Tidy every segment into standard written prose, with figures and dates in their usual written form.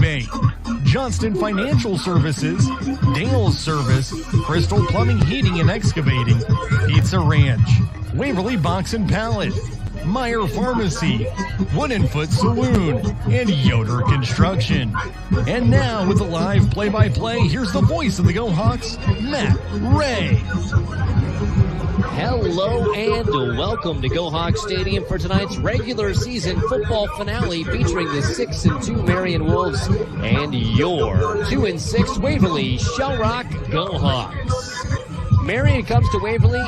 Bank, Johnston Financial Services, Dale's Service, Crystal Plumbing, Heating and Excavating, Pizza Ranch, Waverly Box and Pallet, Meyer Pharmacy, Wooden Foot Saloon, and Yoder Construction. And now with the live play-by-play, here's the voice of the Go Hawks, Matt Ray. Hello and welcome to Go Hawks Stadium for tonight's regular season football finale featuring the 6-2 Marion Wolves and your 2-6 Waverly-Shell Go Hawks. Marion comes to Waverly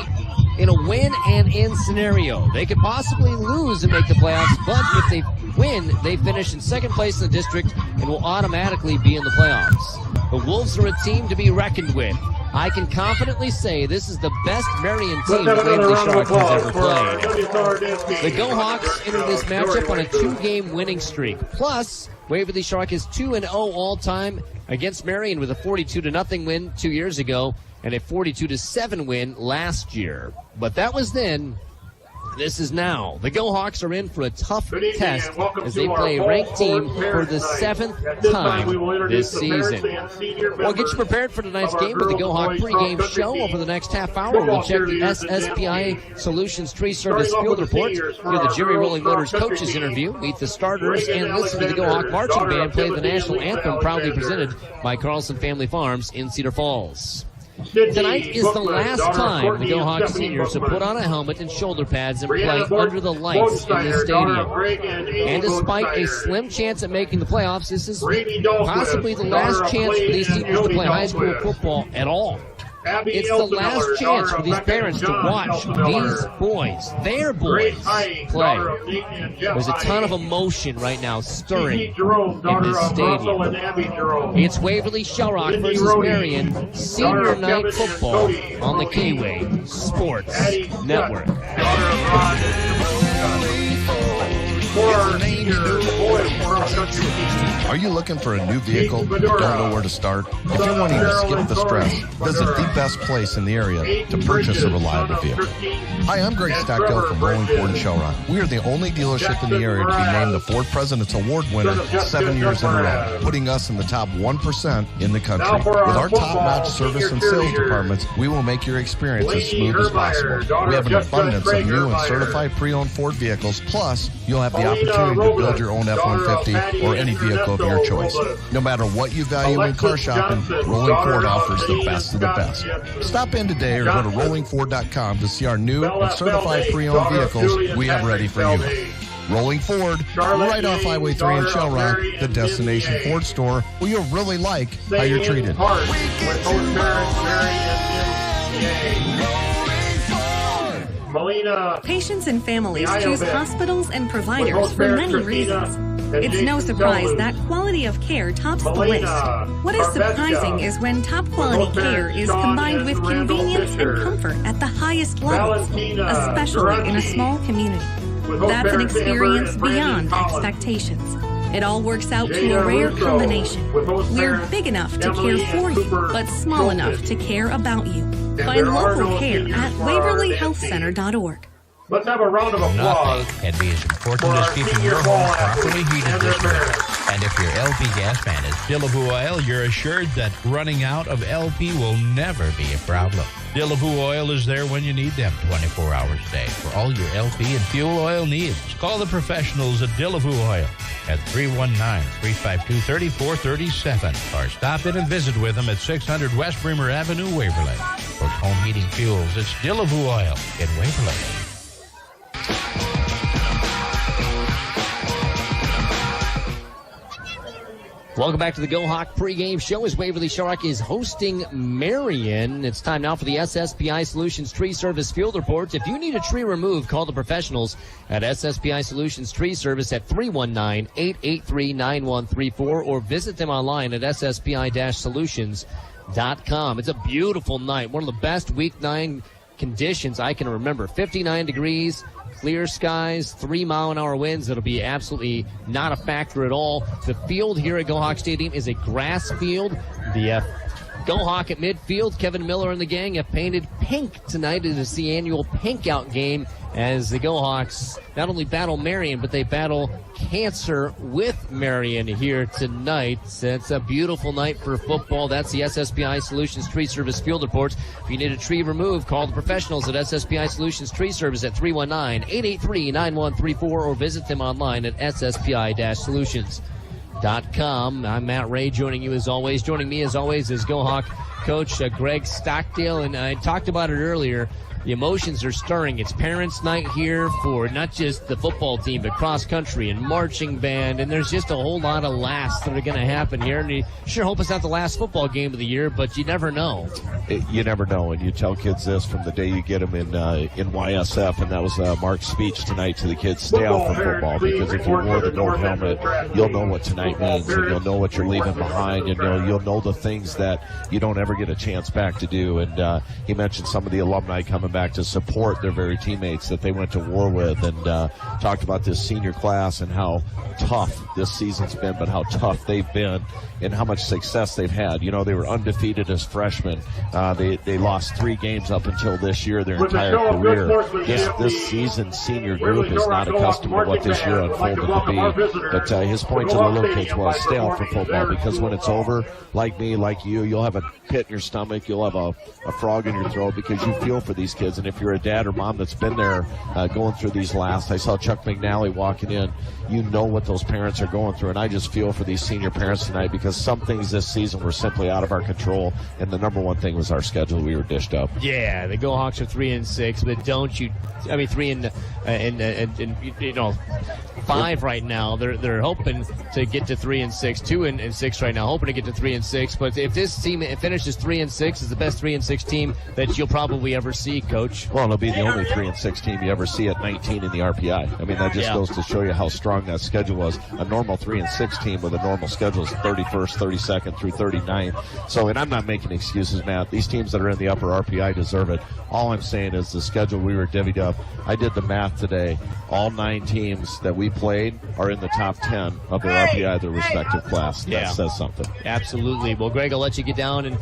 in a win and in scenario. They could possibly lose and make the playoffs, but if they win, they finish in second place in the district and will automatically be in the playoffs. The Wolves are a team to be reckoned with. I can confidently say this is the best Marion team that Waverly-Shell has ever played. The Go Hawks enter this matchup on a 2-game winning streak. Plus, Waverly-Shell is 2-0 all-time against Marion with a 42-0 win 2 years ago and a 42-7 win last year. But that was then. This is now. The Go Hawks are in for a tough test as they play a ranked team for the 7th time this season. We'll get you prepared for tonight's game with the Go Hawk pregame show. Over the next half hour, we'll check the SSPI Solutions Tree Service Field Report, hear the Jerry Rolling Motors coaches interview, meet the starters, and listen to the Go Hawk marching band play the national anthem, proudly presented by Carlson Family Farms in Cedar Falls. Tonight is the last time the Go Hawks seniors will put on a helmet and shoulder pads and play under the lights in the stadium. And despite a slim chance at making the playoffs, this is possibly the last chance for these seniors to play high school football at all. It's the last chance for these parents to watch these boys, their boys, play. There's a ton of emotion right now stirring in this stadium. It's Waverly-Shell versus Marion, senior night football on the K-Way Sports Network. Are you looking for a new vehicle but don't know where to start? If you're wanting to skip the stress, visit the best place in the area to purchase a reliable vehicle. Hi, I'm Greg Stackdale from Rolling Ford in Shell Rock. We are the only dealership in the area to be named the Ford President's Award winner 7 years in a row, putting us in the top 1% in the country. With our top-notch service and sales departments, we will make your experience as smooth as possible. We have an abundance of new and certified pre-owned Ford vehicles, plus you'll have the opportunity to build your own F-150 or any vehicle of your choice. No matter what you value in car shopping, Rolling Ford offers the best of the best. Stop in today or go to rollingford.com to see our new and certified pre-owned vehicles we have ready for you. Rolling Ford, right off Highway 3 in Shell Rock, the destination Ford store where you'll really like how you're treated. Patients and families choose hospitals and providers for many reasons. It's no surprise that quality of care tops the list. What is surprising is when top quality care is combined with convenience and comfort at the highest levels, especially in a small community. That's an experience beyond expectations. It all works out to a rare combination. We're big enough to care for you, but small enough to care about you. Find local care at WaverlyHealthCenter.org. Let's have a round of applause. Nothing can be as important as keeping your home properly heated this winter. And if your LP gas man is Dillaboo Oil, you're assured that running out of LP will never be a problem. Dillaboo Oil is there when you need them 24 hours a day for all your LP and fuel oil needs. Call the professionals at Dillaboo Oil at 319-352-3437 or stop in and visit with them at 600 West Bremer Avenue, Waverly. For home heating fuels, it's Dillaboo Oil in Waverly. Welcome back to the Go Hawk pregame show as Waverly-Shell is hosting Marion. It's time now for the SSPI Solutions Tree Service Field Report. If you need a tree removed, call the professionals at SSPI Solutions Tree Service at 319-883-9134 or visit them online at sspi-solutions.com. It's a beautiful night, one of the best week 9 conditions I can remember. 59 degrees. Clear skies, 3-mile-an-hour winds. It'll be absolutely not a factor at all. The field here at Go Hawk Stadium is a grass field. The Go Hawk at midfield, Kevin Miller and the gang have painted pink tonight. It is the annual Pink Out game as the Go-Hawks not only battle Marion, but they battle cancer with Marion here tonight. It's a beautiful night for football. That's the SSPI Solutions Tree Service Field Reports. If you need a tree removed, call the professionals at SSPI Solutions Tree Service at 319-883-9134 or visit them online at SSPI-Solutions.com. I'm Matt Ray, joining you as always. Joining me as always is Go-Hawk coach Greg Stockdale, and I talked about it earlier. The emotions are stirring. It's parents' night here for not just the football team, but cross country and marching band. And there's just a whole lot of laughs that are going to happen here. And you sure hope it's not the last football game of the year, but you never know. You never know. And you tell kids this from the day you get them in YSF. And that was Mark's speech tonight to the kids. Stay out for football, because if you wore the gold helmet, you'll know what tonight means. And you'll know what you're leaving behind. And you'll know the things that you don't ever get a chance back to do. And he mentioned some of the alumni coming back to support their very teammates that they went to war with, and talked about this senior class and how tough this season's been, but how tough they've been and how much success they've had. You know, they were undefeated as freshmen. They lost 3 games up until this year, their entire career. This season's senior group is not accustomed to what this year unfolded to be. But his point to the little kids was stay out for football, because when it's over, like me, like you, you'll have a pit in your stomach, you'll have a frog in your throat, because you feel for these kids. And if you're a dad or mom that's been there going through these last, I saw Chuck McNally walking in, you know what those parents are going through. And I just feel for these senior parents tonight, because some things this season were simply out of our control. And the number one thing was our schedule. We were dished up. Yeah, the Go-Hawks are 3-6, but 5 right now. They're hoping to get to 3-6, 2-6 right now, hoping to get to 3-6. But if this team finishes 3-6, is the best 3-6 team that you'll probably ever see, Coach. Well, it'll be the only 3-6 team you ever see at 19 in the RPI. I mean, that just goes to show you how strong that schedule was. A normal 3-6 team with a normal schedule is 31st, 32nd through 39th. So, and I'm not making excuses, Matt. These teams that are in the upper RPI deserve it. All I'm saying is the schedule we were divvied up. I did the math today. All 9 teams that we played are in the top 10 of their RPI, their respective class. That says something. Absolutely. Well, Greg, I'll let you get down and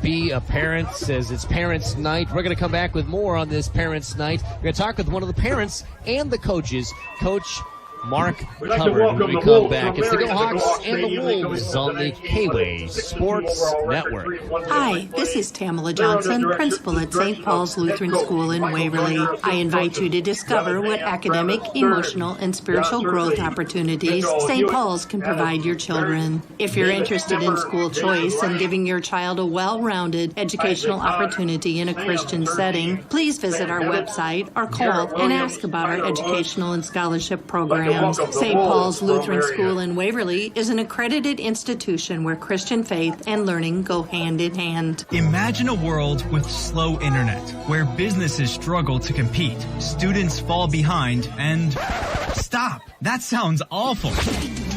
be a parent, as it's Parents' Night. We're going to come back with more on this Parents' Night. We're going to talk with one of the parents and the coaches, Coach Mark Hubbard, when we come back. It's the Go-Hawks and the Wolves on the K-Way Sports Network. Hi, this is Tamala Johnson, principal at St. Paul's Lutheran School in Waverly. I invite you to discover what academic, emotional, and spiritual growth opportunities St. Paul's can provide your children. If you're interested in school choice and giving your child a well-rounded educational opportunity in a Christian setting, please visit our website or call and ask about our educational and scholarship programs. St. Paul's Lutheran School in Waverly is an accredited institution where Christian faith and learning go hand in hand. Imagine a world with slow internet, where businesses struggle to compete, students fall behind, and... Stop! That sounds awful.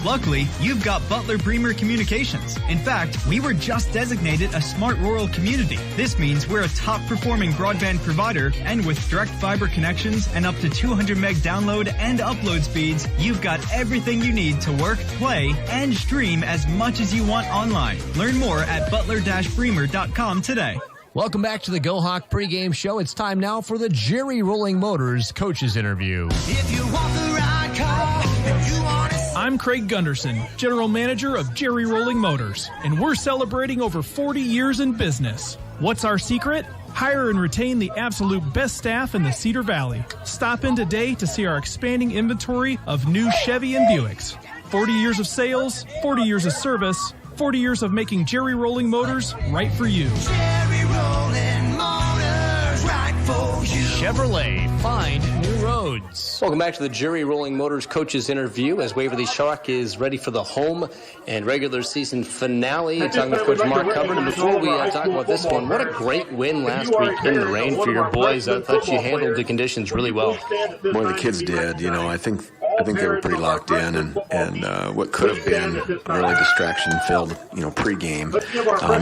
Luckily, you've got Butler Bremer Communications. In fact, we were just designated a smart rural community. This means we're a top-performing broadband provider, and with direct fiber connections and up to 200 meg download and upload speeds, you've got everything you need to work, play, and stream as much as you want online. Learn more at butler-bremer.com today. Welcome back to the Go-Hawk pregame show. It's time now for the Jerry Rolling Motors coaches interview. If you want the right car and you want it. I'm Craig Gunderson, General Manager of Jerry Rolling Motors, and we're celebrating over 40 years in business. What's our secret? Hire and retain the absolute best staff in the Cedar Valley. Stop in today to see our expanding inventory of new Chevy and Buicks. 40 years of sales, 40 years of service, 40 years of making Jerry Rolling Motors right for you. Jerry Rolling Motors, right for you. Chevrolet, find new roads. Welcome back to the Jerry Rolling Motors coaches interview as Waverly-Shell is ready for the home and regular season finale. Talking with Coach Mark Hubbard. And before we talk about this one, what a great win last week in the rain for your boys. I thought you handled the conditions really well. Boy, the kids did. You know, I think I think they were pretty locked in, and what could have been a really distraction-filled, pregame,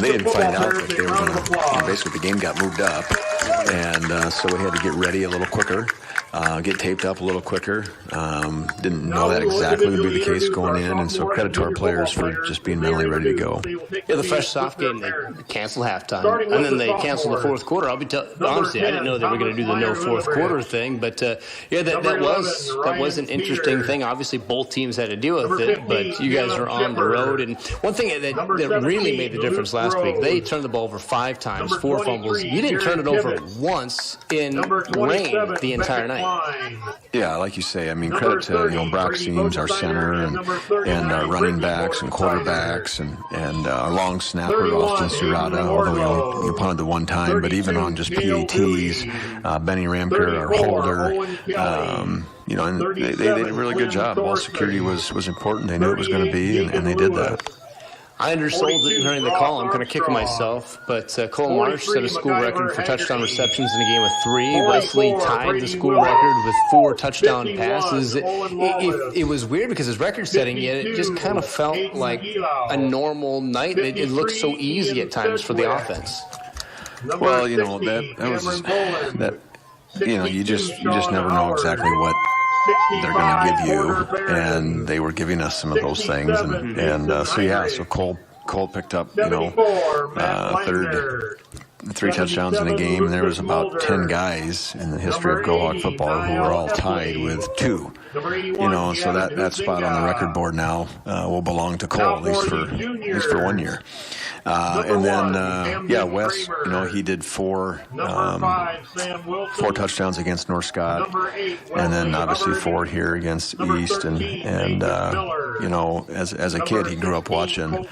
they didn't find out that they were going to. Basically, the game got moved up, and so we had to get ready a little quicker. Get taped up a little quicker. Didn't know that exactly would be the case going in, and so credit to our players for just being mentally ready to go. Yeah, the fresh soft game, they canceled halftime, and then they canceled the fourth quarter. I'll be honestly, I didn't know they were going to do the no fourth quarter thing, but that was an interesting thing. Obviously, both teams had to deal with it, but you guys are on the road. And one thing that really made the difference last week, they turned the ball over 5 times, 4 fumbles. You didn't turn it over once in rain the entire night. Yeah, like you say, credit to Brock Seams, our center, and our running backs and quarterbacks, and our long snapper, Austin Serrata, although we only punted the one time, but even on just PATs, Benny Ramker, our holder, and they did a really good job. Ball security was important. They knew it was going to be, and they did that. I undersold it during the call. I'm going to kick myself. But Cole Marsh set a school record for touchdown receptions in a game of 3. Wesley tied the school record with 4 touchdown passes. It was weird because his record-setting, yet it just kind of felt like a normal night. It looked so easy at times for the offense. Well, you just never know exactly what they're going to give you, and they were giving us some of those things, so Cole picked up 3 touchdowns in a game, and there was about 10 guys in the history of Go Hawk football who were all tied with 2. So that spot on the record board now will belong to Cole, at least for 1 year. And then, Wes, he did 4 touchdowns against North Scott, and then obviously 4 here against East, and as a kid, he grew up watching.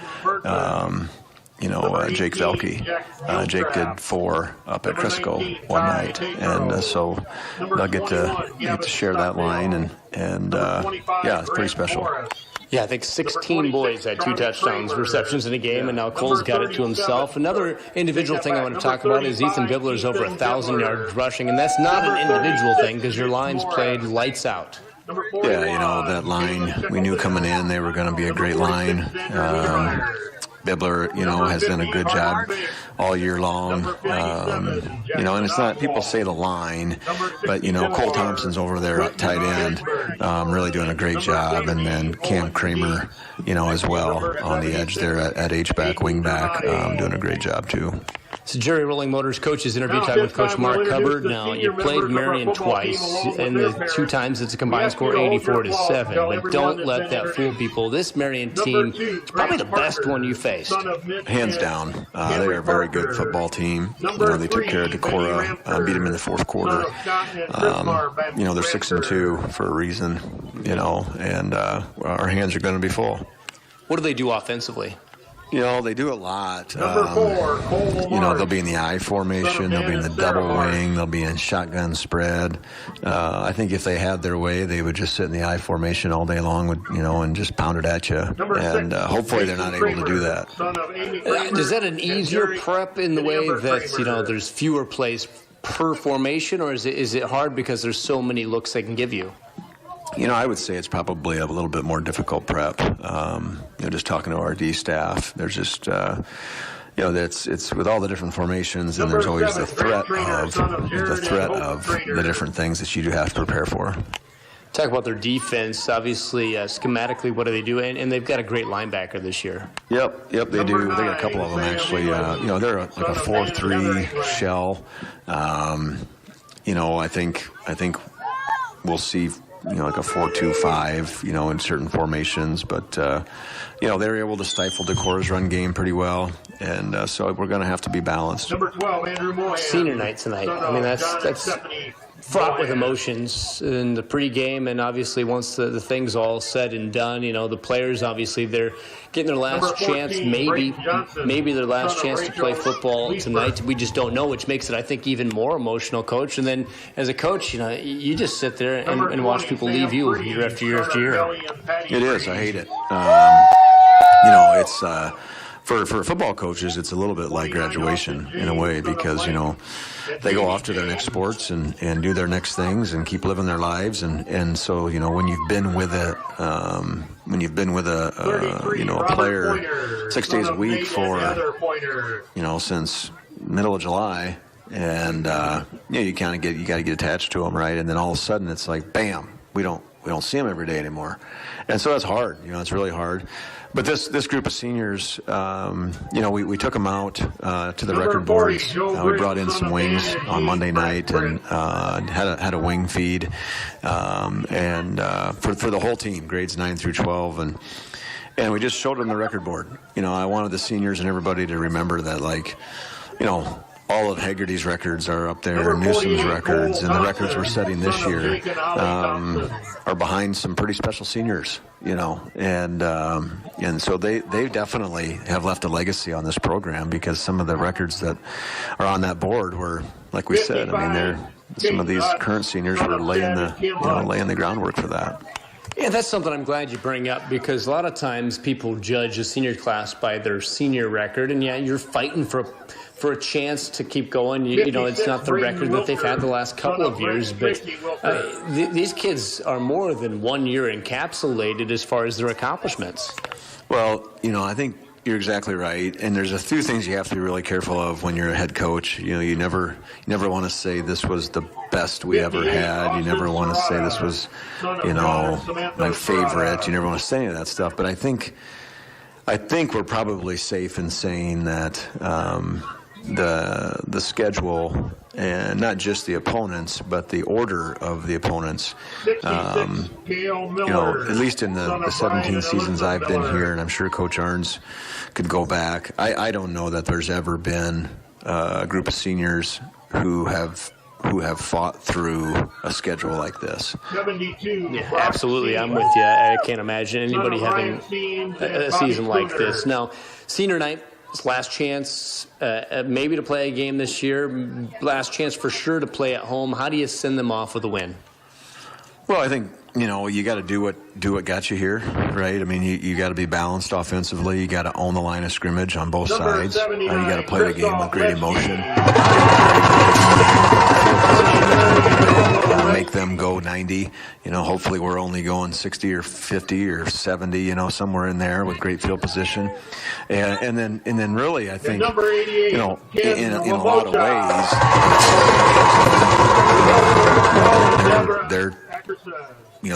Jake Velke. Jake did 4 up at Crisco one night, and so they'll get to share that line, and it's pretty special. Yeah, I think 16 boys had 2 touchdowns, receptions in a game, and now Cole's got it to himself. Another individual thing I want to talk about is Ethan Bibler's over 1,000 yards rushing, and that's not an individual thing because your line's played lights out. Yeah, that line, we knew coming in they were going to be a great line. Bibler, has done a good job all year long. And it's not, people say the line, but, Cole Thompson's over there at tight end, really doing a great job. And then Cam Kramer, as well on the edge there at H-back, wing-back, doing a great job too. So Jerry Rolling Motors coaches interview time with Coach Mark Hubbard. Now, you played Marion twice, and the 2 times it's a combined score 84-7. But don't let that fool people. This Marion team is probably the best one you faced. Hands down. They are a very good football team. They took care of Decorah, beat them in the 4th quarter. They're 6-2 for a reason, and our hands are going to be full. What do they do offensively? They do a lot. They'll be in the I formation. They'll be in the double wing. They'll be in shotgun spread. I think if they had their way, they would just sit in the I formation all day long, and just pound it at you. And hopefully they're not able to do that. Is that an easier prep in the way that, there's fewer plays per formation, or is it hard because there's so many looks they can give you? I would say it's probably a little bit more difficult prep. Just talking to our D staff, there's just, it's with all the different formations, and there's always the threat of the different things that you do have to prepare for. Talk about their defense. Obviously, schematically, what do they do? And they've got a great linebacker this year. Yep, they do. They got a couple of them actually. They're like a 4-3 shell. I think we'll see. Like a 4-2-5, in certain formations. But, they're able to stifle Decorah's run game pretty well. And so we're going to have to be balanced. Number 12, Andrew Moyan. Senior night tonight. That's fraught with emotions in the pregame, and obviously once the thing's all said and done, the players, obviously, they're getting their last chance, maybe their last chance to play football tonight. We just don't know, which makes it, I think, even more emotional, Coach. And then as a coach, you just sit there and watch people leave you year after year after year. It is. I hate it. It's for football coaches, it's a little bit like graduation in a way, because, they go off to their next sports and do their next things and keep living their lives. And so, when you've been with a player 6 days a week for, since middle of July, and, you got to get attached to them, right? And then all of a sudden it's like, bam, we don't see them every day anymore. And so that's hard, it's really hard. But this group of seniors, we took them out to the record boards. We brought in some wings on Monday night and had a wing feed, and for the whole team, grades 9 through 12, and we just showed them the record board. I wanted the seniors and everybody to remember that, all of Haggerty's records are up there, Newsom's records, and the records we're setting this year are behind some pretty special seniors, and so they definitely have left a legacy on this program, because some of the records that are on that board were, like we said, some of these current seniors were laying the groundwork for that. Yeah, that's something I'm glad you bring up, because a lot of times people judge a senior class by their senior record, and you're fighting for a chance to keep going. It's not the record that they've had the last couple of years, but these kids are more than 1 year encapsulated as far as their accomplishments. Well, I think you're exactly right, and there's a few things you have to be really careful of when you're a head coach. You never want to say this was the best we ever had. You never want to say this was, my favorite. You never want to say any of that stuff. But I think we're probably safe in saying that the schedule, and not just the opponents, but the order of the opponents, at least in the 17 seasons I've been here, and I'm sure Coach Arns could go back, I don't know that there's ever been a group of seniors who have fought through a schedule like this. Yeah, absolutely, I'm with you. I can't imagine anybody having a season like this. Now, senior night, it's last chance maybe to play a game this year, last chance for sure to play at home. How do you send them off with a win? Well, I think, you got to do what got you here, right? I mean, you got to be balanced offensively. You got to own the line of scrimmage on both sides. You got to play the game with great emotion. Make them go 90. Hopefully we're only going 60 or 50 or 70, somewhere in there with great field position. And then really, I think, in a lot of ways,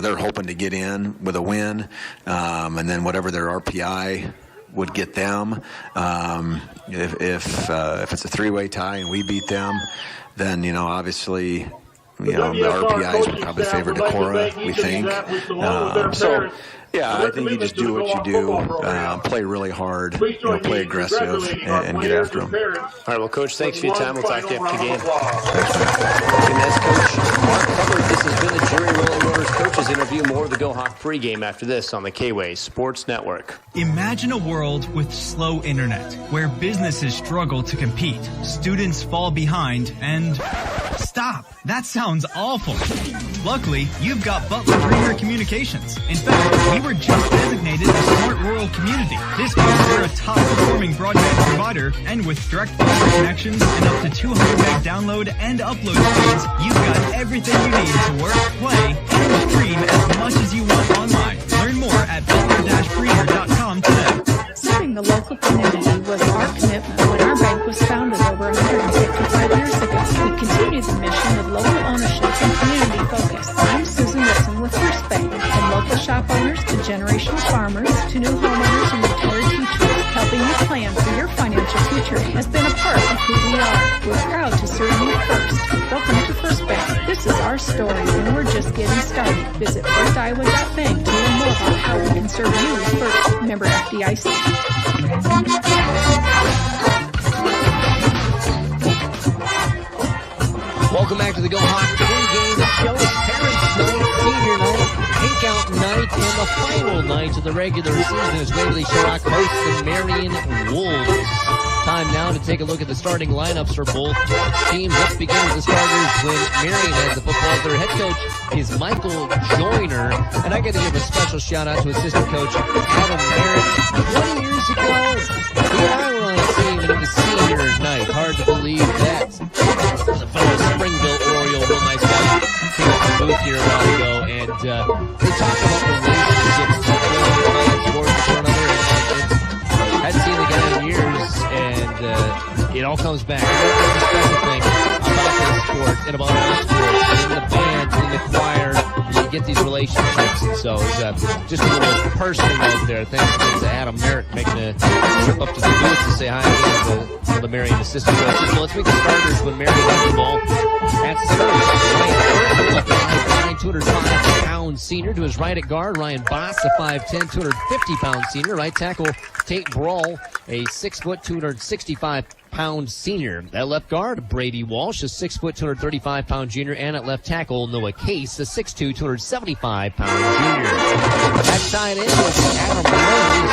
they're hoping to get in with a win, and then whatever their RPI would get them. If it's a three-way tie and we beat them, then obviously the RPIs would probably favor Decorah, we think. I think you just do what you do, play really hard, play aggressive, and get after them. All right, well, Coach, thanks for your time. We'll talk to you after the game. And that's Coach Mark Hubbard. This has been the Jerry Rolling Motors Coaches Interview. More of the Go Hawk pregame after this on the K-Way Sports Network. Imagine a world with slow internet, where businesses struggle to compete, students fall behind, and... Stop! That sounds awful. Luckily, you've got Butler Premier Communications. In fact, we were just designated a Smart Rural Community. This means we're a top-performing broadband provider, and with direct fiber connections and up to 200 meg download and upload speeds, you've got everything you need to work, play, and stream as much as you want online. Learn more at butler-premier.com today. Serving the local community was our commitment when our bank was founded over 155 years ago. We continue the mission of local ownership and community focus. I'm Susan Wilson with First Bank. From local shop owners to generational farmers to new homeowners and retired teachers, helping you plan for your financial future has been a part of who we are. We're proud to serve you first. Welcome to First Bank. This is our story, and we're just getting started. Visit firstiowa.bank to learn more about how we can serve you first. Member FDIC. Welcome back to the Go Hawk pregame show. It's Parents' Night, Senior Night, Takeout Night, and the final night of the regular season as Waverly-Shell hosts the Marion Wolves. Time now to take a look at the starting lineups for both teams. Let's begin with the starters when Marion has the football. Their head coach is Michael Joyner, and I got to give a special shout out to assistant coach Adam Merritt. 20 years ago, he it all comes back. That's the special thing about this sport and about all sports. In the band, in the choir, you get these relationships. And so it's just a little personal note there. Thanks to Adam Merritt making a trip up to the booth to say hi to the Marion assistant coaches. So let's meet the starters when Marion has the ball. At center, 205-pound senior. To his right at guard, Ryan Boss, a 5'10", 250-pound senior. Right tackle, Tate Brawl, a 6', 265-pound senior. At left guard, Brady Walsh, a 6', 235-pound junior. And at left tackle, Noah Case, a 6'2", 275-pound junior. At tight end, Adam Rose,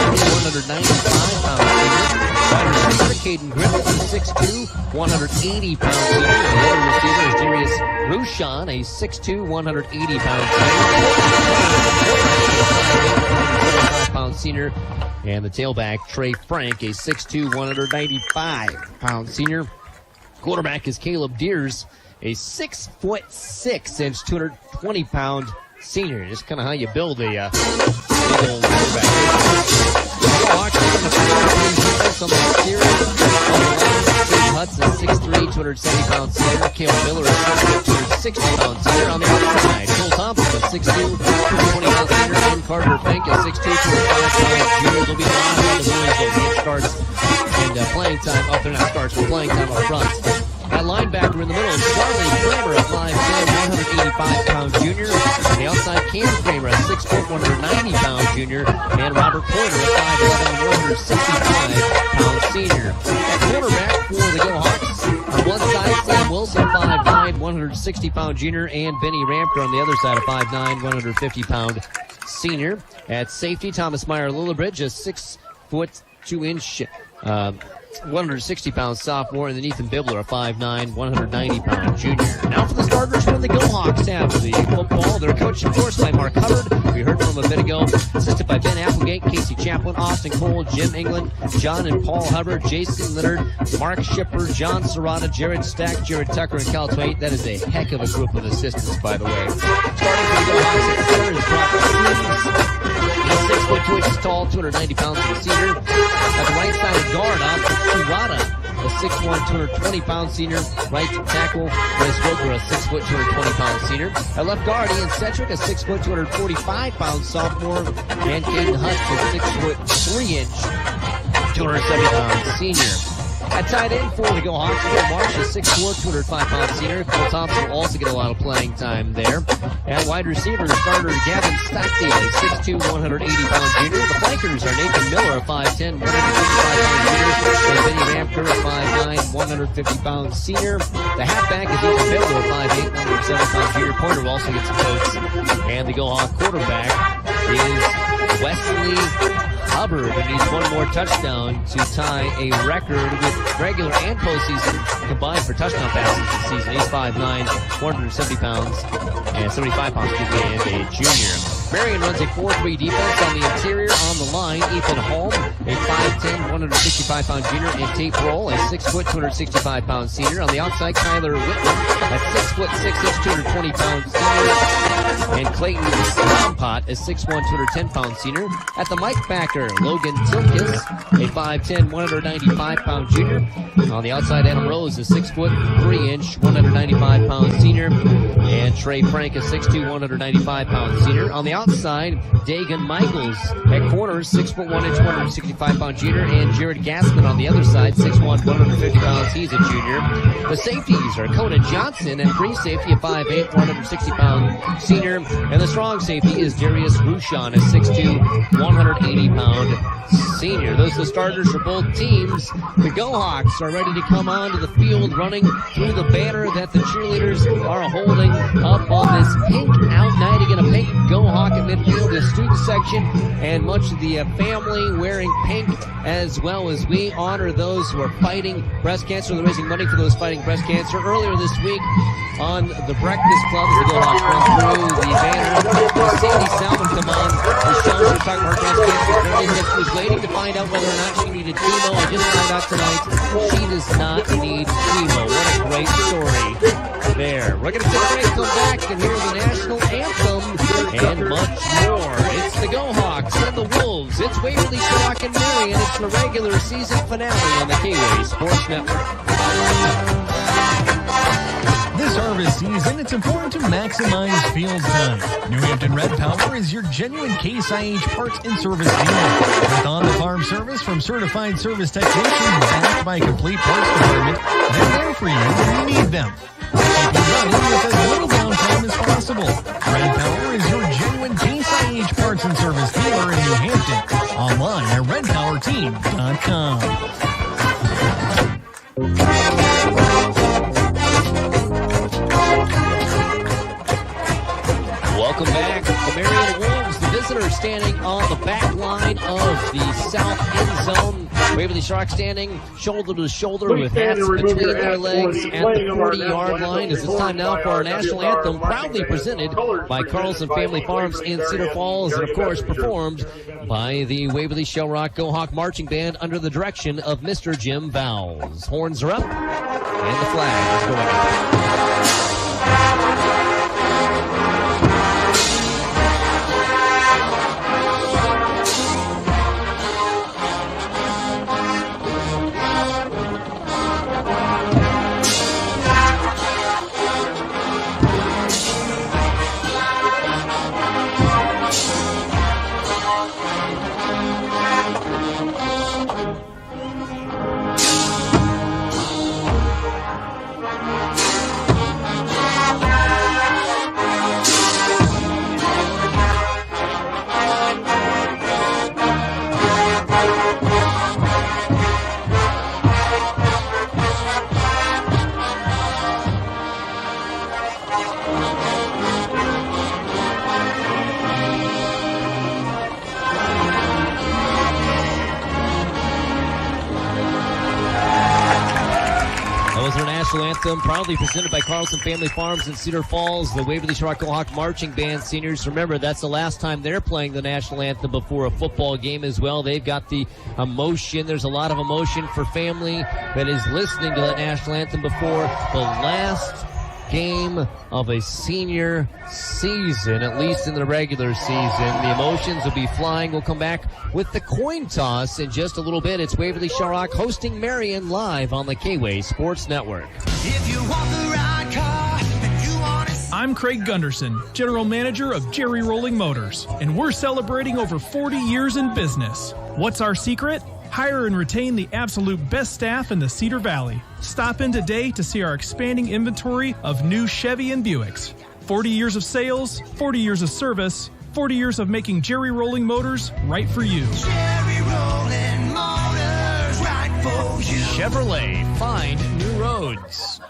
a 195-pound senior. Wide receiver, Caden Griffith, a 6'2", 180-pound senior. The other receiver is Darius Rushan, a 6'2", 180-pound senior. 5'8", senior. And the tailback, Trey Frank, a 6'2", 195-pound senior. Quarterback is Caleb Deers, a 6'6", 220-pound senior. Just kind of how you build a big old quarterback. On the exterior, Hudson, 6'3", 270-pound senior. Caleb Miller, a 260-pound senior. On the outside, Cole Thompson, a 6'2", 220-pound senior. And Carter Fink, a 6'2", 205-pound junior. They'll be live on the boys. It starts and playing time up there. Now starts with playing time up front. That linebacker in the middle is Charlie Kramer, a 5'10", 185-pound junior. On the outside, Cam Kramer, a 6', 190-pound junior. And Robert Pointer, a 5'11", 165-pound senior. At quarterback for the Go Hawks, on one side, Sam Wilson, 5'9", 160-pound junior. And Benny Ramker on the other side, a 5'9", 150-pound senior. At safety, Thomas Meyer Lillibridge, a 6', 2-inch 160-pound sophomore, and then Ethan Bibler, a 5'9", 190-pound junior. Now for the starters when the Go Hawks have the football. They're coached, of course, by Mark Hubbard. We heard from him a bit ago. Assisted by Ben Applegate, Casey Chaplin, Austin Cole, Jim England, John and Paul Hubbard, Jason Leonard, Mark Shipper, John Serrata, Jared Stack, Jared Tucker, and Cal Twain. That is a heck of a group of assistants, by the way. Starting for the Go Hawks at center is Brock Stevens. He's 6', 2 inches tall, 290 pounds from senior. At the right side of guard, Austin Serrata, a 6'1", 220-pound senior. Right tackle, Bryce Wilker, a 6', 220-pound senior. At left guard, Ian Cedric, a 6', 245-pound sophomore. And Caden Hunt, a 6', 3-inch, 270-pound senior. At tight end for the Go Hawks, Phil Marsh, a 6'4", 205-pound senior. Cole Thompson will also get a lot of playing time there. At wide receiver, starter Gavin Stockdale, a 6'2", 180-pound junior. The flankers are Nathan Miller, a 5'10", 155-pound junior. And Benny Ramker, a 5'9", 150-pound senior. The halfback is Ethan Bibler, a 5'8", 170-pound junior. Pointer will also get some votes. And the Go Hawk quarterback is Wesley Hubbard, who needs one more touchdown to tie a record with regular and postseason combined for touchdown passes this season. He's 5'9", 170 pounds, and 75 pounds, and a junior. Marion runs a 4-3 defense on the interior. On the line, Ethan Holm, a 5'10", 165-pound junior, and Tate Roll, a 6', 265-pound senior. On the outside, Kyler Whitman, a 6', 6', 220-pound senior. And Clayton Lompot, a 6'1", 210-pound senior. At the Mike backer, Logan Tilkis, a 5'10", 195-pound junior. On the outside, Adam Rose, a 6', 3-inch, 195-pound senior. And Trey Frank, a 6'2", 195-pound senior. On the outside, Dagan Michaels at corner, 6'1", 165-pound junior. And Jared Gassman on the other side, 6'1", 150 pounds. He's a junior. The safeties are Conan Johnson and free safety, a 5'8", 160-pound senior. And the strong safety is Darius Rushan, a 6'2", 180-pound senior. Those are the starters for both teams. The Go Hawks are ready to come onto the field, running through the banner that the cheerleaders are holding up on this pink out night. Again, a pink Go Hawk at midfield, the student section, and much of the family wearing pink, as well as we honor those who are fighting breast cancer. They're raising money for those fighting breast cancer. Earlier this week on the Breakfast Club, the Go Hawks went through the banner. We Sandy Salmon come on. Michelle, she was talking about her breast cancer journey. Said she was waiting to find out whether or not she needed chemo. I just found out tonight she does not need chemo. What a great story there. We're going to take a break, come back, and hear the national anthem and much more. It's the Go Hawks and the Wolves. It's Waverly-Shell and Marion. It's the regular season finale on the Kiwi Sports Network. This harvest season, it's important to maximize field time. New Hampton Red Power is your genuine Case IH parts and service dealer. With on-the-farm service from certified service technicians backed by a complete parts department, they're there for you when you need them. Keep you running with as little downtime as possible. Red Power is your genuine Case IH parts and service dealer in New Hampton. Online at redpowerteam.com. Welcome back. The Marion Wolves, the visitors, standing on the back line of the south end zone. Waverly Sharks standing shoulder to shoulder with hats between their legs at the 40-yard line. As it's time now for our national anthem, proudly presented by Carlson Family Farms in Cedar Falls, and of course performed by the Waverly-Shell Go Hawk Marching Band under the direction of Mr. Jim Vowles. Horns are up, and the flag is going up. Anthem, proudly presented by Carlson Family Farms in Cedar Falls, the Waverly-Shell Go Hawk Marching Band seniors. Remember, that's the last time they're playing the national anthem before a football game as well. They've got the emotion. There's a lot of emotion for family that is listening to that national anthem before the last game of a senior season, at least in the regular season. The emotions will be flying. We'll come back with the coin toss in just a little bit. It's Waverly-Shell hosting Marion live on the Kiwi Sports Network. If you want the right car and you want to... I'm Craig Gunderson, General Manager of Jerry Rolling Motors, and we're celebrating over 40 years in business. What's our secret? Hire and retain the absolute best staff in the Cedar Valley. Stop in today to see our expanding inventory of new Chevy and Buicks. 40 years of sales, 40 years of service, 40 years of making Jerry Rolling Motors right for you. Jerry Rolling Motors, right for you. Chevrolet, find new roads.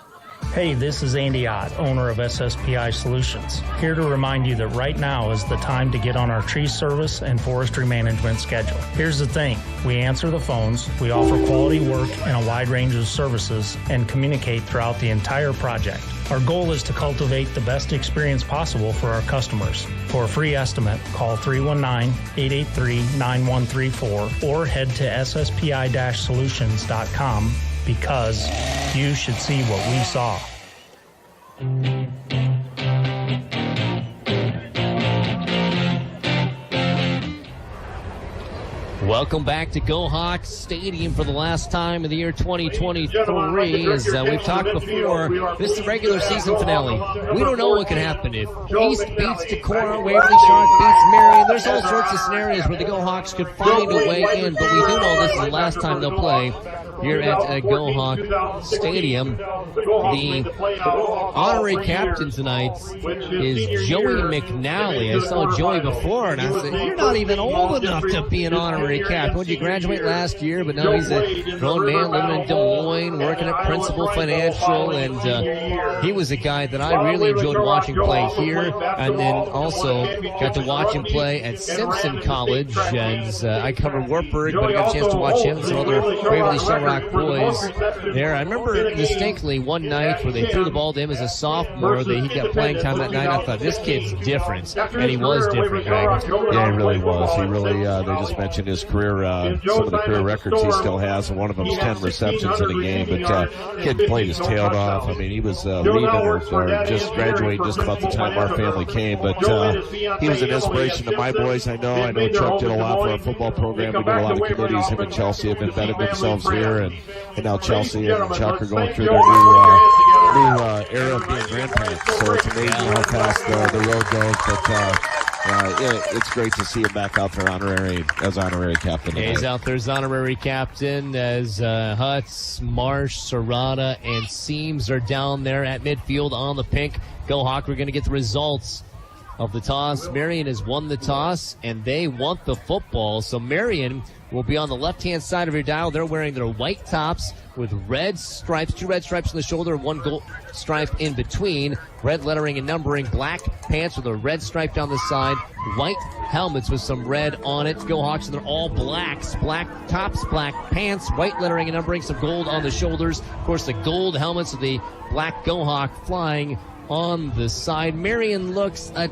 Hey, this is Andy Ott, owner of SSPI Solutions. Here to remind you that right now is the time to get on our tree service and forestry management schedule. Here's the thing. We answer the phones, we offer quality work and a wide range of services, and communicate throughout the entire project. Our goal is to cultivate the best experience possible for our customers. For a free estimate, call 319-883-9134 or head to SSPI-solutions.com, because you should see what we saw. Welcome back to Go Hawks Stadium for the last time of the year 2023. As we've talked before, this is the regular season finale. We don't know what can happen if East beats Decorah, Waverly-Shell beats Marion. There's all sorts of scenarios where the Go Hawks could find a way in, but we do know this is the last time they'll play here at Go Hawk Stadium. The honorary captain tonight is Joey McNally. I saw Joey before, and I said, you're not even old enough to be an honorary captain. Well, you graduate last year, but now he's a grown man living in Des Moines, working at Principal Financial, and he was a guy that I really enjoyed watching play here, and then also got to watch him play at Simpson College, and I covered Wartburg, but I got a chance to watch him and some other Waverly-Shell Rock boys there. I remember distinctly one night where they threw the ball to him as a sophomore. He got playing time that night. I thought, this kid's different. And he was different, Greg. Yeah, he really was. He really, they just mentioned his career, some of the career records he still has, and one of them is 10 receptions in a game. But kid played his tail off. I mean, he was leaving or just graduating just about the time our family came. But he was an inspiration to my boys. I know Chuck did a lot for our football program. We did a lot of committees. Him and Chelsea have embedded themselves here, and now Chelsea and Chuck are going through their new era of being grandparents. So it's amazing how fast the road goes. But it's great to see him back out there as honorary captain. Yeah, he's out there as honorary captain as Hutz, Marsh, Serrata, and Seams are down there at midfield on the pink. Go Hawk, we're going to get the results of the toss. Marion has won the toss, and they want the football. So Marion will be on the left-hand side of your dial. They're wearing their white tops with red stripes, 2 red stripes on the shoulder, 1 gold stripe in between. Red lettering and numbering, black pants with a red stripe down the side, white helmets with some red on it. Go Hawks, and they're all blacks. Black tops, black pants, white lettering and numbering, some gold on the shoulders. Of course, the gold helmets of the black Go Hawk flying on the side. Marion looks a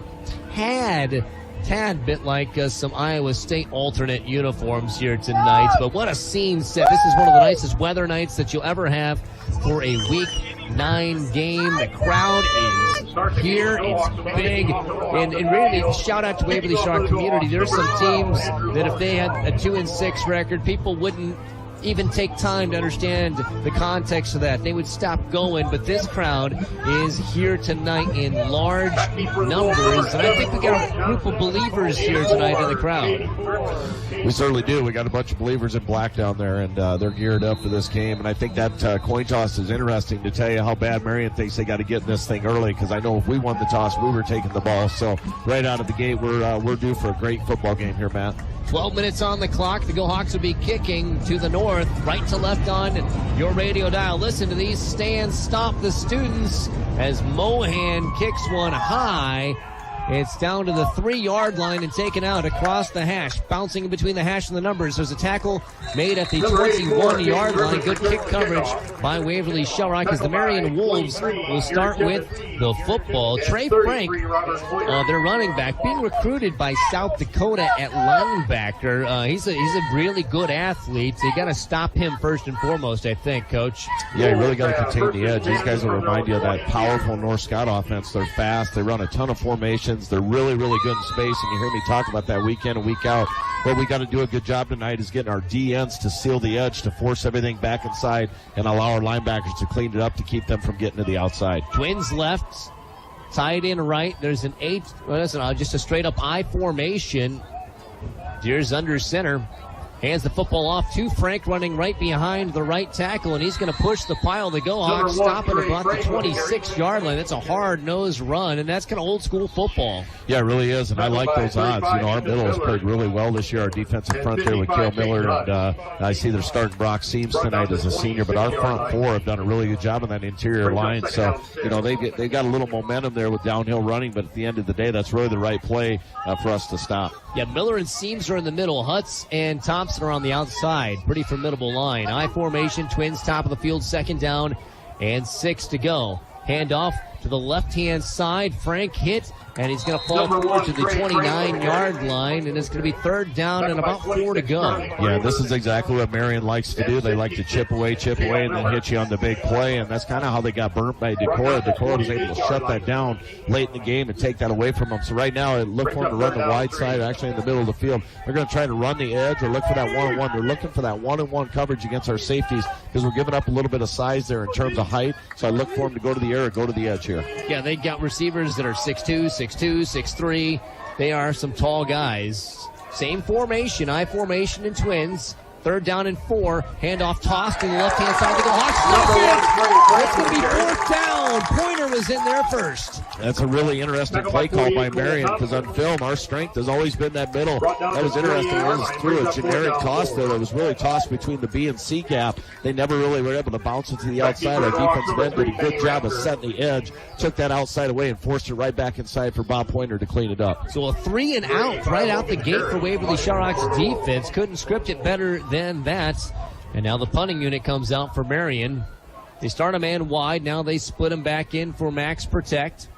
tad bit like some Iowa State alternate uniforms here tonight. But what a scene set. This is one of the nicest weather nights that you'll ever have for a Week 9 game. The crowd is here. It's big. And really, shout out to Waverly-Shell community. There's some teams that if they had a 2-6 record, people wouldn't even take time to understand the context of that. They would stop going, but this crowd is here tonight in large numbers, and I think we got a group of believers here tonight in the crowd. We certainly do. We got a bunch of believers in black down there, and they're geared up for this game. And I think that coin toss is interesting to tell you how bad Marion thinks they got to get in this thing early, because I know if we won the toss, we were taking the ball. So right out of the gate, we're due for a great football game here, Matt. 12 minutes on the clock. The Go Hawks will be kicking to the north, right to left on your radio dial. Listen to these stands stop the students as Mohan kicks one high. It's down to the 3-yard line and taken out across the hash, bouncing in between the hash and the numbers. There's a tackle made at the 21-yard line. Good kick coverage by Waverly-Shell as the Marion Wolves will start with the football. Trey Frank, their running back, being recruited by South Dakota at linebacker. He's a really good athlete. So you got to stop him first and foremost, I think, Coach. Yeah, you really got to contain the edge. These guys will remind you of that powerful North Scout offense. They're fast. They run a ton of formations. They're really, really good in space, and you hear me talk about that week in and week out. What we got to do a good job tonight is getting our DNs to seal the edge, to force everything back inside, and allow our linebackers to clean it up to keep them from getting to the outside. Twins left, tight end right. There's an just a straight-up I formation. Deers under center. Hands the football off to Frank, running right behind the right tackle, and he's going to push the pile. The Go Hawks stopping about the 26-yard line. That's a hard-nosed run, and that's kind of old-school football. Yeah, it really is, and I like those odds. You know, our middle has played really well this year. Our defensive front there with Cale Miller, and I see they're starting Brock Seams tonight as a senior, but our front four have done a really good job on that interior line. So, you know, they got a little momentum there with downhill running, but at the end of the day, that's really the right play for us to stop. Yeah, Miller and Seams are in the middle. Hutz and Thompson are on the outside. Pretty formidable line. I formation, Twins top of the field, 2nd down and 6 to go. Handoff to the left-hand side. Frank hit, and he's going to fall forward to the 29-yard line, and it's going to be 3rd down and about 4 to go. Yeah, this is exactly what Marion likes to do. They like to chip away, and then hit you on the big play, and that's kind of how they got burnt by Decorah. Decorah was able to shut that down late in the game and take that away from them. So right now, look for them to run the wide side, actually in the middle of the field. They're going to try to run the edge or look for that one-on-one. They're looking for that one-on-one coverage against our safeties because we're giving up a little bit of size there in terms of height. So I look for them to go to the air or go to the edge here. Yeah, they got receivers that are 6'2", 6'3". They are some tall guys. Same formation, I formation and Twins. 3rd down and 4. Handoff tossed to the left-hand side to the Hawks. It's going to be 4th down. Pointer was in there first. That's a really interesting play call by Marion because on film, our strength has always been that middle. That was interesting. It was through a generic toss there that was really tossed between the B and C gap. They never really were able to bounce it to the outside. Our defensive end did a good job of setting the edge, took that outside away, and forced it right back inside for Bob Pointer to clean it up. So a 3 and out right out the gate for Waverly-Shell defense. Couldn't script it better than that. And now the punting unit comes out for Marion. They start a man wide. Now they split him back in for Max Protect.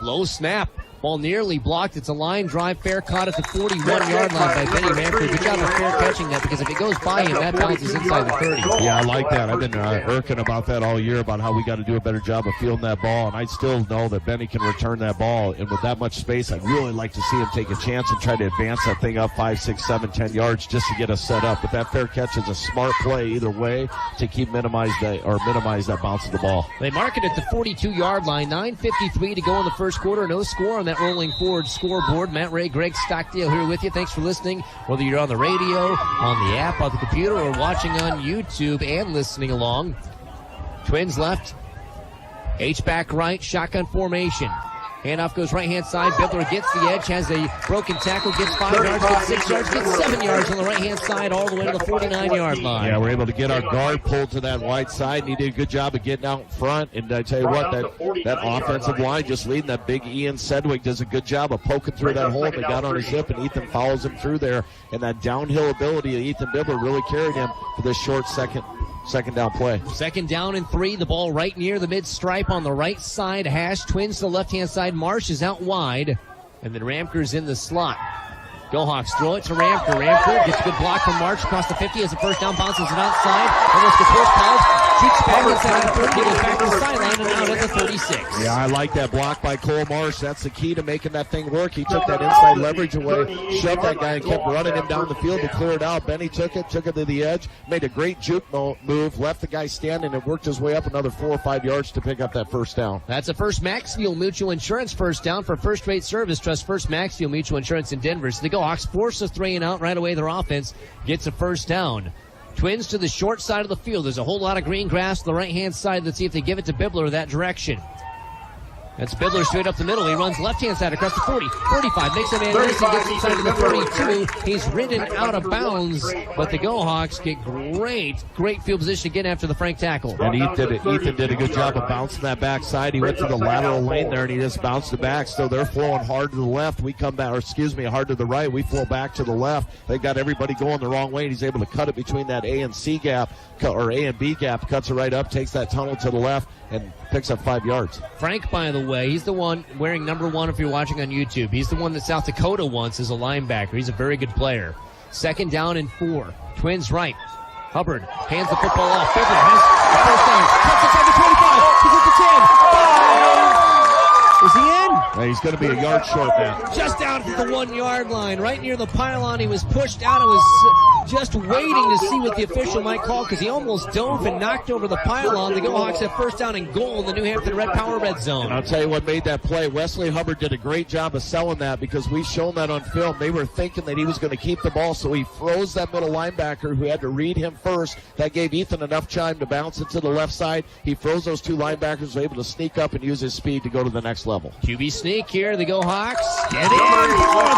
Low snap. Ball nearly blocked. It's a line drive, fair caught at the 41-yard line by Benny Ramford. Good job of fair catching that, because if it goes by him, that bounces inside the 30. Yeah, I like that. I've been irking about that all year, about how we got to do a better job of fielding that ball, and I still know that Benny can return that ball. And with that much space, I'd really like to see him take a chance and try to advance that thing up 5, 6, 7, 10 yards just to get us set up. But that fair catch is a smart play either way to minimize that bounce of the ball. They mark it at the 42-yard line. 9:53 to go in the first quarter. No score on that rolling forward scoreboard. Matt Ray, Greg Stockdale here with you. Thanks for listening, whether you're on the radio, on the app, on the computer, or watching on YouTube and listening along. Twins left. H-back right, shotgun formation. Handoff goes right-hand side. Bibler gets the edge, has a broken tackle, gets 5 yards, gets 6 yards, gets 7 yards on the right-hand side, all the way to the 49-yard line. Yeah, we're able to get our guard pulled to that wide side, and he did a good job of getting out front. And I tell you what, that offensive line, just leading that big Ian Sedgwick, does a good job of poking through that hole. They got on his hip, and Ethan follows him through there. And that downhill ability of Ethan Bibler really carried him for this short second down play. 2nd down and 3. The ball right near the mid-stripe on the right side hash. Twins to the left-hand side. Marsh is out wide. And then Ramker's in the slot. Go Hawks, throw it to Ramker. Ramker gets a good block from Marsh across the 50 as a first down, bounces it outside. Almost gets horsepower. Shoots back inside the 30, goes back to the sideline and out at the 36. Yeah, I like that block by Cole Marsh. That's the key to making that thing work. He took that inside leverage away, shoved that guy, and kept running him down the field to clear it out. Benny took it to the edge, made a great juke move, left the guy standing, and worked his way up another 4 or 5 yards to pick up that first down. That's a First Maxfield Mutual Insurance first down for first-rate service. Trust First Maxfield Mutual Insurance in Denver. So the Go Hawks force a 3 and out right away. Their offense gets a first down. Twins to the short side of the field. There's a whole lot of green grass to the right-hand side. Let's see if they give it to Bibler that direction. That's Bibler straight up the middle. He runs left-hand side across the 40, 45, makes a man miss and gets inside of the 32. He's ridden out of bounds, but the Go Hawks get great field position again after the Frank tackle. And Ethan did a good job of bouncing that backside. He went to the lateral lane there, and he just bounced it back. So they're flowing hard to the left. We come back, hard to the right. We flow back to the left. They got everybody going the wrong way, and he's able to cut it between that A and C gap, or A and B gap, cuts it right up, takes that tunnel to the left, and picks up 5 yards. Frank, by the way, he's the one wearing number 1 if you're watching on YouTube. He's the one that South Dakota wants as a linebacker. He's a very good player. 2nd down and 4. Twins right. Hubbard hands the football off. Bibler has the first down. Cuts inside the 25. He's at the 10. 5. Is he in? Yeah, he's going to be a yard short now. Just out at the 1 yard line, right near the pylon. He was pushed out and was just waiting to see what the official might call, because he almost dove and knocked over the pylon. The Go Hawks have first down and goal in the New Hampton Red Power Red Zone. And I'll tell you what made that play. Wesley Hubbard did a great job of selling that, because we've shown that on film. They were thinking that he was going to keep the ball, so he froze that middle linebacker who had to read him first. That gave Ethan enough time to bounce it to the left side. He froze those 2 linebackers, was able to sneak up and use his speed to go to the next level. QB sneak here. The Go Hawks get in for a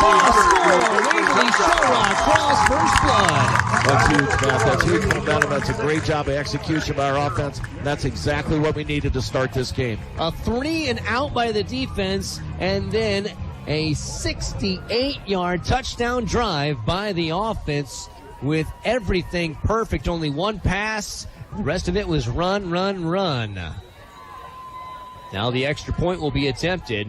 ball score. Waverly-Shell cross first blood. That's huge, Matt. That's huge momentum. That's a great job of execution by our offense. That's exactly what we needed to start this game. A 3 and out by the defense, and then a 68-yard touchdown drive by the offense with everything perfect. Only 1 pass. The rest of it was run. Now the extra point will be attempted.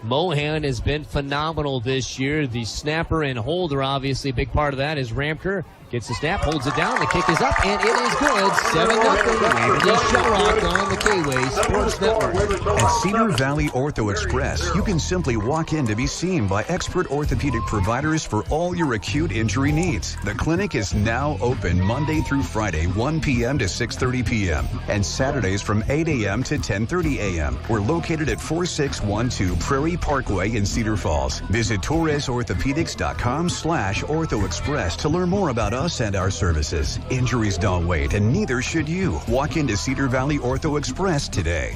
Mohan has been phenomenal this year. The snapper and holder, obviously, a big part of that is Ramker. Gets the snap, holds it down, the kick is up, and it is good. 7-0. Waverly-Shell on the K-Way Sports Network. At Cedar Valley Ortho Express, you can simply walk in to be seen by expert orthopedic providers for all your acute injury needs. The clinic is now open Monday through Friday, 1 p.m. to 6:30 p.m., and Saturdays from 8 a.m. to 10:30 a.m. We're located at 4612 Prairie Parkway in Cedar Falls. Visit TorresOrthopedics.com/OrthoExpress to learn more about us and our services. Injuries don't wait, and neither should you. Walk into Cedar Valley Ortho Express today.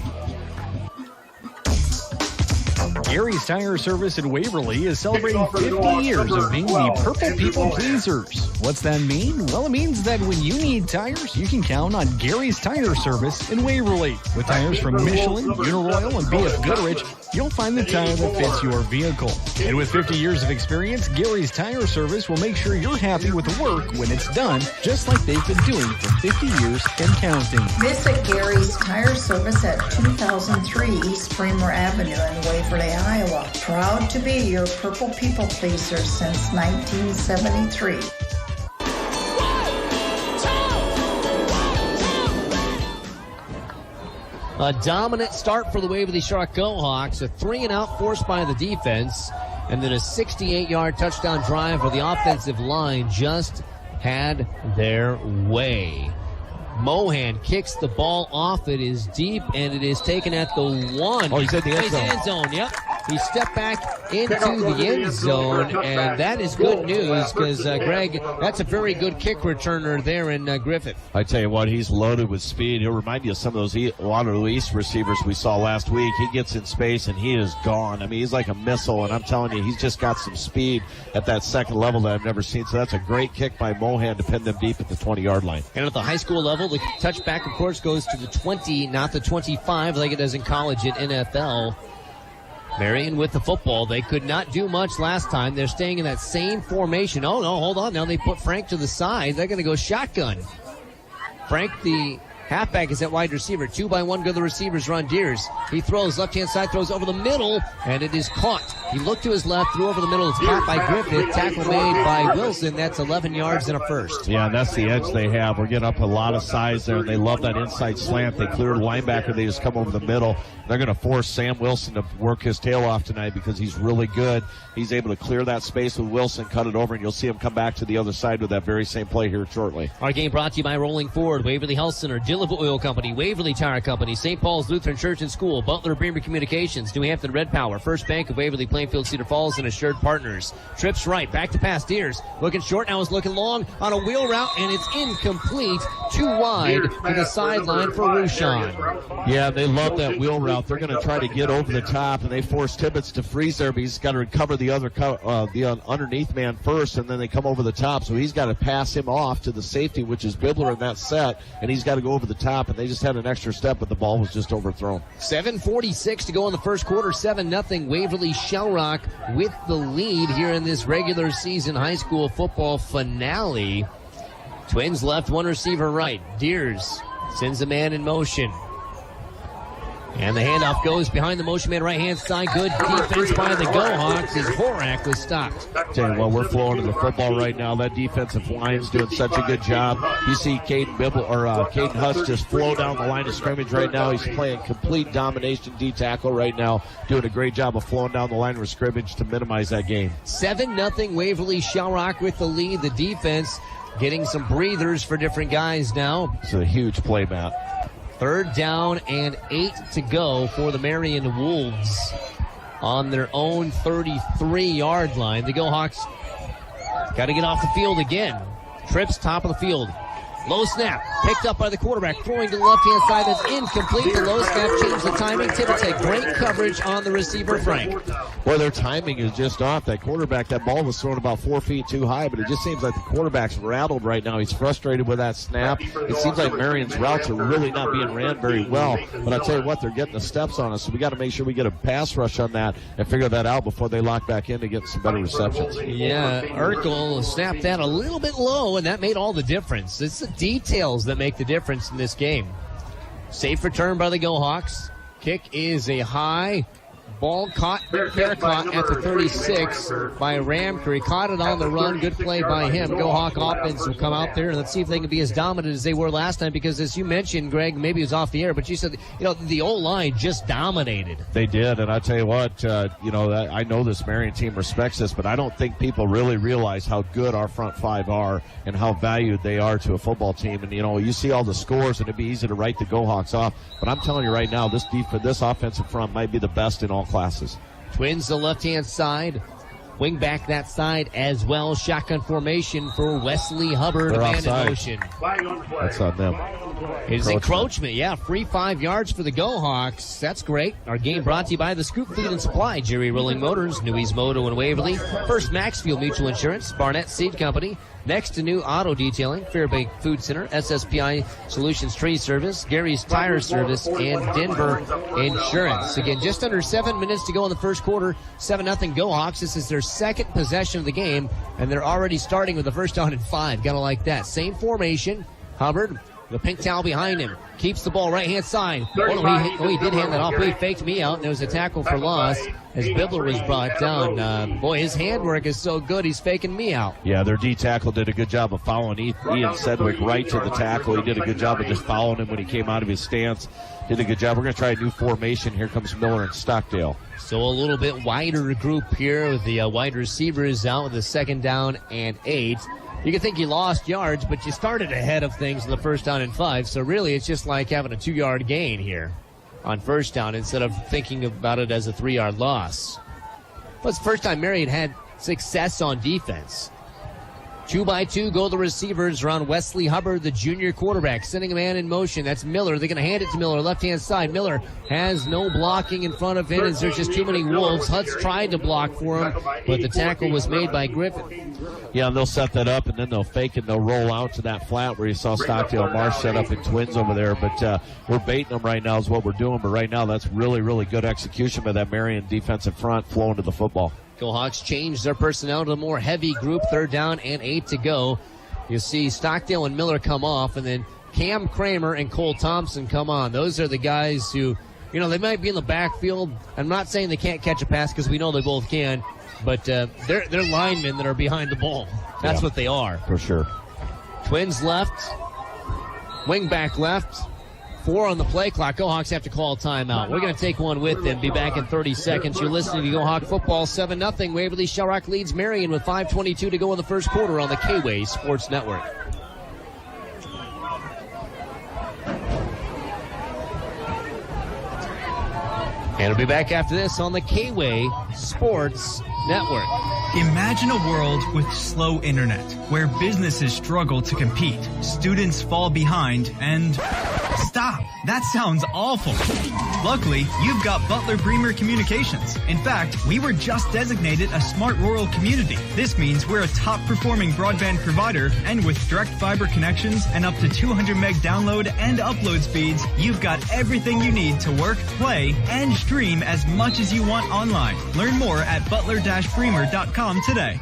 Gary's Tire Service in Waverly is celebrating 50 years of being the Purple People Pleasers. What's that mean? Well, it means that when you need tires, you can count on Gary's Tire Service in Waverly. With tires from Michelin, Uniroyal, and BF Goodrich, you'll find the tire that fits your vehicle. And with 50 years of experience, Gary's Tire Service will make sure you're happy with the work when it's done, just like they've been doing for 50 years and counting. Visit Gary's Tire Service at 2003 East Framer Avenue in Waverly, Iowa. Proud to be your purple people pleaser since 1973. A dominant start for the Waverly-Shell Go-Hawks, a 3-and-out forced by the defense, and then a 68-yard touchdown drive where the offensive line just had their way. Mohan kicks the ball off. It is deep, and it is taken at the 1. Oh, he's in the end zone. End zone, yep. He stepped back into the end zone, and that is good news because, Greg, that's a very good kick returner there in Griffith. I tell you what, he's loaded with speed. He'll remind you of some of those Waterloo East receivers we saw last week. He gets in space, and he is gone. I mean, he's like a missile, and I'm telling you, he's just got some speed at that second level that I've never seen. So that's a great kick by Mohan to pin them deep at the 20-yard line. And at the high school level, the touchback, of course, goes to the 20, not the 25, like it does in college at NFL. Marion with the football. They could not do much last time. They're staying in that same formation. Oh, no, hold on. Now they put Frank to the side. They're going to go shotgun. Frank, the halfback, is at wide receiver. 2-by-1 go the receivers. Ron Deers. He throws left-hand side, throws over the middle, and it is caught. He looked to his left, threw over the middle. It's caught by Griffith. Tackle made by Wilson. That's 11 yards and a first. Yeah, and that's the edge they have. We're getting up a lot of size there, and they love that inside slant. They clear the linebacker. They just come over the middle. They're going to force Sam Wilson to work his tail off tonight because he's really good. He's able to clear that space with Wilson, cut it over, and you'll see him come back to the other side with that very same play here shortly. Our game brought to you by Rolling Forward, Waverly Health Center, Dillava Oil Company, Waverly Tire Company, St. Paul's Lutheran Church and School, Butler Bremer Communications, New Hampton Red Power, First Bank of Waverly, Plainfield, Cedar Falls, and Assured Partners. Trips right, back to pass. Deers looking short, now is looking long on a wheel route, and it's incomplete, too wide to the sideline for Rushan. Yeah, they love that wheel route. They're going to try to get over the top, and they force Tibbetts to freeze there, but he's got to recover the underneath man first, and then they come over the top, so he's got to pass him off to the safety, which is Bibler in that set, and he's got to go over the top, and they just had an extra step, but the ball was just overthrown. 7:46 to go in the first quarter, 7-0 Waverly-Shell with the lead here in this regular season high school football finale. Twins left, one receiver right. Deers sends a man in motion. And the handoff goes behind the motion man, right-hand side. Good defense by the Go-Hawks as Horak was stopped. Tell you what, we're flowing to the football right now. That defensive line's doing such a good job. You see Caden Huss just flow down the line of scrimmage right now. He's playing complete domination D-tackle right now, doing a great job of flowing down the line of scrimmage to minimize that game. 7-0 Waverly-Shell with the lead. The defense getting some breathers for different guys now. It's a huge play, Matt. 3rd down and 8 to go for the Marion Wolves on their own 33-yard line. The Go-Hawks got to get off the field again. Trips top of the field. Low snap, picked up by the quarterback, throwing to the left-hand side. That's incomplete. The low snap changed the timing. Tibbetts had great coverage on the receiver, Frank. Well, their timing is just off. That quarterback, that ball was thrown about 4 feet too high, but it just seems like the quarterback's rattled right now. He's frustrated with that snap. It seems like Marion's routes are really not being ran very well, but I'll tell you what, they're getting the steps on us, so we got to make sure we get a pass rush on that and figure that out before they lock back in to get some better receptions. Yeah, Urkel snapped that a little bit low, and that made all the difference. It's the details that make the difference in this game. Safe return by the Go-Hawks. Kick is a high. Ball caught, fair caught at the 36 by Ramker. He caught it on the run. Good play by him. Go-Hawk offense will come out there, and let's see if they can be as dominant as they were last time, because as you mentioned, Greg, maybe it was off the air, but you said, the O-line just dominated. They did, and I tell you what, I know this Marion team respects this, but I don't think people really realize how good our front five are and how valued they are to a football team. And, you see all the scores, and it'd be easy to write the Go-Hawks off, but I'm telling you right now, this offensive front might be the best in all classes. Twins the left-hand side. Wing back that side as well. Shotgun formation for Wesley Hubbard. Man in motion. That's on them. It's encroachment. Yeah, free 5 yards for the Go-Hawks. That's great. Our game brought to you by the Scoop Feed and Supply, Jerry Rolling Motors, Newey's Moto and Waverly, First Maxfield Mutual Insurance, Barnett Seed Company, Next to new auto detailing, Fairbank Food Center, SSPI Solutions Tree Service, Gary's Tire Service, and Denver Insurance. Again, just under 7 minutes to go in the first quarter. 7-0 Go Hawks. This is their second possession of the game, and they're already starting with the first down and 5. Gotta like that. Same formation. Hubbard, the pink towel behind him, keeps the ball right-hand side. He did hand that off. He faked me out, and there was a tackle for loss as Bibler was brought down. Boy, his handwork is so good, he's faking me out. Yeah, their D tackle did a good job of following Ian Sedgwick right to the tackle. He did a good job of just following him when he came out of his stance. Did a good job. We're going to try a new formation. Here comes Miller and Stockdale. So a little bit wider group here with the wide receivers out with the 2nd down and 8. You could think you lost yards, but you started ahead of things in the first down and 5. So really it's just like having a 2-yard gain here on first down instead of thinking about it as a 3-yard loss. But it's the first time Marion had success on defense. 2-by-2 go the receivers around Wesley Hubbard, the junior quarterback, sending a man in motion. That's Miller. They're going to hand it to Miller, left-hand side. Miller has no blocking in front of him as there's just too many Wolves. Hutz tried to block for him, but the tackle was made by Griffin. Yeah, and they'll set that up, and then they'll fake and they'll roll out to that flat where you saw Stockdale Marsh set up in Twins over there. But we're baiting them right now is what we're doing. But right now that's really, really good execution by that Marion defensive front flowing to the football. Go Hawks changed their personnel to a more heavy group. 3rd down and 8 to go. You see Stockdale and Miller come off, and then Cam Kramer and Cole Thompson come on. Those are the guys who, they might be in the backfield. I'm not saying they can't catch a pass because we know they both can, but they're linemen that are behind the ball. That's what they are. For sure. Twins left. Wingback left. 4 on the play clock. Go Hawks have to call a timeout. We're going to take one with them. Be back in 30 seconds. You're listening to Go Hawk Football 7-0. Waverly-Shell Rock leads Marion with 5:22 to go in the first quarter on the K-Way Sports Network. And we'll be back after this on the K-Way Sports Network. Imagine a world with slow internet, where businesses struggle to compete, students fall behind, and... Stop! That sounds awful. Luckily, you've got Butler Bremer Communications. In fact, we were just designated a smart rural community. This means we're a top-performing broadband provider, and with direct fiber connections and up to 200 meg download and upload speeds, you've got everything you need to work, play, and stream as much as you want online. Learn more at butler-bremer.com today.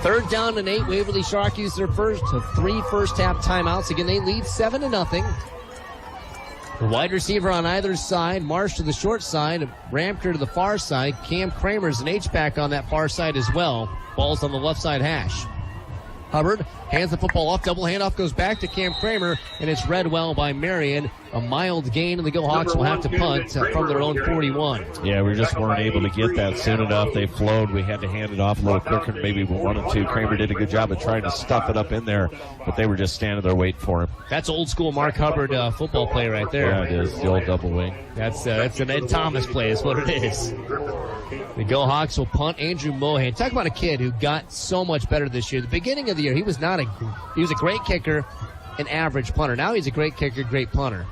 Third down and 8. Waverly Shark used their first of 3 first-half timeouts. Again, they lead 7-0. The wide receiver on either side. Marsh to the short side. Ramker to the far side. Cam Kramer's an H-back on that far side as well. Ball's on the left side hash. Hubbard hands the football off. Double handoff goes back to Cam Kramer, and it's read well by Marion. A mild gain, and the Go Hawks will have to punt from their own 41. Yeah, we just weren't able to get that soon enough. They flowed. We had to hand it off a little quicker than maybe we wanted to. Kramer did a good job of trying to stuff it up in there, but they were just standing there waiting for him. That's old school Mark Hubbard football play right there. Yeah, it is. The old double wing. That's an Ed Thomas play is what it is. The Go Hawks will punt. Andrew Mohan. Talk about a kid who got so much better this year. The beginning of the year, he was a great kicker, an average punter. Now he's a great kicker, great punter.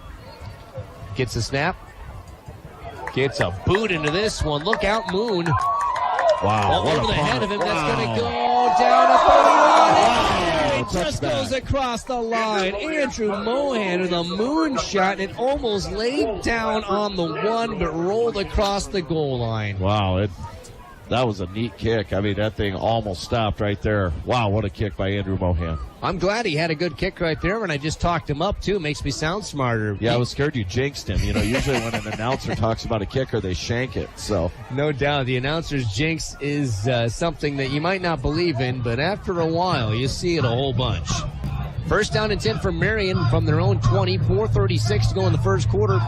Gets a snap. Gets a boot into this one. Look out, Moon. Wow. Over the head of him. That's going to go down to 31. It just goes across the line. Andrew Mohan with a moon shot. It almost laid down on the 1, but rolled across the goal line. Wow. That was a neat kick. I mean, that thing almost stopped right there. Wow, what a kick by Andrew Mohan. I'm glad he had a good kick right there, and I just talked him up, too. It makes me sound smarter. Yeah, I was scared you jinxed him. Usually when an announcer talks about a kicker, they shank it. So no doubt. The announcer's jinx is something that you might not believe in, but after a while, you see it a whole bunch. First down and 10 for Marion from their own 20. 4:36 to go in the first quarter.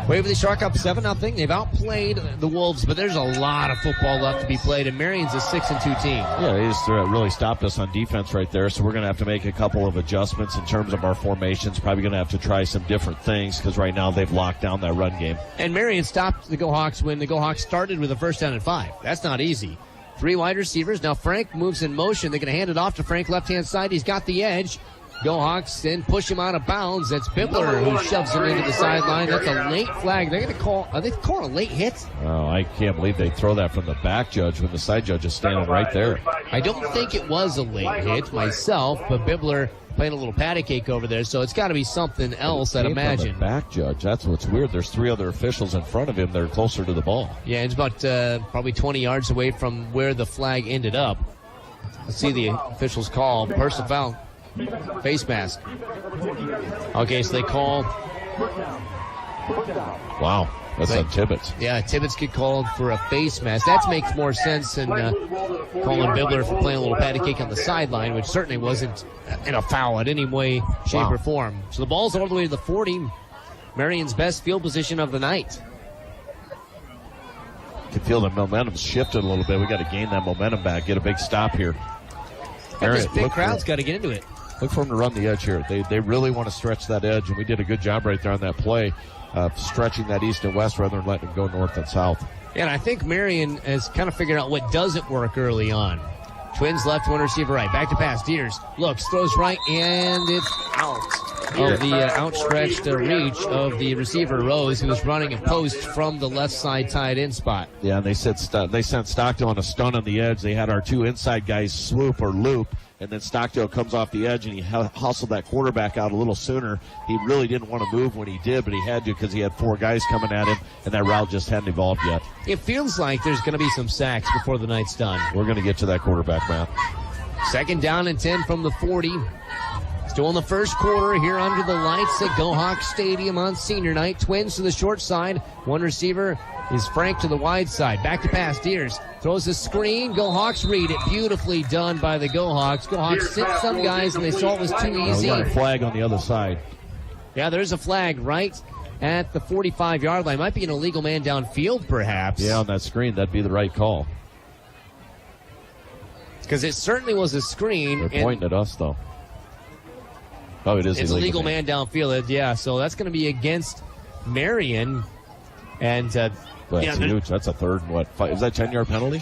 Waverly Shark up 7-0. They've outplayed the Wolves, but there's a lot of football left to be played, and Marion's a 6-2 team. Yeah, they just really stopped us on defense right there, so we're going to have to make a couple of adjustments in terms of our formations. Probably going to have to try some different things because right now they've locked down that run game. And Marion stopped the Go Hawks when the Go Hawks started with a first down and 5. That's not easy. 3 wide receivers. Now Frank moves in motion. They're going to hand it off to Frank, left-hand side. He's got the edge. Go Hawks then push him out of bounds. That's Bibler who shoves him into the sideline. That's a late flag. They're going to call. Are they calling a late hit? Oh, I can't believe they throw that from the back judge when the side judge is standing right there. I don't think it was a late hit myself, but Bibler playing a little patty cake over there, so it's got to be something else, I'd imagine. From the back judge. That's what's weird. There's 3 other officials in front of him. They're closer to the ball. Yeah, it's about probably 20 yards away from where the flag ended up. Let's see the officials call. Personal foul. Face mask. Okay, so they call. Wow, that's on Tibbetts. Yeah, Tibbetts get called for a face mask. That makes more sense than calling Bibler for playing a little patty cake on the sideline, which certainly wasn't in a foul in any way, shape, or form. So the ball's all the way to the 40. Marion's best field position of the night. You can feel the momentum shifted a little bit. We got to gain that momentum back, get a big stop here. This big crowd's got to get into it. Look for them to run the edge here. They really want to stretch that edge, and we did a good job right there on that play, stretching that east and west rather than letting them go north and south. Yeah, and I think Marion has kind of figured out what doesn't work early on. Twins left, one receiver right. Back to pass. Deers looks, throws right, and it's out of the outstretched reach of the receiver Rose, who was running a post from the left side tight end spot. Yeah, and they sent Stockdale on a stun on the edge. They had our 2 inside guys swoop or loop, and then Stockdale comes off the edge, and he hustled that quarterback out a little sooner. He really didn't want to move when he did, but he had to because he had 4 guys coming at him, and that route just hadn't evolved yet. It feels like there's going to be some sacks before the night's done. We're going to get to that quarterback, Matt. 2nd down and 10 from the 40. Still in the first quarter here under the lights at Go Hawks Stadium on senior night. Twins to the short side. One receiver is Frank to the wide side. Back to pass. Deers throws a screen. Go Hawks read it. Beautifully done by the Go Hawks. Go Hawks sent some guys, and they saw it was too easy. We got a flag on the other side. Yeah, there's a flag right at the 45-yard line. Might be an illegal man downfield, perhaps. Yeah, on that screen, that'd be the right call. Because it certainly was a screen. They're pointing at us, though. Oh, it is it's illegal man downfield. Yeah, so that's going to be against Marion. And that's huge. That's a 3rd and what? 5, is that 10-yard penalty?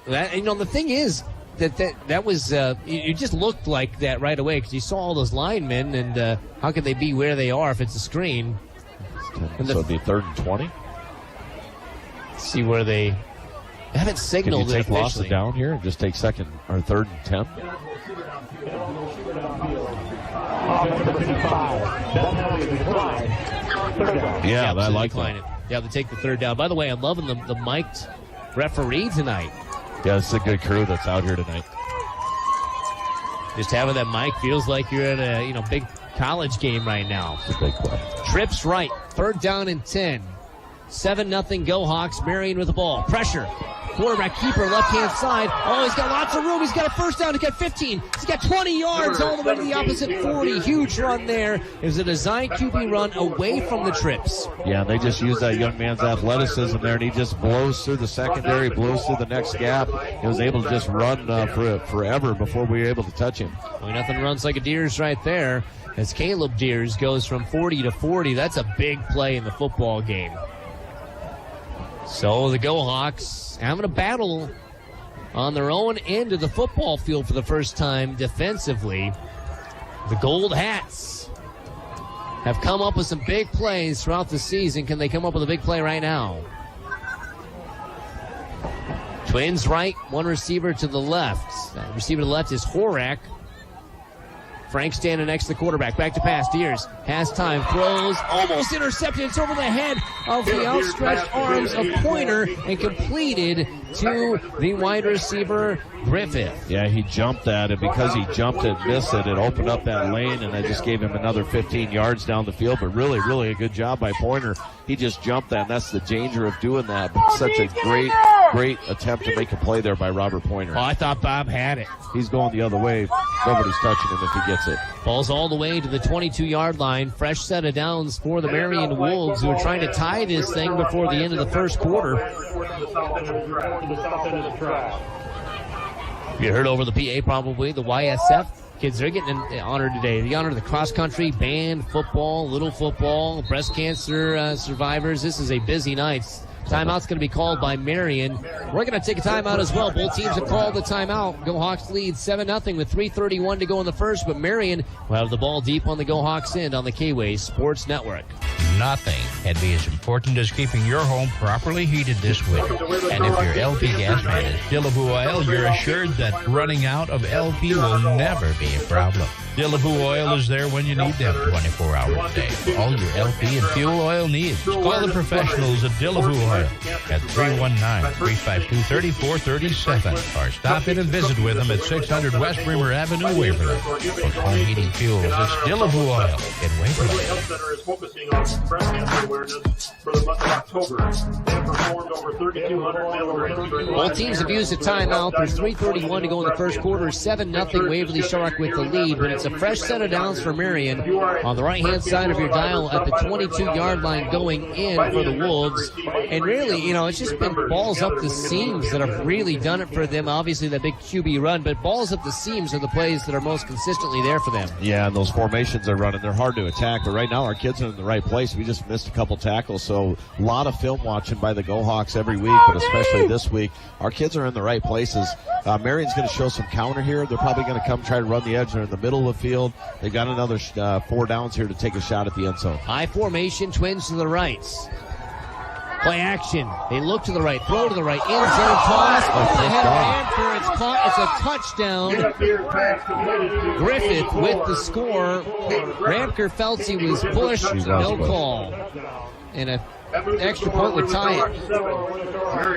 That, the thing is that was it just looked like that right away because you saw all those linemen, and how could they be where they are if it's a screen? So it'd be 3rd and 20. See where they haven't signaled. Can you take losses down here and just take 2nd or 3rd and 10? Yeah, I like that. Yeah, they take the 3rd down. By the way, I'm loving the mic'd referee tonight. Yeah, it's a good crew that's out here tonight. Just having that mic feels like you're at a big college game right now. It's a big play. Trips right. 3rd down and 10. 7-0 Go Hawks. Marion with the ball. Pressure. Quarterback keeper, left-hand side. Oh, he's got lots of room. He's got a 1st down. He's got 15. He's got 20 yards all the way to the opposite 40. Huge run there. It was a design QB run away from the trips. Yeah, they just use that young man's athleticism there, and he just blows through the secondary, blows through the next gap. He was able to just run for forever before we were able to touch him. Well, nothing runs like a Deers right there. As Caleb Deers goes from 40 to 40, that's a big play in the football game. So the Go Hawks having a battle on their own end of the football field for the first time defensively. The Gold Hats have come up with some big plays throughout the season. Can they come up with a big play right now? Twins right, one receiver to the left. Receiver to the left is Horak. Frank standing next to the quarterback. Back to pass. Deers has time. Throws. Almost intercepted. It's over the head of the outstretched arms of Pointer and completed to the wide receiver, Griffith. Yeah, he jumped that, and because he jumped it, missed it, it opened up that lane, and that just gave him another 15 yards down the field. But really, really a good job by Pointer. He just jumped that, and that's the danger of doing that. But such a great attempt to make a play there by Robert Pointer. Oh, I thought Bob had it. He's going the other way. Nobody's touching him if he gets it. Ball's all the way to the 22-yard line. Fresh set of downs for the Marion Wolves, who are trying to tie this thing before the end of the first quarter. You heard over the PA probably, the YSF kids, they're getting an honor today. The honor of the cross-country, band, football, little football, breast cancer survivors. This is a busy night. Timeout's going to be called by Marion. We're going to take a timeout as well. Both teams have called the timeout. Go Hawks lead 7-0 with 3:31 to go in the first, but Marion will have the ball deep on the Go Hawks end on the K-Way Sports Network. Nothing can be as important as keeping your home properly heated this winter. And if your LP gas man is Dillaboo Oil, you're assured that running out of LP will never be a problem. Dillaboo Oil is there when you need them 24 hours a day. All your LP and fuel oil needs. Call the professionals at Dillaboo Oil at 319-352-3437 or stop in and visit with them at 600 West Bremer Avenue, Waverly. For home heating fuels, it's Dillaboo Oil in Waverly. The Health Center is focusing on breast cancer awareness for the month of October. They have performed over 3,200 mammograms. Both teams have used a timeout. There's 3:31 to go in the first quarter. 7-0 Waverly-Shell with the lead, but it's a fresh set of downs for Marion on the right-hand side of your dial at the 22-yard line going in for the Wolves. And really, it's just been balls up the seams that have really done it for them. Obviously, that big QB run, but balls up the seams are the plays that are most consistently there for them. Yeah, and those formations they're running, they're hard to attack, but right now our kids are in the right place. We just missed a couple tackles, so a lot of film watching by the Go Hawks every week, but especially this week. Our kids are in the right places. Marion's going to show some counter here. They're probably going to come try to run the edge. They're in the middle of the field. They've got another 4 downs here to take a shot at the end zone. High formation, Twins to the right. Play action. They look to the right, throw to the right, end zone toss. Ahead of Ramker, it's caught. It's a touchdown. Griffith with the score. Ramker felt he was pushed. No call. And an extra point would tie it.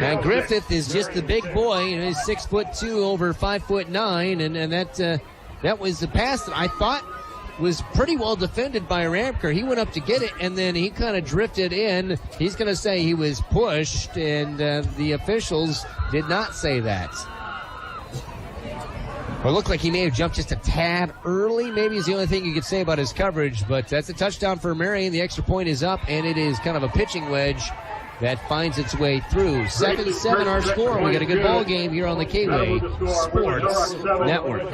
And Griffith is just the big boy. He's 6'2", over 5'9", and that was the pass that I thought was pretty well defended by Ramker. He went up to get it, and then he kind of drifted in. He's going to say he was pushed, and the officials did not say that. Well, it looked like he may have jumped just a tad early. Maybe is the only thing you could say about his coverage, but that's a touchdown for Marion. The extra point is up, and it is kind of a pitching wedge that finds its way through. 7-7 our score. We got a good ball game here on the K-Way Sports Network.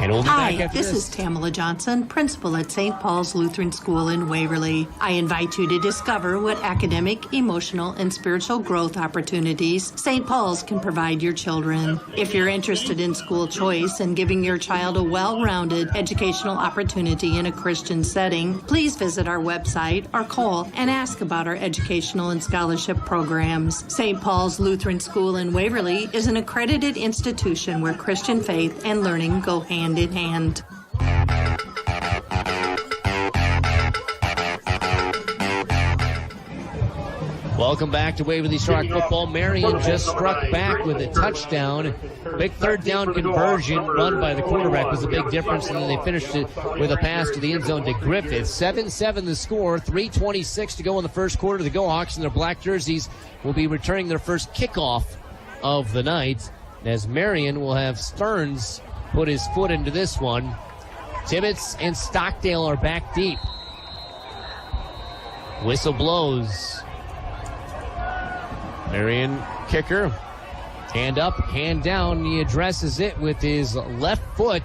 Hi, this is Tamala Johnson, principal at St. Paul's Lutheran School in Waverly. I invite you to discover what academic, emotional, and spiritual growth opportunities St. Paul's can provide your children. If you're interested in school choice and giving your child a well-rounded educational opportunity in a Christian setting, please visit our website or call and ask about our educational and scholarship programs. St. Paul's Lutheran School in Waverly is an accredited institution where Christian faith and learning go hand in hand. Welcome back to Waverly Shark football. Marion just struck back with a touchdown. Big third down conversion run by the quarterback was a big difference, and then they finished it with a pass to the end zone to Griffith. 7-7 the score, 3:26 to go in the first quarter. The Go Hawks in their black jerseys will be returning their first kickoff of the night, as Marion will have Stearns put his foot into this one. Tibbetts and Stockdale are back deep. Whistle blows. Marion kicker. Hand up, hand down. He addresses it with his left foot,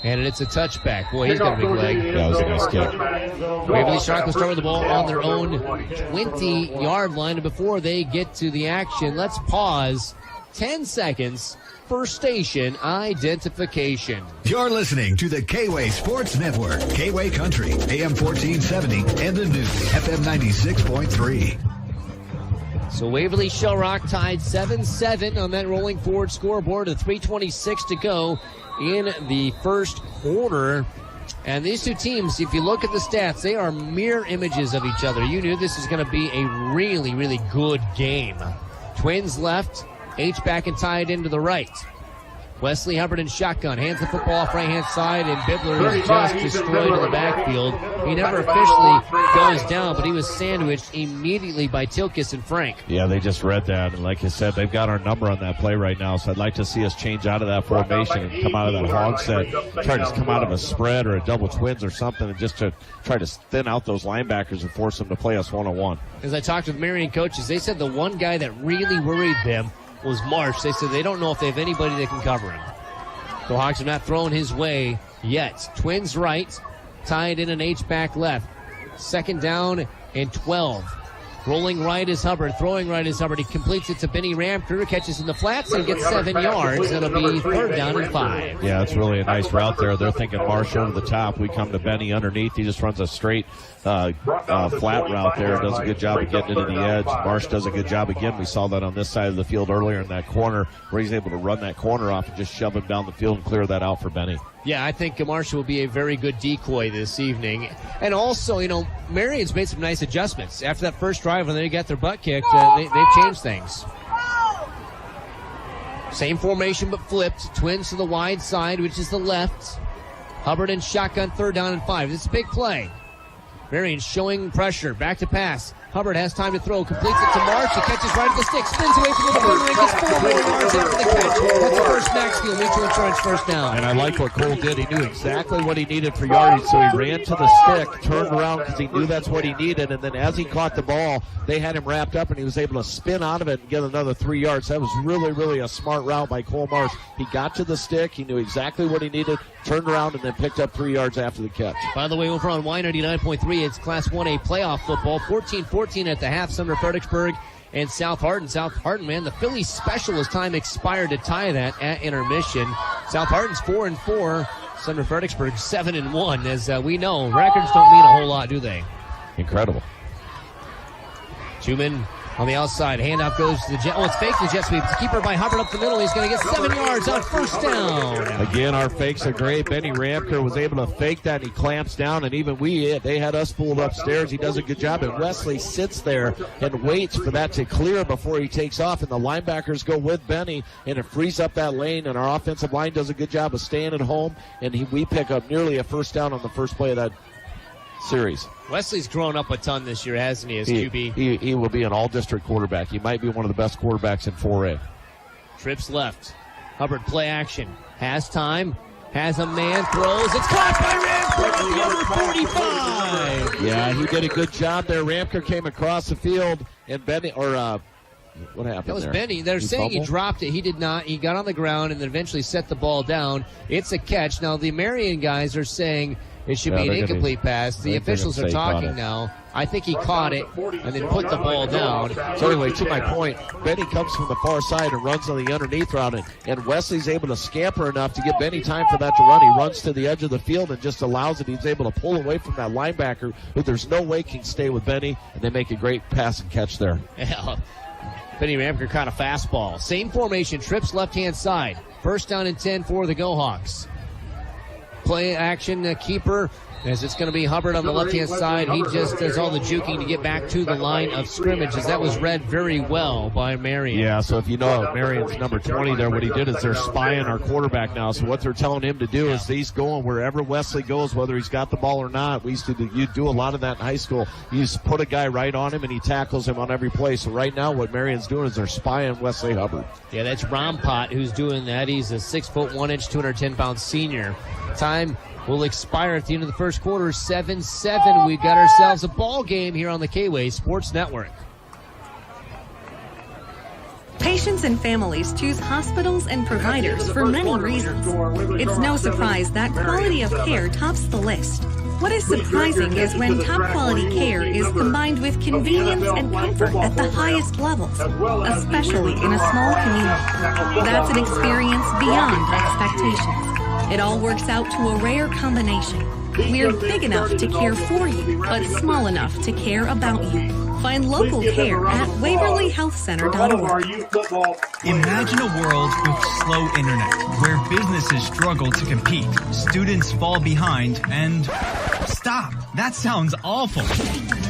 and it's a touchback. Boy, he's got a big leg. That was a nice kick. Waverly Shark will start with the ball on their own 20-yard line. And before they get to the action, let's pause 10 seconds for station identification. You're listening to the K-Way Sports Network, K-Way Country, AM 1470, and the new FM 96.3. So Waverly-Shell tied 7-7 on that rolling forward scoreboard with 3:26 to go in the first quarter. And these two teams, if you look at the stats, they are mirror images of each other. You knew this was going to be a really, really good game. Twins left, H-back and tied into the right. Wesley Hubbard in shotgun, hands the football off right-hand side, and Bibler is just destroyed in the backfield. He never officially goes down, but he was sandwiched immediately by Tilkis and Frank. Yeah, they just read that, and like I said, they've got our number on that play right now, so I'd like to see us change out of that formation and come out of that hog set, try to come out of a spread or a double twins or something, and just to try to thin out those linebackers and force them to play us one-on-one. As I talked with Marion coaches, they said the one guy that really worried them was Marsh. They said they don't know if they have anybody that can cover him. The Hawks are not thrown his way yet. Twins right. tied in an H-back left. 2nd down and 12. Rolling right is Hubbard. Throwing right is Hubbard. He completes it to Benny Ramker. Catches in the flats and gets 7 yards. It'll be 3rd down and 5. Yeah, it's really a nice route there. They're thinking Marsh over the top. We come to Benny underneath. He just runs a straight flat route there. Does a good job of getting into the edge. Marsh does a good job again. We saw that on this side of the field earlier in that corner where he's able to run that corner off and just shove him down the field and clear that out for Benny. Yeah, I think Marshall will be a very good decoy this evening. And also, Marion's made some nice adjustments. After that first drive when they got their butt kicked, they've changed things. Same formation but flipped. Twins to the wide side, which is the left. Hubbard in shotgun, 3rd down and 5. This is a big play. Marion showing pressure. Back to pass. Hubbard has time to throw. Completes it to Marsh. He catches right at the stick. Spins away from the defender and gets 4 more yards after the catch. That's the first Maxfield Mutual Insurance first down. And I like what Cole did. He knew exactly what he needed for yardage, so he ran to the stick, turned around because he knew that's what he needed, and then as he caught the ball, they had him wrapped up, and he was able to spin out of it and get another 3 yards. That was really, really a smart route by Cole Marsh. He got to the stick. He knew exactly what he needed, turned around, and then picked up 3 yards after the catch. By the way, over on Y99.3, it's Class 1A playoff football. 14-14 at the half. Sumner Fredericksburg and South Hardin. South Hardin, man, the Phillies special as time expired to tie that at intermission. South Hardin's 4-4. Sumner Fredericksburg 7-1. As we know, records don't mean a whole lot, do they? Incredible. 2 men on the outside. Handoff goes to the jet. Oh, it's fake to jet sweep. Keeper by Hubbard up the middle. He's going to get 7 yards on 1st down. Again, our fakes are great. Benny Ramker was able to fake that, and he clamps down, and even they had us fooled upstairs. He does a good job, and Wesley sits there and waits for that to clear before he takes off, and the linebackers go with Benny, and it frees up that lane, and our offensive line does a good job of staying at home, and we pick up nearly a 1st down on the first play of that series. Wesley's grown up a ton this year, hasn't he, as QB? He will be an all-district quarterback. He might be one of the best quarterbacks in 4A. Trips left. Hubbard play action. Has time. Has a man. Throws. It's caught by Ramker at the under 45. Yeah, he did a good job there. Ramker came across the field, and Benny, what happened That was there? Benny. They're saying he dropped it. He did not. He got on the ground and then eventually set the ball down. It's a catch. Now, the Marion guys are saying it should be an incomplete pass. The officials are talking now. I think he caught it and then put the ball down. So anyway, to my point, Benny comes from the far side and runs on the underneath route, and Wesley's able to scamper enough to give Benny time for that to run. He runs to the edge of the field and just allows it. He's able to pull away from that linebacker who there's no way can stay with Benny, and they make a great pass and catch there. Yeah. Benny Ramker caught a fastball. Same formation, trips left-hand side. 1st down and 10 for the Go-Hawks. Play action, keeper, as it's going to be Hubbard on the left-hand side. He just does all the juking to get back to the line of scrimmage, as that was read very well by Marion. Yeah, so if you know Marion's number 20 there, what he did is they're spying our quarterback now. So what they're telling him to do is he's going wherever Wesley goes, whether he's got the ball or not. You do a lot of that in high school. You just put a guy right on him, and he tackles him on every play. So right now what Marion's doing is they're spying Wesley Hubbard. Yeah, that's Rompot who's doing that. He's a 6'1", 210-pound senior. Time will expire at the end of the first quarter. 7-7. We've got ourselves a ball game here on the K-Way Sports Network. Patients and families choose hospitals and providers for many reasons. It's no surprise that quality of care tops the list. What is surprising is when top quality care is combined with convenience and comfort at the highest levels, especially in a small community. That's an experience beyond expectations. It all works out to a rare combination. We're big enough to care for you, but small enough to care about you. Find local care at WaverlyHealthCenter.org. Imagine a world with slow internet, where businesses struggle to compete, students fall behind, and... Stop! That sounds awful.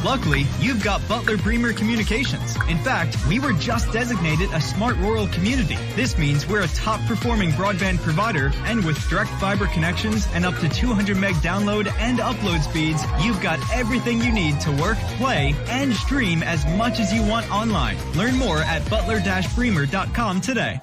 Luckily, you've got Butler Bremer Communications. In fact, we were just designated a smart rural community. This means we're a top-performing broadband provider, and with direct fiber connections and up to 200 meg download and upload speeds, you've got everything you need to work, play, and stream as much as you want online. Learn more at butler-bremer.com today.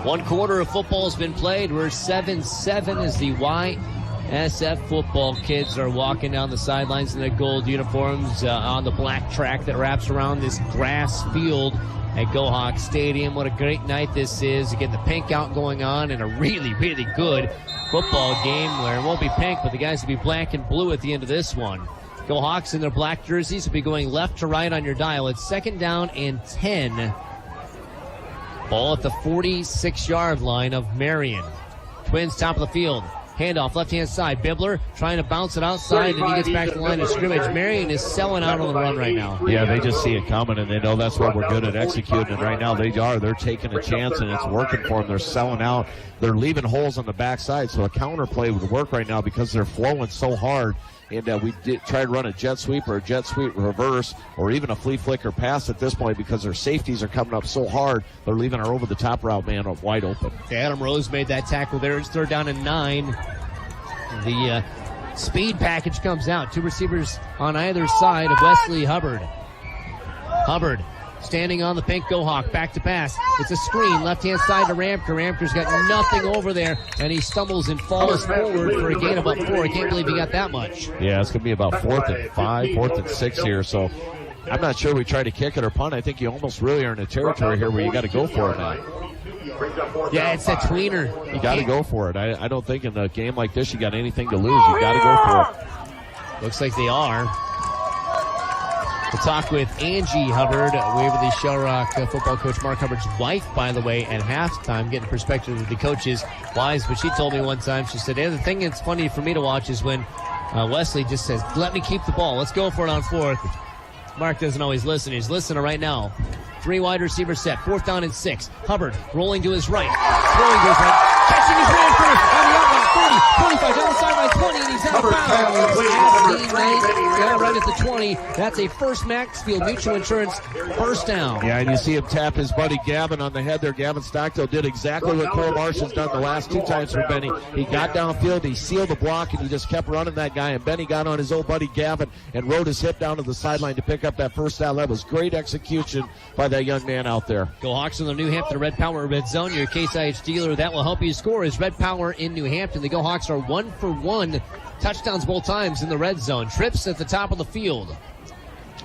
One quarter of football has been played. We're 7-7 as the YSF football kids are walking down the sidelines in their gold uniforms on the black track that wraps around this grass field at Go Hawk Stadium. What a great night this is. Again, the pink out going on and a really, really good football game where it won't be pink, but the guys will be black and blue at the end of this one. Go Hawks in their black jerseys will be going left to right on your dial. It's 2nd down and 10. Ball at the 46-yard line of Marion. Twins top of the field. Handoff left-hand side. Bibler trying to bounce it outside, and he gets back to the line of scrimmage. Marion is selling out on the run right now. Yeah, they just see it coming, and they know that's what we're good at executing. And right now they are. They're taking a chance, and it's working for them. They're selling out. They're leaving holes on the backside, so a counter play would work right now because they're flowing so hard. And we did try to run a jet sweep or a jet sweep reverse or even a flea flicker pass at this point because their safeties are coming up so hard. They're leaving our over-the-top route man wide open. Adam Rose made that tackle there. It's 3rd down and 9. The speed package comes out. 2 receivers on either side of Wesley Hubbard. Hubbard standing on the pink Go Hawk. Back to pass. It's a screen. Left-hand side to Ramker. Ramker's got nothing over there, and he stumbles and falls forward for a gain of about 4. I can't believe he got that much. Yeah, it's going to be about 4th and 5, 4th and 6 here. So I'm not sure we try to kick it or punt. I think you almost really are in a territory here where you got to go for it now. Yeah, it's that tweener. You got to go for it. I don't think in a game like this you got anything to lose. You got to go for it. Looks like they are. We'll talk with Angie Hubbard, Waverly-Shell Rock football coach Mark Hubbard's wife, by the way, at halftime, getting perspective of the coaches' wives. But she told me one time, she said, the thing that's funny for me to watch is when Wesley just says, let me keep the ball. Let's go for it on 4th. Mark doesn't always listen. He's listening right now. 3 wide receiver set. 4th down and 6. Hubbard rolling to his right. Throwing to his right. Catching his man first on the outright 30, 25, down the sideline 20, and he's out of bounds. Right at the 20. That's a first Maxfield Mutual Insurance first down. Yeah, and you see him tap his buddy Gavin on the head there. Gavin Stockdale did exactly what Cole Marsh has done the last 2 times for Benny. He got downfield, he sealed the block, and he just kept running that guy. And Benny got on his old buddy Gavin and rode his hip down to the sideline to pick up that first down. That was great execution by that young man out there. Go Hawks in the New Hampton Red Power Red Zone. Your Case IH dealer that will help you score is Red Power in New Hampton. The Go Hawks are 1 for 1. Touchdowns both times in the red zone. Trips at the top of the field.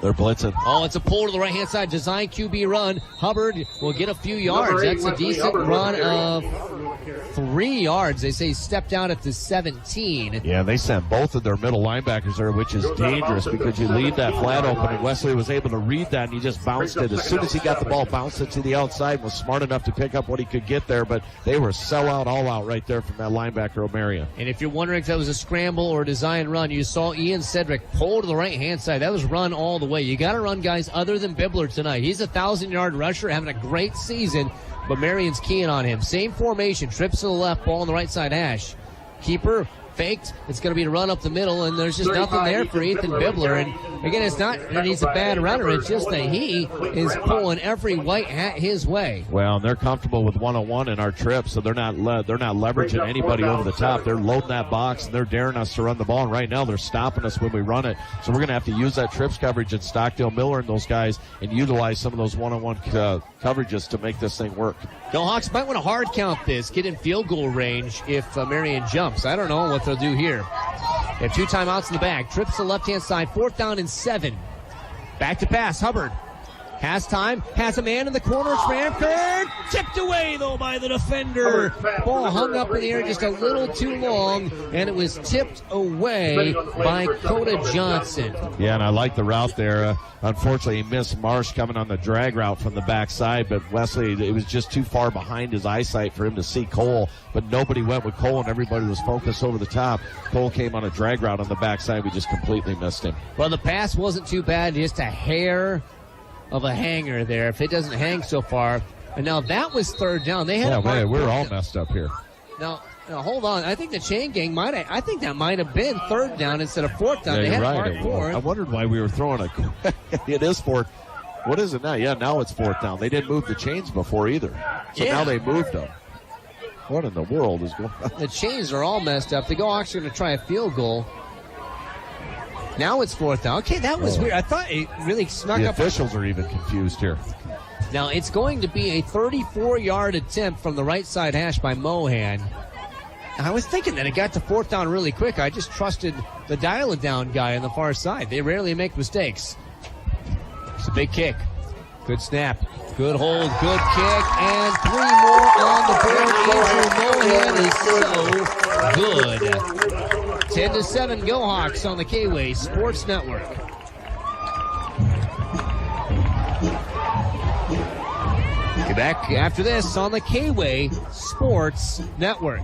They're blitzing. Oh, it's a pull to the right-hand side. Design QB run. Hubbard will get a few yards. That's a decent run of 3 yards. They say stepped out at the 17. Yeah, they sent both of their middle linebackers there, which is dangerous because you leave that flat open, and Wesley was able to read that, and he just bounced it. As soon as he got the ball, bounced it to the outside, was smart enough to pick up what he could get there, but they were sell-out, all-out right there from that linebacker, Marion. And if you're wondering if that was a scramble or a design run, you saw Ian Cedric pull to the right-hand side. That was run all the way. You got to run guys other than Bibler tonight. He's a 1,000-yard rusher, having a great season, but Marion's keying on him. Same formation, trips to the left, ball on the right side hash. Keeper faked. It's going to be a run up the middle, and there's just nothing there for Ethan Bibler. And again, it's not that he's a bad runner. It's just that he is pulling every white hat his way. Well, they're comfortable with one-on-one in our trip, so they're not leveraging anybody over the top. They're loading that box, and they're daring us to run the ball. And right now, they're stopping us when we run it. So we're going to have to use that trips coverage at Stockdale Miller and those guys and utilize some of those one-on-one coverages to make this thing work. Go Hawks might want to hard count this, get in field goal range if Marion jumps. I don't know what they'll do here. They have 2 timeouts in the bag. Trips to the left-hand side, 4th down and 7. Back to pass. Hubbard has time, has a man in the corner. It's Ramford. Tipped away, though, by the defender. Ball hung up in the air just a little too long, and it was tipped away by Coda Johnson. Yeah, and I like the route there. Unfortunately, he missed Marsh coming on the drag route from the backside, but Wesley, it was just too far behind his eyesight for him to see Cole, but nobody went with Cole, and everybody was focused over the top. Cole came on a drag route on the backside. We just completely missed him. Well, the pass wasn't too bad, just a hair of a hanger there. If it doesn't hang so far. And now that was 3rd down. They had we're all messed up here. Now, hold on. I think the chain gang I think that might have been 3rd down instead of 4th down. Yeah, they had right. 4th. I wondered why we were throwing it is 4th. What is it now? Yeah, now it's 4th down. They didn't move the chains before either. So now they moved them. What in the world is going on? The chains are all messed up. The Go Hawks are going to try a field goal. Now it's 4th down. Okay, that was weird. I thought it really snuck up. The officials are even confused here. Now it's going to be a 34-yard attempt from the right side hash by Mohan. I was thinking that it got to 4th down really quick. I just trusted the dial-it-down guy on the far side. They rarely make mistakes. It's a big kick. Good snap. Good hold. Good kick. And 3 more on the board. Andrew Mohan is so good. 10-7 Go Hawks on the K-Way Sports Network. Get back after this on the K-Way Sports Network.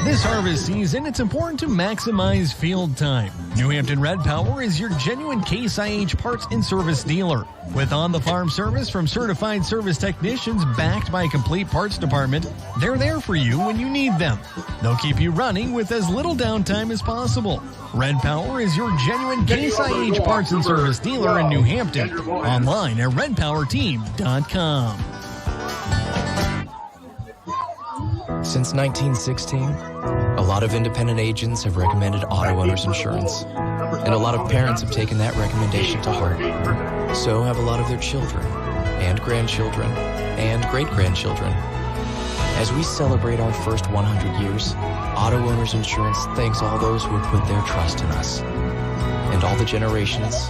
This harvest season, it's important to maximize field time. New Hampton Red Power is your genuine Case IH parts and service dealer. With on-the-farm service from certified service technicians backed by a complete parts department, they're there for you when you need them. They'll keep you running with as little downtime as possible. Red Power is your genuine Case IH parts and service dealer in New Hampton. Online at redpowerteam.com. Since 1916, a lot of independent agents have recommended auto owners insurance, and a lot of parents have taken that recommendation to heart. So have a lot of their children, and grandchildren, and great-grandchildren. As we celebrate our first 100 years, Auto Owners Insurance thanks all those who have put their trust in us, and all the generations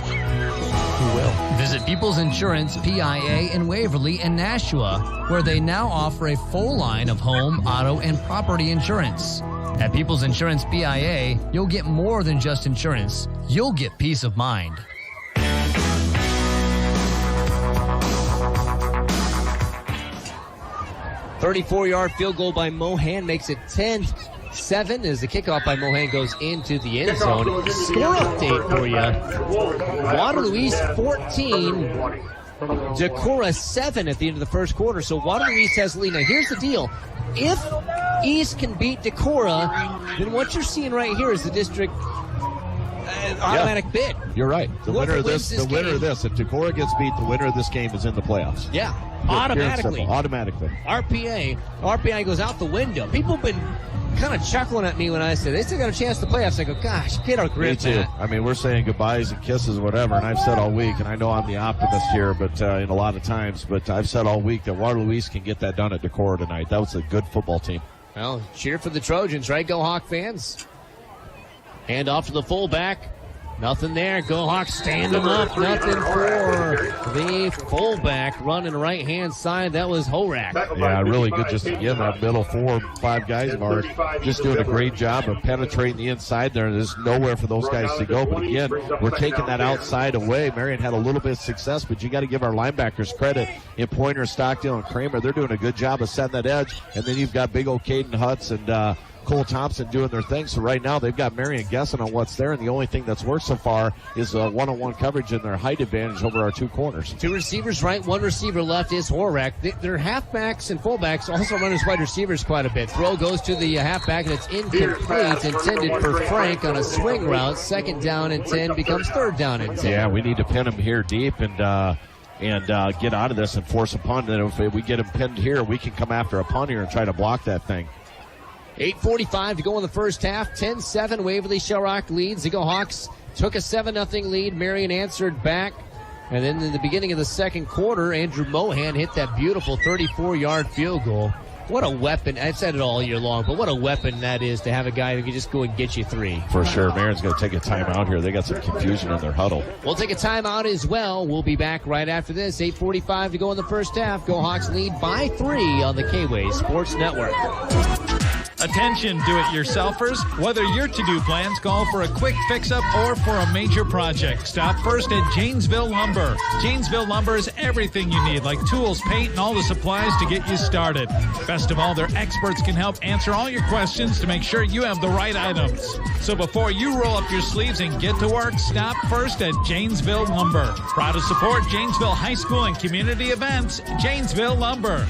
who will. Visit People's Insurance PIA in Waverly and Nashua, where they now offer a full line of home, auto, and property insurance. At People's Insurance PIA, you'll get more than just insurance. You'll get peace of mind. 34-yard field goal by Mohan makes it 10-7 as the kickoff by Mohan goes into the end zone. Score update for you. Waterloo East 14, Decorah 7 at the end of the first quarter. So Waterloo East has the lead. Now here's the deal. If East can beat Decorah, then what you're seeing right here is the district automatic bid. You're right. The Whoever winner of wins this, the winner of this, if Decorah gets beat, the winner of this game is in the playoffs. Yeah, Automatically. automatically. RPI goes out the window. People have been kind of chuckling at me when I said they still got a chance to playoffs. I go, gosh, get our grip. Me too. Matt. I mean, we're saying goodbyes and kisses, whatever, and I've said all week, and I know I'm the optimist here, but in a lot of times, but I've said all week that Waterloo East can get that done at Decorah tonight. That was a good football team. Well, cheer for the Trojans, right? Go Hawk fans. Hand off to the fullback. Nothing there. Go Hawks standing up. Nothing for the fullback running right-hand side. That was Horak. Yeah, really good. Just again, that middle 4 or 5 guys of ours just doing a great job of penetrating the inside there. There's nowhere for those guys to go. But again, we're taking that outside away. Marion had a little bit of success, but you got to give our linebackers credit in Pointer, Stockdale, and Kramer. They're doing a good job of setting that edge. And then you've got big old Caden Hutz and Cole Thompson doing their thing. So right now they've got Marion guessing on what's there, and the only thing that's worked so far is one-on-one coverage and their height advantage over our 2 corners. 2 receivers right, 1 receiver left is Horak. Their halfbacks and fullbacks also run as wide receivers quite a bit. Throw goes to the halfback, and it's incomplete, intended for Frank on a swing route. 2nd down and 10 becomes 3rd down and 10. Yeah, we need to pin him here deep and get out of this and force a punt. And if we get him pinned here, we can come after a punt here and try to block that thing. 8:45 to go in the first half. 10-7 Waverly-Shell Rock leads. The Go Hawks took a 7-0 lead. Marion answered back. And then in the beginning of the second quarter, Andrew Mohan hit that beautiful 34-yard field goal. What a weapon. I've said it all year long, but what a weapon that is to have a guy who can just go and get you 3. For sure. Marion's going to take a timeout here. They got some confusion in their huddle. We'll take a timeout as well. We'll be back right after this. 8:45 to go in the first half. Go Hawks lead by 3 on the K-Way Sports Network. Attention, do-it-yourselfers. Whether your to-do plans call for a quick fix-up or for a major project, stop first at Janesville Lumber. Janesville Lumber is everything you need, like tools, paint, and all the supplies to get you started. Best of all, their experts can help answer all your questions to make sure you have the right items. So before you roll up your sleeves and get to work, stop first at Janesville Lumber. Proud to support Janesville High School and community events. Janesville Lumber.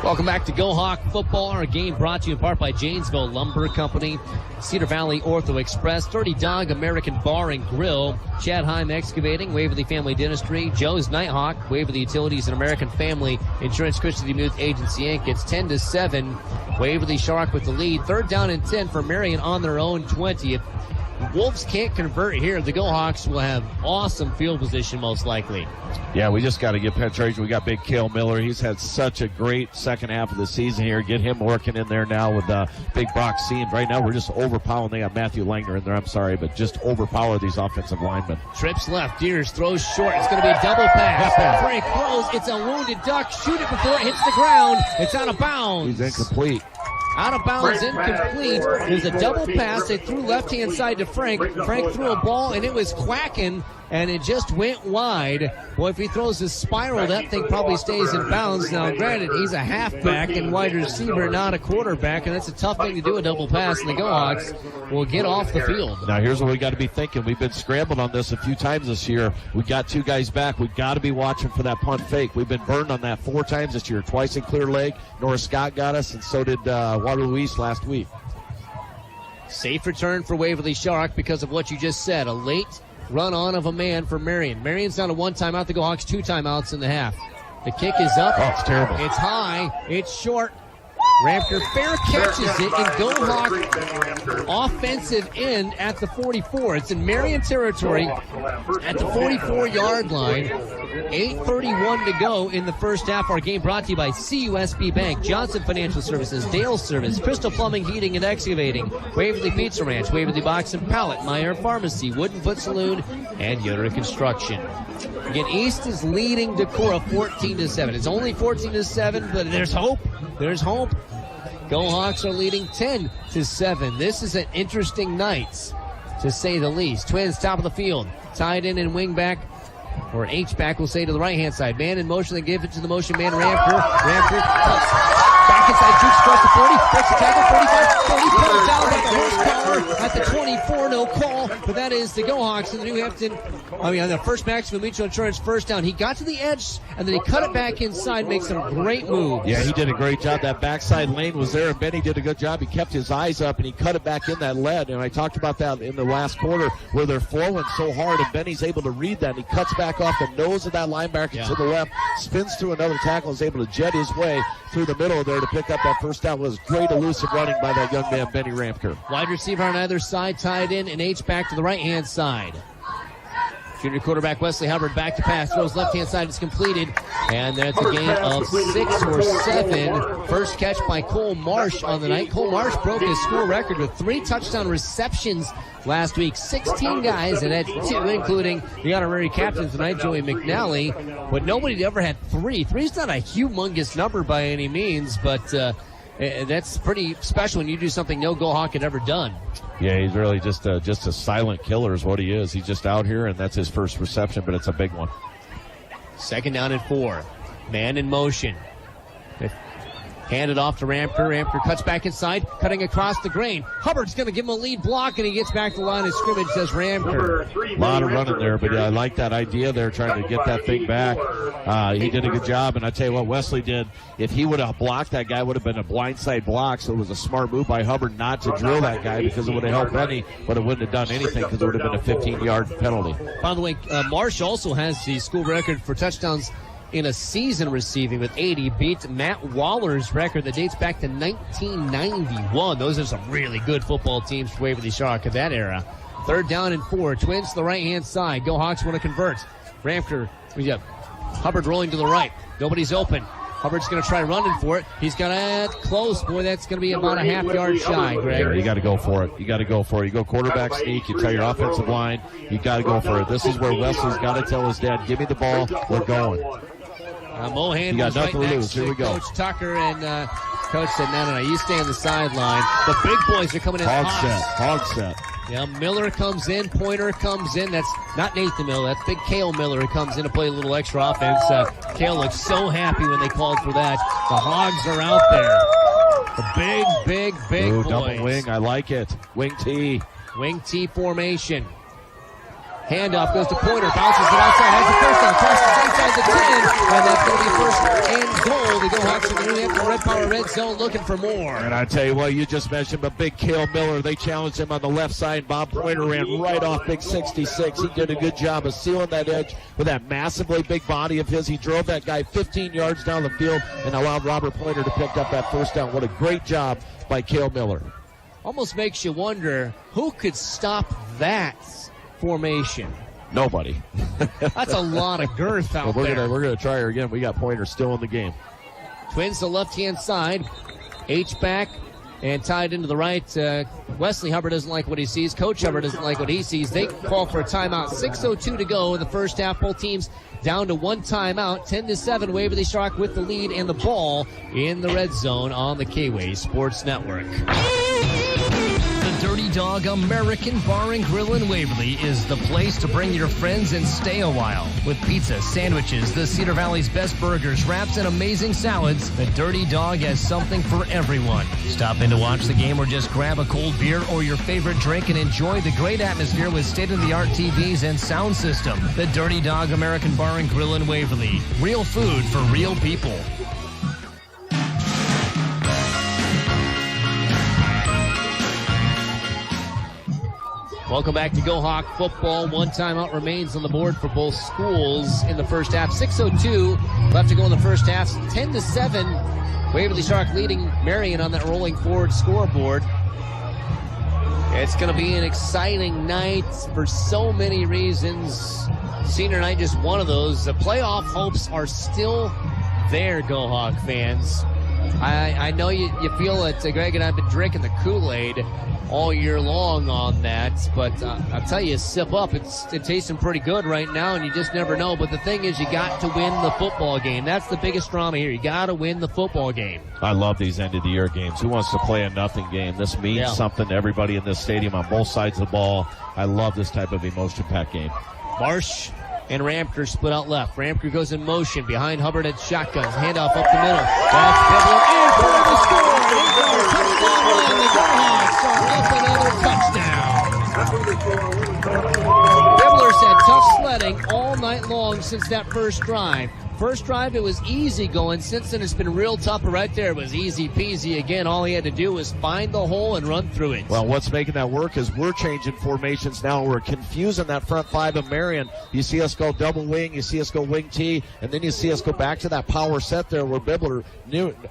Welcome back to Go Hawk Football. Our game brought to you in part by Janesville Lumber Company, Cedar Valley Ortho Express, 30 Dog American Bar and Grill, Chad Heim Excavating, Waverly Family Dentistry, Joe's Nighthawk, Waverly Utilities, and American Family Insurance, Christian Muth Agency Inc. It's 10-7. Waverly Shark with the lead. 3rd down and 10 for Marion on their own 20. Wolves can't convert here, the Go-Hawks will have awesome field position most likely. Yeah, we just got to get penetration. We got big Cale Miller. He's had such a great second half of the season here. Get him working in there now with big Brock Seams. Right now we're just overpowering. They got Matthew Langner in there, I'm sorry, but just overpower these offensive linemen. Trips left, Deers throws short. It's going to be a double pass. Frank throws. It's a wounded duck. Shoot it before it hits the ground. It's out of bounds. He's incomplete. Out of bounds, incomplete. There's a double pass. They threw left-hand side to Frank. Frank threw a ball, and it was quacking, and it just went wide. Boy, if he throws a spiral, that thing probably stays in bounds. Now, granted, he's a halfback and wide receiver, not a quarterback, and that's a tough thing to do, a double pass, and the Go-Hawks will get off the field. Now, here's what we got to be thinking. We've been scrambled on this a few times this year. We got two guys back. We've got to be watching for that punt fake. We've been burned on that 4 times this year, twice in Clear Lake. Norris Scott got us, and so did Waterloo East last week. Safe return for Waverly-Shell because of what you just said. A late run on of a man for Marion. Marion's down to 1 timeout. The Go-Hawks 2 timeouts in the half. The kick is up. Oh, it's terrible. It's high. It's short. Ramker fair catches it in Go-Hawk offensive end at the 44. It's in Marion territory at the 44-yard line. 8:31 to go in the first half. Our game brought to you by CUSB Bank, Johnson Financial Services, Dale Service, Crystal Plumbing, Heating, and Excavating, Waverly Pizza Ranch, Waverly Box and Pallet, Meyer Pharmacy, Wooden Foot Saloon, and Yoder Construction. Again, East is leading Decorah 14-7. It's only 14-7, but there's hope. There's hope. Go-Hawks are leading 10-7. This is an interesting night, to say the least. Twins top of the field. Tied in and wing back, or H-back, we'll say, to the right-hand side. Man in motion, they give it to the motion man, Ramker. Ramker cuts. Back inside, jukes across the 40, breaks the tackle, 45, 40, down by the horsepower at the 24, no call, but that is the Go-Hawks in the New Hampton, on the first Maximum Mutual Insurance first down. He got to the edge, and then he cut it back inside, makes some great moves. Yeah, he did a great job. That backside lane was there, and Benny did a good job. He kept his eyes up, and he cut it back in that lead, and I talked about that in the last quarter, where they're flowing so hard, and Benny's able to read that, and he cuts back off the nose of that linebacker to the left, spins through another tackle, is able to jet his way through the middle there to pick up that first down. It was great elusive running by that young man, Benny Ramker. Wide receiver on either side, tied in, and H-back to the right-hand side. Junior quarterback Wesley Hubbard back to pass, throws left-hand side, it's completed, and that's a gain of 6 or 7. First catch by Cole Marsh on the night. Cole Marsh broke his school record with 3 touchdown receptions last week. 16 guys, and that's 2, including the honorary captain tonight, Joey McNally, but nobody ever had 3. 3's not a humongous number by any means, but that's pretty special when you do something no Go-Hawk had ever done. Yeah, he's really just a silent killer is what he is. He's just out here, and that's his first reception, but it's a big one. 2nd down and 4. Man in motion. Handed off to Ramker. Ramker cuts back inside, cutting across the grain. Hubbard's going to give him a lead block, and he gets back to the line of scrimmage, says Ramker. A lot of running there, but I like that idea there, trying to get that thing back. He did a good job, and I tell you what Wesley did, if he would have blocked that guy, it would have been a blindside block, so it was a smart move by Hubbard not to drill that guy, because it would have helped Benny, but it wouldn't have done anything because it would have been a 15-yard penalty. By the way, Marsh also has the school record for touchdowns in a season receiving with 80, beats Matt Waller's record that dates back to 1991. Those are some really good football teams for Waverly-Shell of that era. 3rd down and 4. Twins to the right-hand side. Go-Hawks want to convert. Ramker, Hubbard rolling to the right. Nobody's open. Hubbard's going to try running for it. He's got it close. Boy, that's going to be about a half-yard shy, Greg. Yeah, you got to go for it. You got to go for it. You go quarterback sneak. You tell your offensive line, you got to go for it. This is where Wesley's got to tell his dad, give me the ball. We're going. Mohan was right next to Coach Tucker, and Coach said, no, you stay on the sideline. The big boys are coming in Hog set. Yeah, Miller comes in, Pointer comes in. That's not Nathan Miller, that's big Cale Miller who comes in to play a little extra offense. Cale looks so happy when they called for that. The Hogs are out there. The big Ooh, boys. Double wing, I like it. Wing T. Wing T formation. Handoff goes to Pointer, bounces it outside, has the first down, crosses inside the 10, and that's going to be first and goal. The Go-Hawks in the New Hampton Red Power Red Zone looking for more. And I tell you what, you just mentioned, but big Cale Miller, they challenged him on the left side. Bob Pointer ran right off big 66. He did a good job of sealing that edge with that massively big body of his. He drove that guy 15 yards down the field and allowed Robert Pointer to pick up that first down. What a great job by Cale Miller. almost makes you wonder who could stop that formation. Nobody. That's a lot of girth out there. We're gonna try her again. We got Pointer still in the game. Twins to left-hand side. H-back and tied into the right. Wesley Hubbard doesn't like what he sees. Coach Hubbard doesn't like what he sees. They call for a timeout. 6:02 to go in the first half. Both teams down to one timeout. 10-7. Waverly Shark with the lead and the ball in the red zone on the K-Way Sports Network. The Dirty Dog American Bar and Grill in Waverly is the place to bring your friends and stay a while. With pizza, sandwiches, the Cedar Valley's best burgers, wraps, and amazing salads, the Dirty Dog has something for everyone. Stop in to watch the game or just grab a cold beer or your favorite drink and enjoy the great atmosphere with state-of-the-art TVs and sound system. The Dirty Dog American Bar and Grill in Waverly. Real food for real people. Welcome back to Go Hawk football. One timeout remains on the board for both schools in the first half. 6:02 left to go in the first half. 10-7. Waverly Shark leading Marion on that rolling forward scoreboard. It's going to be an exciting night for so many reasons. Senior night, just one of those. The playoff hopes are still there, Go Hawk fans. I know you feel it. Greg and I have been drinking the Kool-Aid all year long on that, but I'll tell you, sip up. It's tasting pretty good right now, and you just never know. But the thing is, you got to win the football game. That's the biggest drama here. You got to win the football game. I love these end-of-the-year games. Who wants to play a nothing game? This means something to everybody in this stadium on both sides of the ball. I love this type of emotion-packed game. Marsh and Ramker split out left. Ramker goes in motion behind Hubbard at shotguns. Handoff up the middle. That's Bibbler in for the score. Touchdown run. The Go Hawks are up another touchdown. Bibbler's had tough sledding all night long since that first drive. First drive, it was easy going. Since then, it's been real tough. But right there, it was easy peasy. Again, all he had to do was find the hole and run through it. Well, what's making that work is we're changing formations now. We're confusing that front five of Marion. You see us go double wing. You see us go wing T. And then you see us go back to that power set there where Bibbler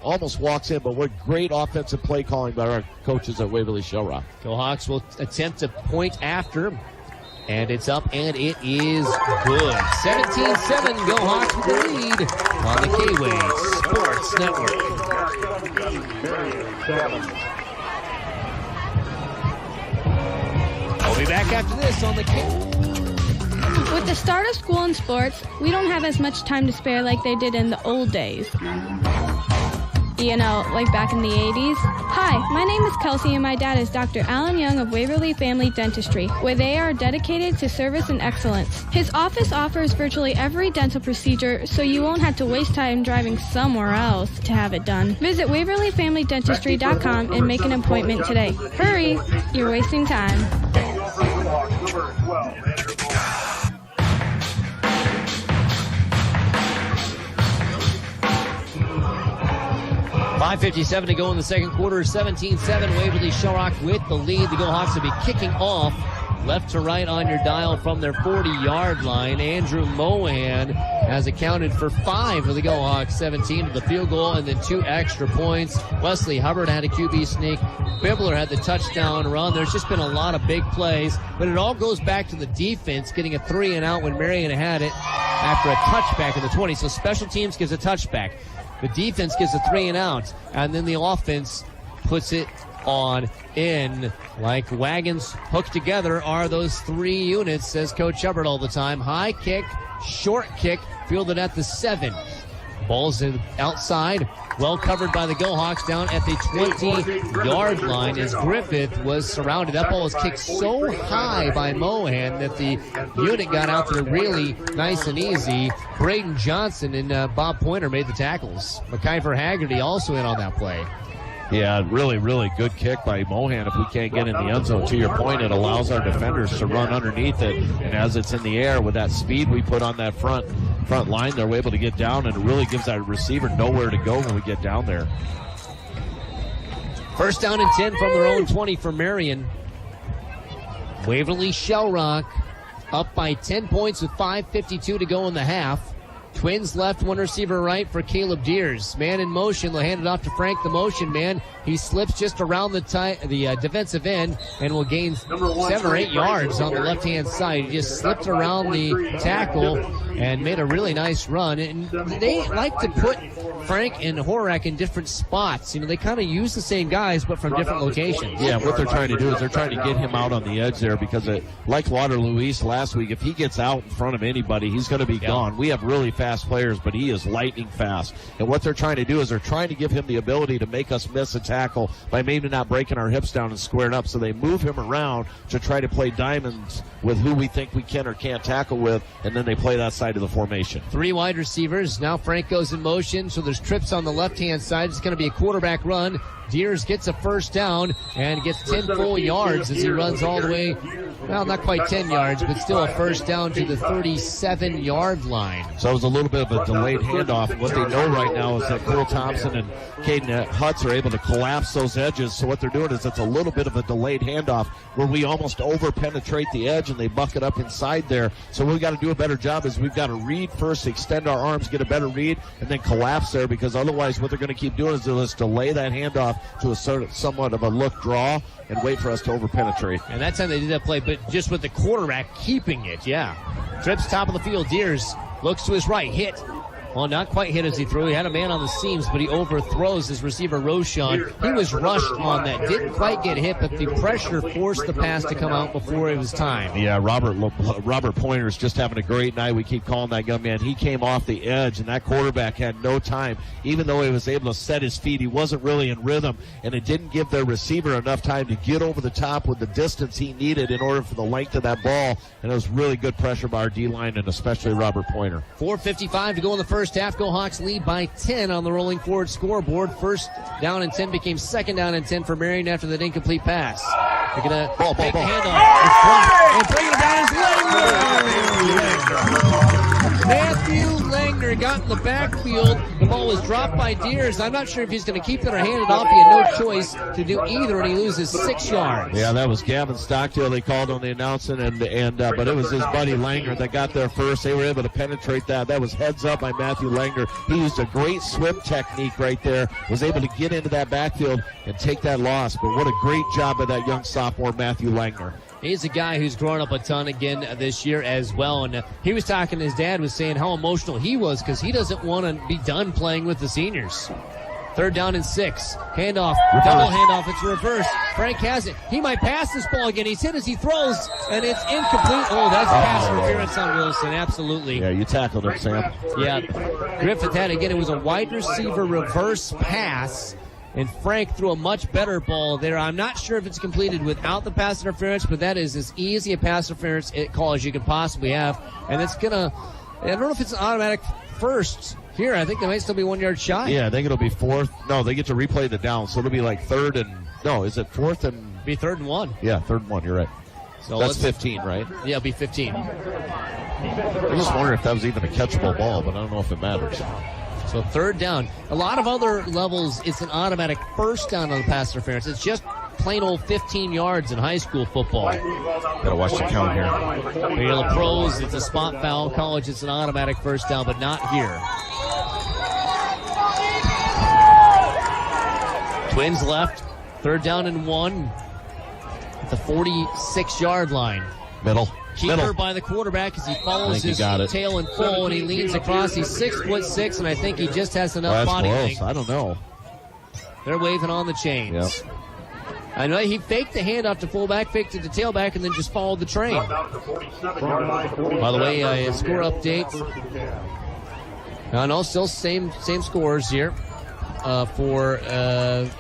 almost walks in. But what great offensive play calling by our coaches at Waverly-Shell. Go Hawks will attempt to point after. And it's up, and it is good. 17-7, Go Hawks with the lead on the K-Way Sports Network. We'll be back after this on the K-Way. With the start of school and sports, we don't have as much time to spare like they did in the old days. You know, like back in the 80s. Hi, my name is Kelsey and my dad is Dr. Alan Young of Waverly Family Dentistry, where they are dedicated to service and excellence. His office offers virtually every dental procedure, so you won't have to waste time driving somewhere else to have it done. Visit WaverlyFamilyDentistry.com and make an appointment today. Hurry, you're wasting time. 5:57 to go in the second quarter. 17-7. Waverly-Shell with the lead. The Go Hawks will be kicking off left to right on your dial from their 40-yard line. Andrew Mohan has accounted for 5 of the Go Hawks, 17 to the field goal, and then 2 extra points. Wesley Hubbard had a QB sneak. Bibbler had the touchdown run. There's just been a lot of big plays, but it all goes back to the defense getting a 3-and-out when Marion had it after a touchback in the 20. So special teams gives a touchback. The defense gives a 3-and-out, and then the offense puts it on in. Like wagons hooked together are those 3 units, says Coach Hubbard all the time. High kick, short kick, fielded at the 7. Ball's outside, well covered by the Go Hawks down at the 20-yard line as Griffith was surrounded. That ball was kicked so high by Mohan that the unit got out there really nice and easy. Braden Johnson and Bob Pointer made the tackles. McIver Haggerty also in on that play. Yeah, really, really good kick by Mohan. If we can't get in the end zone, to your point, it allows our defenders to run underneath it. And as it's in the air, with that speed we put on that front line, they're able to get down, and it really gives our receiver nowhere to go when we get down there. First down and 10 from their own 20 for Marion. Waverly-Shell up by 10 points with 5:52 to go in the half. Twins left, one receiver right for Caleb Deers. Man in motion. They'll hand it off to Frank, the motion man. He slips just around the defensive end and will gain 7 or 8 yards on the left-hand side. He just slipped around the tackle and made a really nice run. And they like to put Frank and Horak in different spots. They kind of use the same guys, but from different locations. Yeah, what they're trying to do is they're trying to get him out on the edge there because, like Waterloo East last week, if he gets out in front of anybody, he's going to be gone. We have really fast players, but he is lightning fast. And what they're trying to do is they're trying to give him the ability to make us miss a tackle by maybe not breaking our hips down and squaring up. So they move him around to try to play diamonds with who we think we can or can't tackle with, and then they play that side of the formation. 3 wide receivers. Now Frank goes in motion, so there's trips on the left-hand side. It's going to be a quarterback run. Deers gets a first down and gets 10 full yards as he runs all the way, well, not quite 10 yards, but still a first down to the 37-yard line. So it was a little bit of a delayed handoff. And what they know right now is that Cole Thompson and Caden Hutz are able to collapse those edges. So what they're doing is it's a little bit of a delayed handoff where we almost over-penetrate the edge and they buck it up inside there. So what we've got to do a better job is we've got to read first, extend our arms, get a better read, and then collapse there, because otherwise what they're going to keep doing is they'll just delay that handoff to a somewhat of a look draw and wait for us to over-penetrate. And that's how they did that play, but just with the quarterback keeping it, yeah. Trips top of the field. Deers looks to his right, hit. Well, not quite hit as he threw. He had a man on the seams, but he overthrows his receiver, Roshan. He was rushed on that. Didn't quite get hit, but the pressure forced the pass to come out before it was time. Yeah, Robert Pointer's just having a great night. We keep calling that young man. He came off the edge, and that quarterback had no time. Even though he was able to set his feet, he wasn't really in rhythm, and it didn't give their receiver enough time to get over the top with the distance he needed in order for the length of that ball. And it was really good pressure by our D-line, and especially Robert Pointer. 4:55 to go in the first half. Go Hawks lead by 10 on the rolling forward scoreboard. First down and 10 became second down and 10 for Marion after that incomplete pass. They're going to take the handoff. It's blocked, and bring it down is Langner. Matthew Langner got in the backfield. The ball was dropped by Deers. I'm not sure if he's going to keep it or hand it off. He had no choice to do either, and he loses 6 yards. Yeah, that was Gavin Stockdale. They called on the announcement, but it was his buddy Langner that got there first. They were able to penetrate that. That was heads up by Matthew Langner. He used a great swim technique right there, was able to get into that backfield and take that loss. But what a great job by that young sophomore, Matthew Langner. He's a guy who's grown up a ton again this year as well. And he was talking, his dad was saying how emotional he was because he doesn't want to be done playing with the seniors. Third down and 6. Handoff, double handoff, it's reverse. Frank has it. He might pass this ball again. He's hit as he throws, and it's incomplete. Oh, that's pass interference on Wilson, absolutely. Yeah, you tackled him, Sam. Yeah, Griffith had it again. It was a wide receiver reverse pass. And Frank threw a much better ball there. I'm not sure if it's completed without the pass interference, but that is as easy a pass interference call as you could possibly have. And it's going to, I don't know if it's an automatic first here. I think they might still be 1 yard shy. Yeah, I think it'll be fourth. No, they get to replay the down, so it'll be like third and, no, is it fourth and? Be 3rd and 1. Yeah, 3rd and 1, you're right. So that's 15, right? Yeah, it'll be 15. I just wonder if that was even a catchable ball, but I don't know if it matters. So 3rd down. A lot of other levels, it's an automatic first down on the pass interference. It's just plain old 15 yards in high school football. Gotta watch the count here. The pros, it's a spot foul. College, it's an automatic first down, but not here. Twins left. 3rd down and 1 at the 46-yard line. Middle. Keeper by the quarterback as he follows his tail in full, and he leans across. He's 6'6", and I think he just has enough body length. I don't know. They're waving on the chains. Yep. I know he faked the handoff to fullback, faked it to tailback, and then just followed the train. By the way, a score update. No, still same scores here for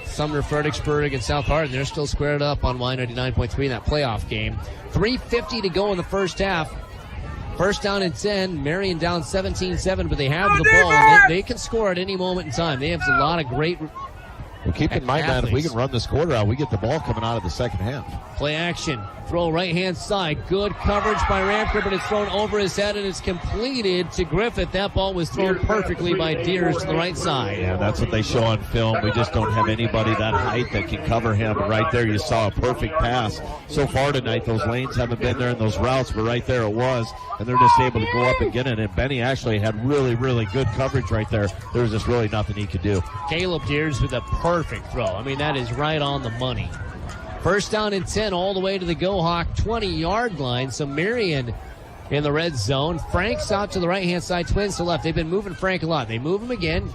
Sumner, Fredericksburg, and South Hardin. They're still squared up on Y99.3 in that playoff game. 3:50 to go in the first half. First down and 10. Marion down 17-7, but they have the ball. And they can score at any moment in time. They have a lot of great Well, keep in mind, man, if we can run this quarter out, we get the ball coming out of the second half. Play action. Throw right-hand side. Good coverage by Ramker, but it's thrown over his head, and it's completed to Griffith. That ball was thrown perfectly by Deers to the right side. Yeah, that's what they show on film. We just don't have anybody that height that can cover him. Right there, you saw a perfect pass. So far tonight, those lanes haven't been there in those routes, but right there it was, and they're just able to go up and get it. And Benny actually had really, really good coverage right there. There was just really nothing he could do. Caleb Deers with a perfect throw. I mean, that is right on the money. First down and 10 all the way to the Go-Hawk 20-yard line. So Marion in the red zone. Frank's out to the right-hand side, Twins to left. They've been moving Frank a lot. They move him again.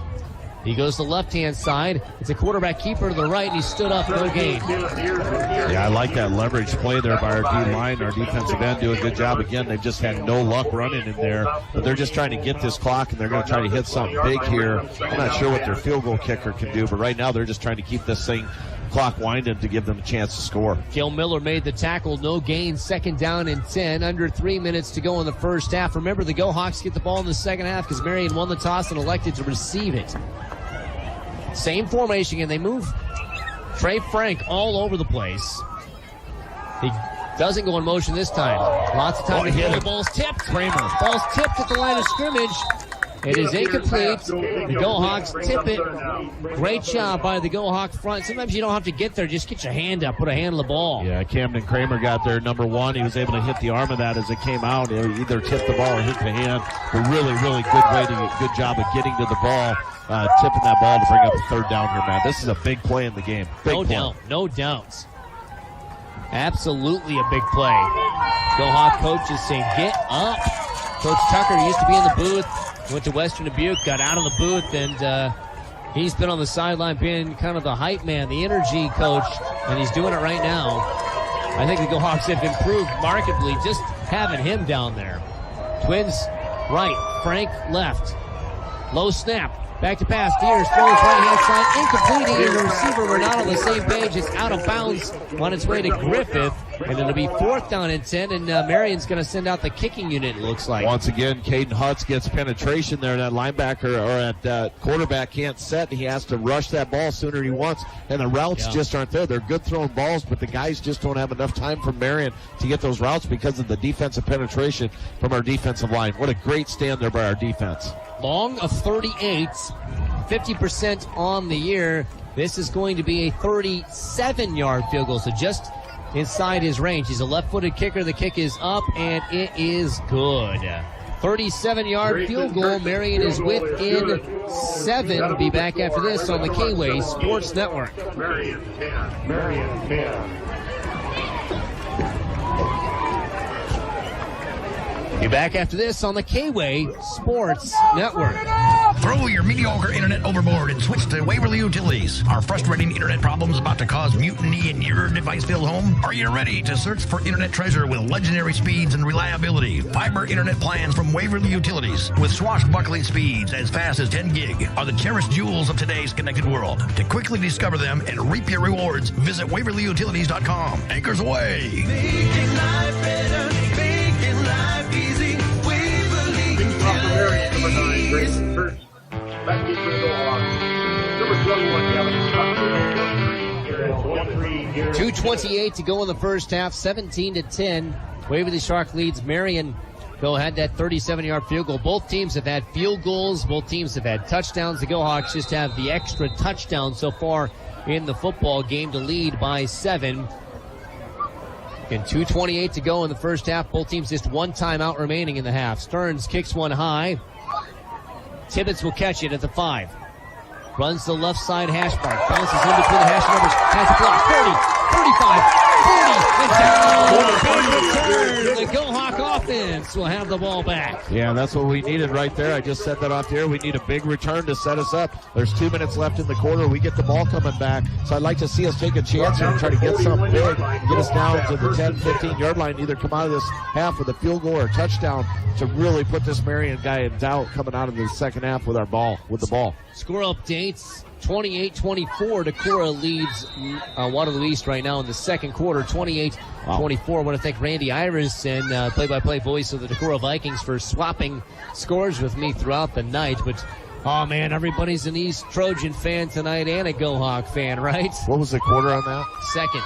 He goes to the left-hand side. It's a quarterback keeper to the right, and he stood up, no gain. Yeah, I like that leverage play there by our D-line. Our defensive end do a good job. Again, they've just had no luck running in there, but they're just trying to get this clock, and they're going to try to hit something big here. I'm not sure what their field goal kicker can do, but right now they're just trying to keep this thing clock winding to give them a chance to score. Gil Miller made the tackle, no gain, second down and 10, under 3 minutes to go in the first half. Remember, the Go-Hawks get the ball in the second half because Marion won the toss and elected to receive it. Same formation, and they move Trey Frank all over the place. He doesn't go in motion this time. Lots of time to hit. The ball's tipped. Kramer. Ball's tipped at the line of scrimmage. It is incomplete. The Go-Hawks tip it. Great job by the Go-Hawk front. Sometimes you don't have to get there. Just get your hand up. Put a hand on the ball. Yeah, Camden Kramer got there, number one. He was able to hit the arm of that as it came out. He either tipped the ball or hit the hand. But really, really good job of getting to the ball, tipping that ball to bring up a third down here, man. This is a big play in the game. No doubt. Absolutely a big play. Go-Hawk coach is saying, get up. Coach Tucker used to be in the booth. Went to Western Dubuque, got out of the booth, and he's been on the sideline being kind of the hype man, the energy coach, and he's doing it right now. I think the Go-Hawks have improved markedly just having him down there. Twins right, Frank left. Low snap. Back to pass. Deers throws right-hand side. Incomplete. He and the receiver were not on the same page. It's out of bounds on its way to Griffith. And it'll be fourth down and 10. And Marion's going to send out the kicking unit, it looks like. Once again, Caden Hutz gets penetration there. That linebacker or that quarterback can't set. He has to rush that ball sooner than he wants. And the routes just aren't there. They're good throwing balls, but the guys just don't have enough time from Marion to get those routes because of the defensive penetration from our defensive line. What a great stand there by our defense. Long of 38, 50% on the year. This is going to be a 37-yard field goal, so just inside his range. He's a left-footed kicker. The kick is up, and it is good. 37-yard field goal. Marion is within 7. We'll be back after this on the K-Way Sports Network. Marion 10. Be back after this on the K-Way Sports Network. Throw your mediocre internet overboard and switch to Waverly Utilities. Are frustrating internet problems about to cause mutiny in your device-filled home? Are you ready to search for internet treasure with legendary speeds and reliability? Fiber internet plans from Waverly Utilities with swashbuckling speeds as fast as 10 gig are the cherished jewels of today's connected world. To quickly discover them and reap your rewards, visit WaverlyUtilities.com. Anchors away. Making life better, making life easy. Marion, number 9, Grayson Church. Back in for the Go-Hawks. Number 21, Gavin Scott. 2:28 to go in the first half, 17-10. Waverly Shark leads Marion. Go had that 37-yard field goal. Both teams have had field goals. Both teams have had touchdowns. The Go-Hawks just have the extra touchdown so far in the football game to lead by 7. And 2:28 to go in the first half. Both teams just one timeout remaining in the half. Stearns kicks one high. Tibbetts will catch it at the 5. Runs the left side hash mark. Bounces in between the hash numbers. Has the block. 30, 35, 40, and down. The Go-Hawk offense will have the ball back. Yeah, that's what we needed right there. I just said that off the air. We need a big return to set us up. There's 2 minutes left in the quarter. We get the ball coming back. So I'd like to see us take a chance here and try to get something big. Get us down to the 10, 15-yard line. Either come out of this half with a field goal or a touchdown to really put this Marion guy in doubt coming out of the second half with the ball. Score updates. 28-24, Decorah leads Waterloo East right now in the second quarter, 28-24. I want to thank Randy Iverson, play-by-play voice of the Decorah Vikings, for swapping scores with me throughout the night. But Oh, man, everybody's an East Trojan fan tonight and a Go Hawk fan, right? What was the quarter on that? Second.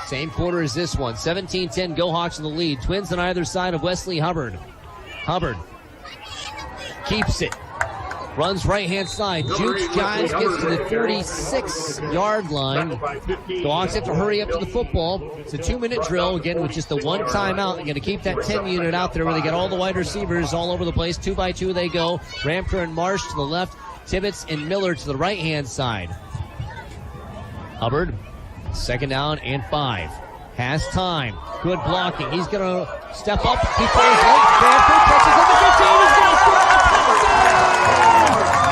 Same quarter as this one. 17-10, Go Hawks in the lead. Twins on either side of Wesley Hubbard. Hubbard keeps it. Runs right-hand side. Jukes, jives, gets to the 46-yard line. The Hawks have to hurry up to the football. It's a 2-minute drill, again, with just the one timeout. They're going to keep that 10 unit out there where they get all the wide receivers all over the place. 2 by 2 they go. Ramker and Marsh to the left. Tibbetts and Miller to the right-hand side. Hubbard, 2nd down and 5. Has time. Good blocking. He's going to step up. He throws late. Bamford catches at the 15. He's going to score.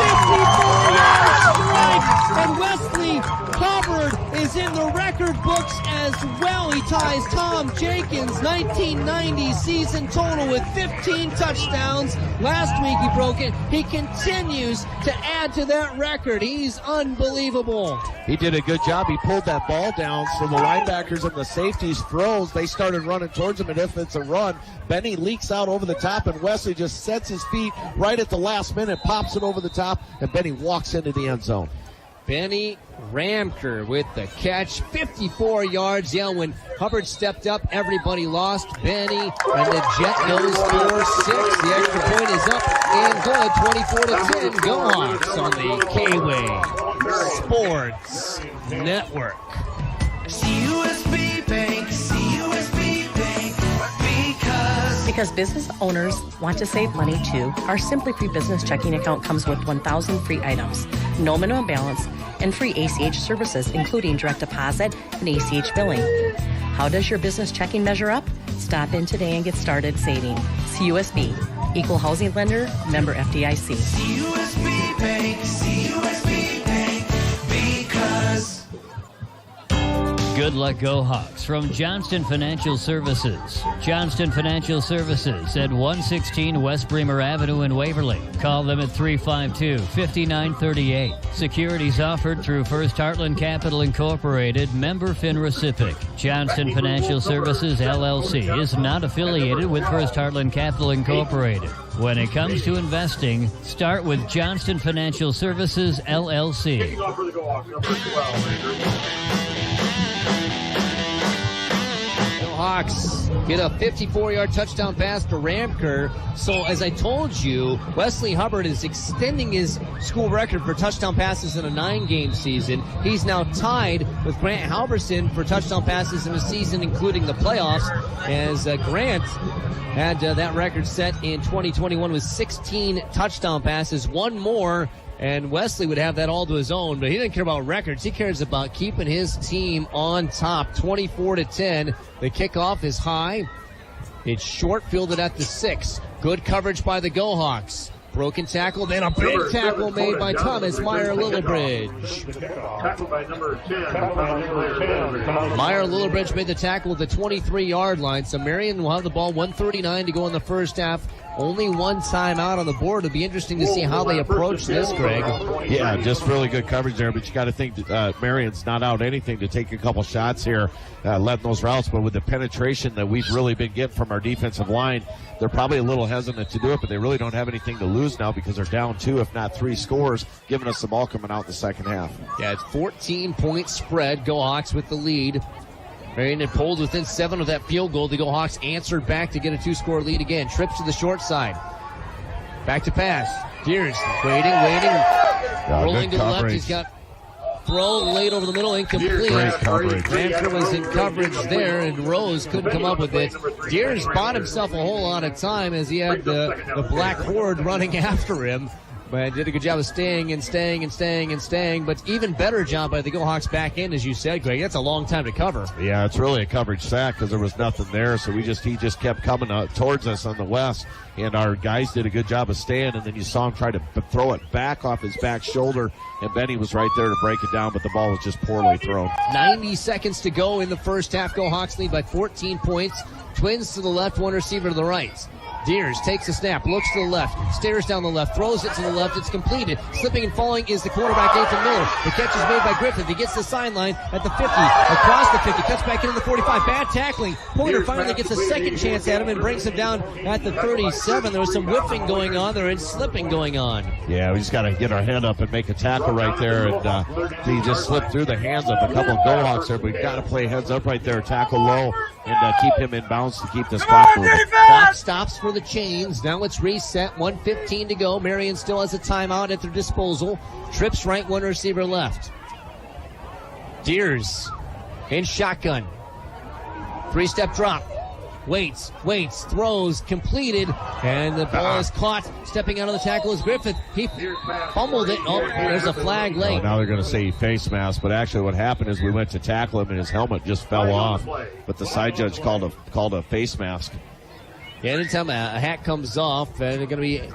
54-yard strike. And Wesley Hubbard is in the record books as well. He ties Tom Jenkins' 1990 season total with 15 touchdowns. Last week he broke it. He continues to add to that record. He's unbelievable. He did a good job. He pulled that ball down, so the linebackers and the safeties froze. They started running towards him, and if it's a run, Benny leaks out over the top, and Wesley just sets his feet right at the last minute, pops it over the top, and Benny walks into the end zone. Benny Ramker with the catch, 54 yards. Yeah, when Hubbard stepped up, everybody lost. Benny, and the Jet goes for 6. The extra point is up and good, 24-10. Go Hawks on the K-Way Sports Network. CUSB Bank, CUSB Bank, because business owners want to save money too, our Simply Free Business Checking account comes with 1,000 free items, no minimum balance, and free ACH services, including direct deposit and ACH billing. How does your business checking measure up? Stop in today and get started saving. CUSB, Equal Housing Lender, member FDIC. CUSB Bank, CUSB Bank, because... Good luck, Go Hawks, from Johnston Financial Services. Johnston Financial Services at 116 West Bremer Avenue in Waverly. Call them at 352-5938. Securities offered through First Heartland Capital Incorporated, member FINRA SIPC. Johnston Financial Services, LLC, is not affiliated with First Heartland Capital Incorporated. When it comes to investing, start with Johnston Financial Services, LLC. Hawks get a 54-yard touchdown pass to Ramker. So, as I told you, Wesley Hubbard is extending his school record for touchdown passes in a 9-game season. He's now tied with Grant Halverson for touchdown passes in a season, including the playoffs, as Grant had that record set in 2021 with 16 touchdown passes, one more, and Wesley would have that all to his own, but he didn't care about records. He cares about keeping his team on top. 24-10. The kickoff is high. It's short, fielded at the 6. Good coverage by the Go Hawks. Broken tackle, then a big tackle made by Thomas Meyer-Lillibridge. Meyer-Lillibridge made the tackle at the 23-yard line. So Marion will have the ball, 1:39 to go in the first half. Only one timeout on the board. It'll be interesting to see how they approach this, Greg. Yeah, just really good coverage there, but you got to think that Marion's not out anything to take a couple shots here, letting those routes, but with the penetration that we've really been getting from our defensive line, they're probably a little hesitant to do it, but they really don't have anything to lose now because they're down 2, if not 3 scores, giving us the ball coming out in the second half. Yeah, it's 14-point spread. Go Hawks with the lead. Marion had pulled within 7 of that field goal. The Go Hawks answered back to get a 2-score lead again. Trips to the short side. Back to pass. Deers waiting. Rolling to the left. He's got throw late over the middle, incomplete. Great coverage. Ramker was in coverage there, and Rose couldn't come up with it. Deers bought himself a whole lot of time as he had the Black Horde running after him. But did a good job of staying. But even better job by the Go Hawks back end, as you said, Greg. That's a long time to cover. Yeah, it's really a coverage sack because there was nothing there. So he just kept coming towards us on the west, and our guys did a good job of staying. And then you saw him try to throw it back off his back shoulder, and Benny was right there to break it down, but the ball was just poorly thrown. 90 seconds to go in the first half. Go Hawks lead by 14 points. Twins to the left, one receiver to the right. Deers takes a snap, looks to the left, stares down the left, throws it to the left. It's completed. Slipping and falling is the quarterback, Anthem Miller. The catch is made by Griffith. He gets the sideline at the 50, across the 50, cuts back into the 45. Bad tackling. Pointer finally gets a second chance at him and brings him down at the 37. There was some whiffing going on there and slipping going on. Yeah, we just got to get our hand up and make a tackle right there. And he just slipped through the hands of a couple of Gohawks there. But we've got to play heads up right there, tackle low, and keep him in bounds to keep this clock moving. Clock stops for the Chains. Now it's reset. 1:15 to go. Marion still has a timeout at their disposal. Trips right, one receiver left. Deers in shotgun. 3-step drop. Waits, throws, completed, and the ball is caught. Stepping out of the tackle is Griffith. He fumbled it. Oh, there's a flag late. Now they're going to say he face mask, but actually what happened is we went to tackle him and his helmet just fell off. But the side judge called a face mask. Yeah, anytime a hat comes off, they're going to be... I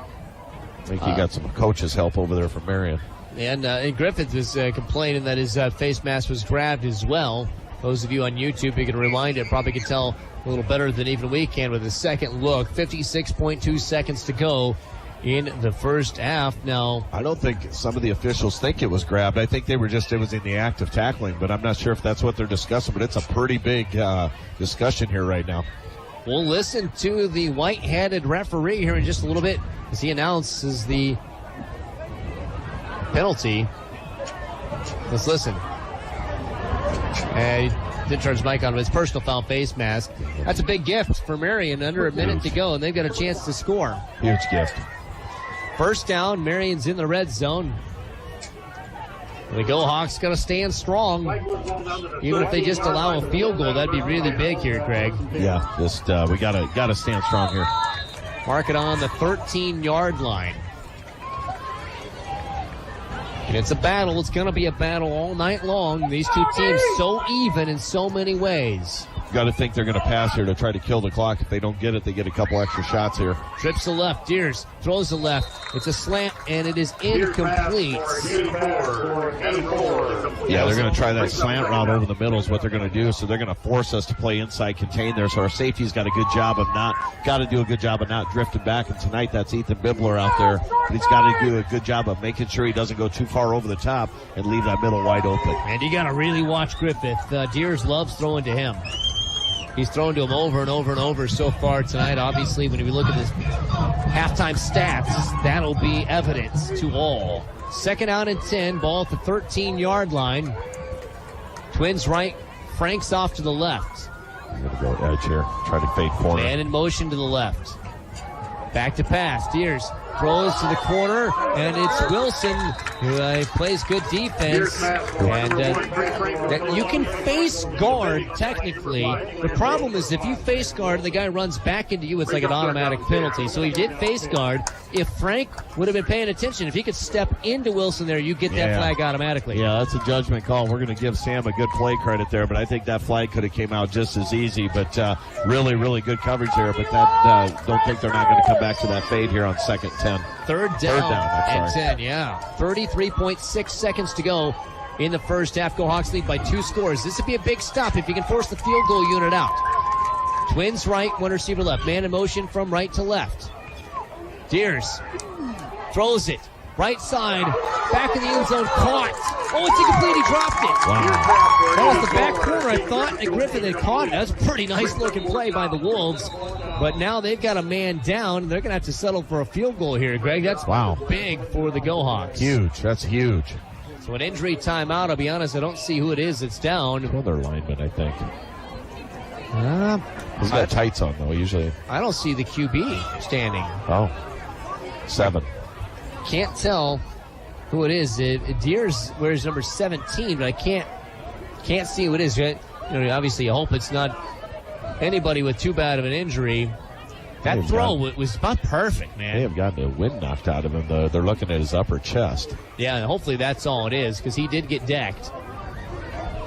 think he got some coach's help over there from Marion. And Griffith was complaining that his face mask was grabbed as well. Those of you on YouTube, you can rewind it, probably can tell a little better than even we can with a second look. 56.2 seconds to go in the first half. Now, I don't think some of the officials think it was grabbed. I think it was in the act of tackling, but I'm not sure if that's what they're discussing, but it's a pretty big discussion here right now. We'll listen to the white-hatted referee here in just a little bit as he announces the penalty. Let's listen. He didn't turn his mic on, but his personal foul face mask. That's a big gift for Marion. Under a minute to go, and they've got a chance to score. Huge gift. First down, Marion's in the red zone. The Gohawks got to stand strong. Even if they just allow a field goal, that'd be really big here, Greg. Yeah, just we gotta stand strong here. Mark it on the 13-yard line. And it's a battle. It's going to be a battle all night long. These two teams so even in so many ways. Got to think they're going to pass here to try to kill the clock. If they don't get it, they get a couple extra shots here. Trips the left. Deers throws the left. It's a slant, and it is incomplete. Yeah, they're going to try that slant route over the middle is what they're going to do. So they're going to force us to play inside contain there. So our safety's got to do a good job of not drifting back. And tonight that's Ethan Bibler out there. But he's got to do a good job of making sure he doesn't go too far over the top and leave that middle wide open. And you got to really watch Griffith. Deers loves throwing to him. He's thrown to him over and over and over so far tonight. Obviously, when we look at this halftime stats, that'll be evidence to all. Second out and 10, ball at the 13-yard line. Twins right, Franks off to the left. I'm going to go edge here, try to fade corner. Man in motion to the left. Back to pass. Deers throws to the corner, and it's Wilson who plays good defense. And you can face guard technically. The problem is if you face guard and the guy runs back into you, it's like an automatic penalty. So he did face guard. If Frank would have been paying attention, if he could step into Wilson there, you get that flag automatically. Yeah, that's a judgment call. We're going to give Sam a good play credit there, but I think that flag could have came out just as easy. But really, really good coverage there. But that don't think they're not going to come back to that fade here on second 10. Third down and 10, yeah. 33.6 seconds to go in the first half. Gohawks lead by 2 scores. This would be a big stop if you can force the field goal unit out. Twins right, one receiver left. Man in motion from right to left. Deers throws it. Right side, back in the end zone, caught. Oh, it's incomplete, he dropped it. Wow. That was the back corner, I thought, and Griffith had caught it. That's a pretty nice looking play by the Wolves. But now they've got a man down. They're going to have to settle for a field goal here, Greg. That's big for the Gohawks. Huge, that's huge. So an injury timeout, I'll be honest, I don't see who it is that's down. Another lineman, I think. He's got tights on, though, usually. I don't see the QB standing. Oh, 7. Can't tell who it is. Deers wears number 17, but I can't see who it is. You know, obviously, I hope it's not anybody with too bad of an injury. That throw was about perfect, man. They have gotten the wind knocked out of him. They're looking at his upper chest. Yeah, and hopefully that's all it is, because he did get decked.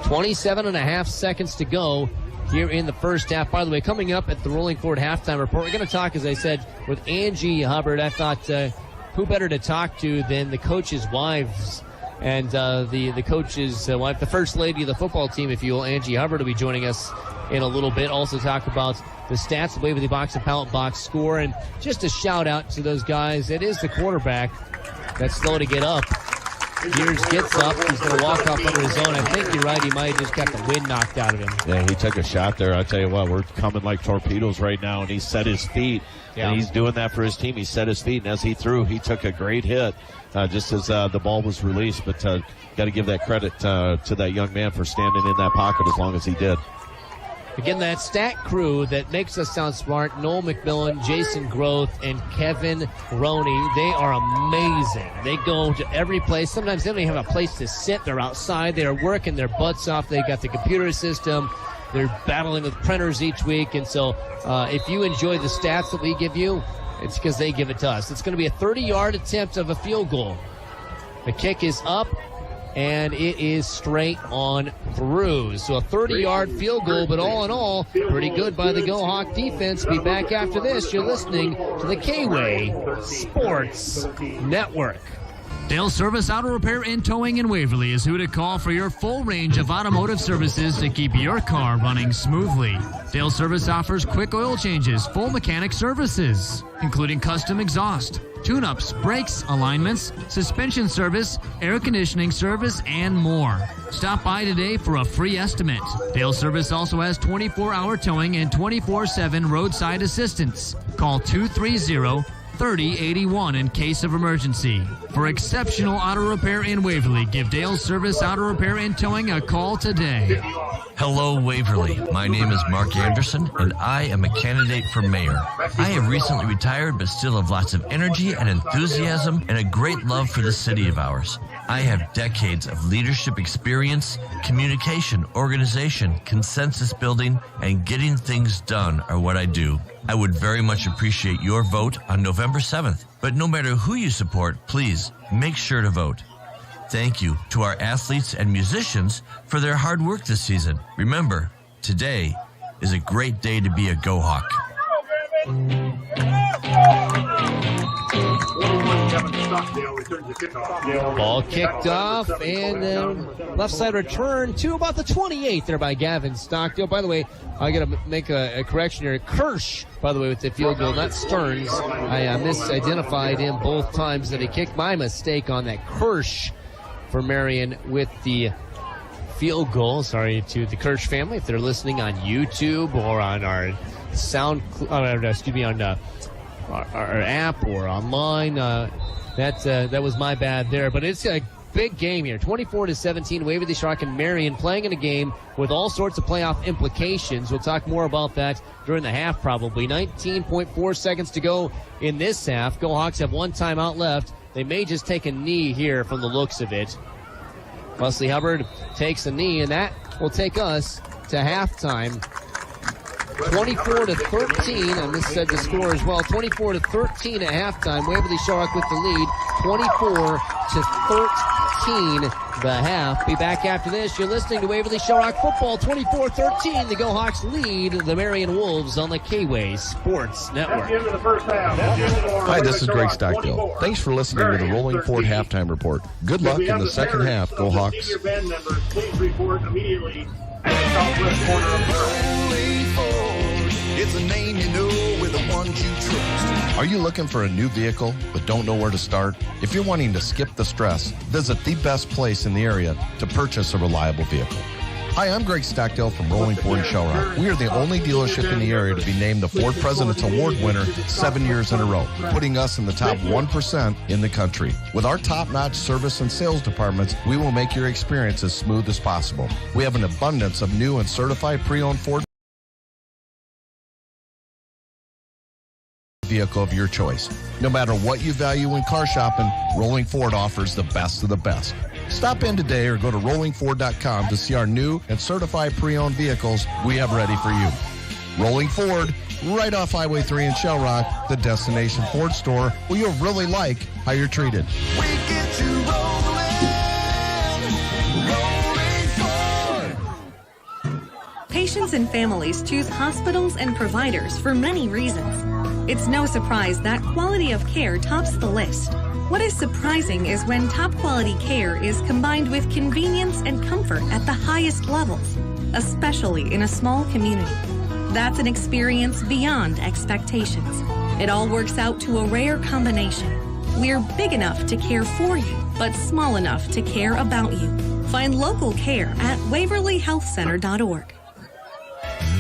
27.5 seconds to go here in the first half. By the way, coming up at the Rolling Forward halftime report, we're going to talk, as I said, with Angie Hubbard. I thought, who better to talk to than the coaches' wives And the coaches, the first lady of the football team, if you will, Angie Hubbard, will be joining us in a little bit. Also talk about the stats, the Waverly Box and Pallet Box score. And just a shout out to those guys. It is the quarterback that's slow to get up. Gears gets up. He's going to walk off under his own. I think you're right. He might have just got the wind knocked out of him. Yeah, he took a shot there. I'll tell you what, we're coming like torpedoes right now, and he set his feet. Yeah. And he's doing that for his team. He set his feet, and as he threw, he took a great hit just as the ball was released. But got to give that credit to that young man for standing in that pocket as long as he did. Again, that stat crew that makes us sound smart, Noel McMillan, Jason Groth, and Kevin Roney, they are amazing. They go to every place. Sometimes they don't even have a place to sit. They're outside. They are working their butts off. They got the computer system. They're battling with printers each week. And so if you enjoy the stats that we give you, it's because they give it to us. It's going to be a 30-yard attempt of a field goal. The kick is up, and it is straight on through. So a 30-yard field goal, but all in all, pretty good by the Go Hawk defense. Be back after this. You're listening to the K-Way Sports Network. Dale Service Auto Repair and Towing in Waverly is who to call for your full range of automotive services to keep your car running smoothly. Dale Service offers quick oil changes, full mechanic services, including custom exhaust, tune-ups, brakes, alignments, suspension service, air conditioning service, and more. Stop by today for a free estimate. Dale Service also has 24-hour towing and 24/7 roadside assistance. Call 230-3081 in case of emergency. For exceptional auto repair in Waverly, give Dale Service Auto Repair and Towing a call today. Hello, Waverly. My name is Mark Anderson, and I am a candidate for mayor. I have recently retired, but still have lots of energy and enthusiasm and a great love for the city of ours. I have decades of leadership experience, communication, organization, consensus building, and getting things done are what I do. I would very much appreciate your vote on November 7th. But no matter who you support, please make sure to vote. Thank you to our athletes and musicians for their hard work this season. Remember, today is a great day to be a Go Hawk. Ball kicked off, and left side return to about the 28 there by Gavin Stockdale. By the way, I got to make a correction here. Kirsch, by the way, with the field goal, not Stearns. I misidentified him both times that he kicked. My mistake on that. Kirsch for Marion with the field goal. Sorry to the Kirsch family if they're listening on YouTube or on our our app or online. That was my bad there, but it's a big game here. 24-17, Waverly-Shell and Marion playing in a game with all sorts of playoff implications. We'll talk more about that during the half probably. 19.4 seconds to go in this half. Go Hawks have one timeout left. They may just take a knee here from the looks of it. Wesley Hubbard takes a knee, and that will take us to halftime. 24-13, and this said the score as well. 24-13 at halftime. Waverly-Shell with the lead. 24-13 the half. Be back after this. You're listening to Waverly-Shell football. 24-13. The Go Hawks lead the Marion Wolves on the K-Way Sports Network. Hi, this is Greg Stockdale. Thanks for listening to the Rolling Forward Halftime Report. Good luck in the second half, Go Hawks. Please report immediately at the southwest corner of the track. It's a name you know with the ones you trust. Are you looking for a new vehicle but don't know where to start? If you're wanting to skip the stress, visit the best place in the area to purchase a reliable vehicle. Hi, I'm Greg Stockdale from Rolling Ford in Shell Rock. We are the only dealership in the area to be named the Ford President's Award winner 7 years in a row, putting us in the top 1% in the country. With our top-notch service and sales departments, we will make your experience as smooth as possible. We have an abundance of new and certified pre-owned Ford vehicle of your choice. No matter what you value in car shopping, Rolling Ford offers the best of the best. Stop in today or go to rollingford.com to see our new and certified pre-owned vehicles we have ready for you. Rolling Ford, right off Highway 3 in Shell Rock, the destination Ford store where you'll really like how you're treated. We get you rolling Ford. Patients and families choose hospitals and providers for many reasons. It's no surprise that quality of care tops the list. What is surprising is when top quality care is combined with convenience and comfort at the highest levels, especially in a small community. That's an experience beyond expectations. It all works out to a rare combination. We're big enough to care for you, but small enough to care about you. Find local care at waverlyhealthcenter.org.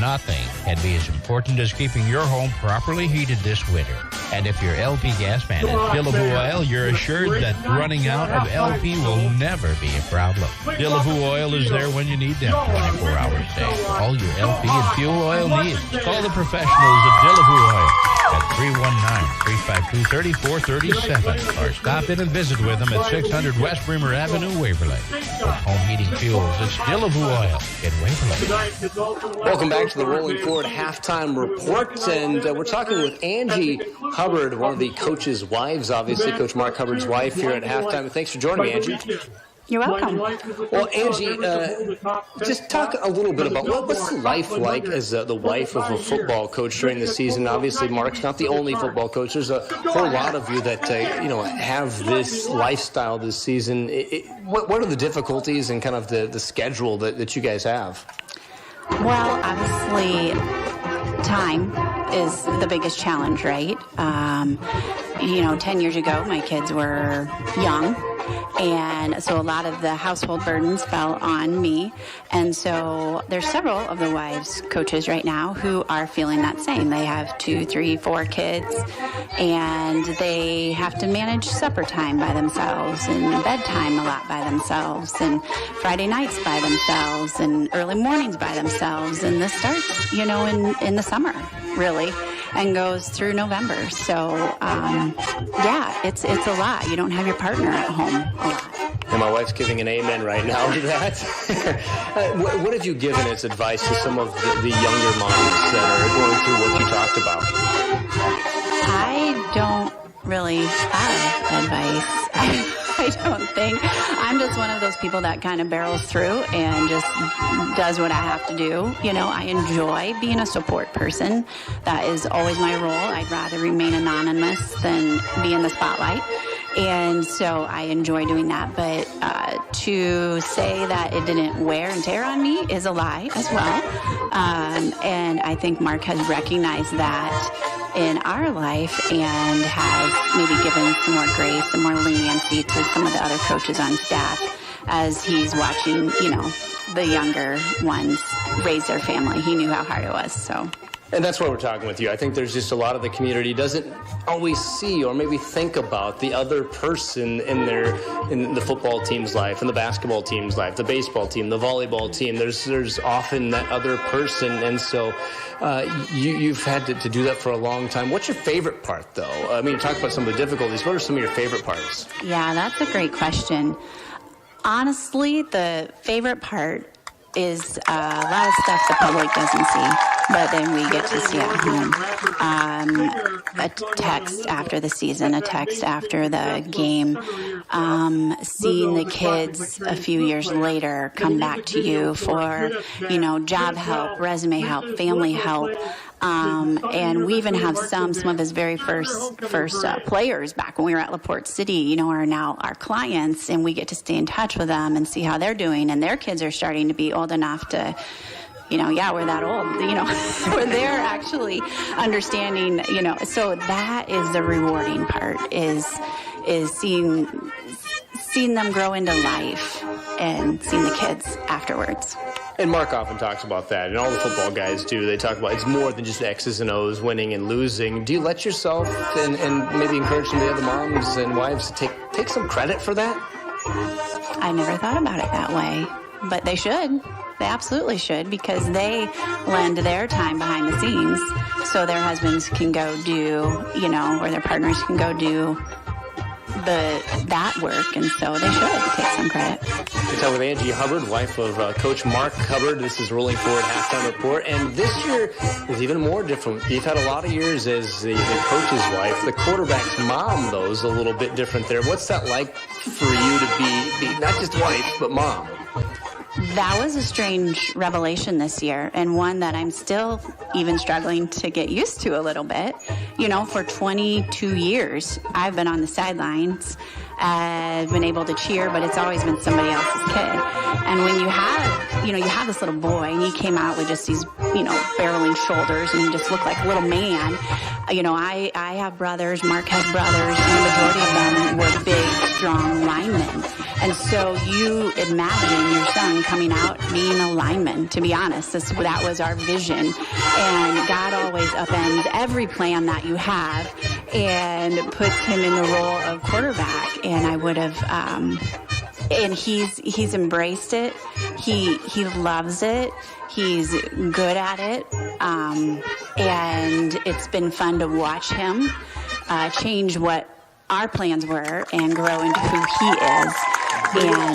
Nothing can be as important as keeping your home properly heated this winter. And if your LP gas man is Dillaboo Oil, you're assured that running out of LP will never be a problem. Dillaboo Oil is there when you need them 24 hours a day. For all your LP and fuel oil needs, call the professionals at Dillaboo Oil at 319-352-3437 or stop in and visit with them at 600 West Bremer Avenue, Waverly. With home heating fuels, it's Dillaboo Oil in Waverly. Welcome back to the Rolling Forward Halftime Report, and we're talking with Angie Hubbard, one of the coach's wives, obviously, Coach Mark Hubbard's wife here at halftime. Thanks for joining me, Angie. You're welcome. Well, Angie, just talk a little bit about what's life like as the wife of a football coach during the season. Obviously, Mark's not the only football coach. There's a whole lot of you that have this lifestyle this season. What are the difficulties and kind of the schedule that you guys have? Well, obviously, time is the biggest challenge, right? 10 years ago, my kids were young, and so a lot of the household burdens fell on me. And so there's several of the wives coaches right now who are feeling that same. They have 2, 3, 4 kids, and they have to manage supper time by themselves and bedtime a lot by themselves and Friday nights by themselves and early mornings by themselves. And this starts, in the summer, really, and goes through November. So, it's a lot. You don't have your partner at home a lot. And my wife's giving an amen right now to that. What have you given as advice to some of the younger moms that are going through what you talked about? I don't really have advice. I don't think. I'm just one of those people that kind of barrels through and just does what I have to do. I enjoy being a support person. That is always my role. I'd rather remain anonymous than be in the spotlight. And so I enjoy doing that. But to say that it didn't wear and tear on me is a lie as well. And I think Mark has recognized that in our life and has maybe given some more grace and more leniency to some of the other coaches on staff as he's watching, the younger ones raise their family. He knew how hard it was, so. And that's why we're talking with you. I think there's just a lot of the community doesn't always see or maybe think about the other person in the football team's life, in the basketball team's life, the baseball team, the volleyball team. There's often that other person, and so you've had to do that for a long time. What's your favorite part, though? I mean, you talked about some of the difficulties. What are some of your favorite parts? Yeah, that's a great question. Honestly, the favorite part is a lot of stuff the public doesn't see, but then we get to see at home. A text after the season, a text after the game, seeing the kids a few years later come back to you for, job help, resume help, family help. And we even have some of his very first players back when we were at LaPorte City, are now our clients, and we get to stay in touch with them and see how they're doing. And their kids are starting to be old enough to, we're that old, where they're actually understanding, so that is the rewarding part is seeing them grow into life and seeing the kids afterwards. And Mark often talks about that, and all the football guys do. They talk about it's more than just X's and O's, winning and losing. Do you let yourself and maybe encourage some of the other moms and wives to take some credit for that? I never thought about it that way, but they should. They absolutely should, because they lend their time behind the scenes so their husbands can go do, or their partners can go do that work, and so they should take some credit. We're talking with Angie Hubbard, wife of Coach Mark Hubbard. This is Rolling Forward Halftime Report, and this year is even more different. You've had a lot of years as the coach's wife. The quarterback's mom, though, is a little bit different there. What's that like for you to be not just wife, but mom? That was a strange revelation this year, and one that I'm still even struggling to get used to a little bit. For 22 years, I've been on the sidelines. I've been able to cheer, but it's always been somebody else's kid. And when you have this little boy, and he came out with just these, barreling shoulders, and he just looked like a little man. I have brothers, Mark has brothers, and the majority of them were big, strong linemen. And so you imagine your son coming out being a lineman, to be honest. That was our vision. And God always upends every plan that you have and puts him in the role of quarterback. And I would have, and he's embraced it. He loves it. He's good at it. And it's been fun to watch him change what our plans were and grow into who he is. And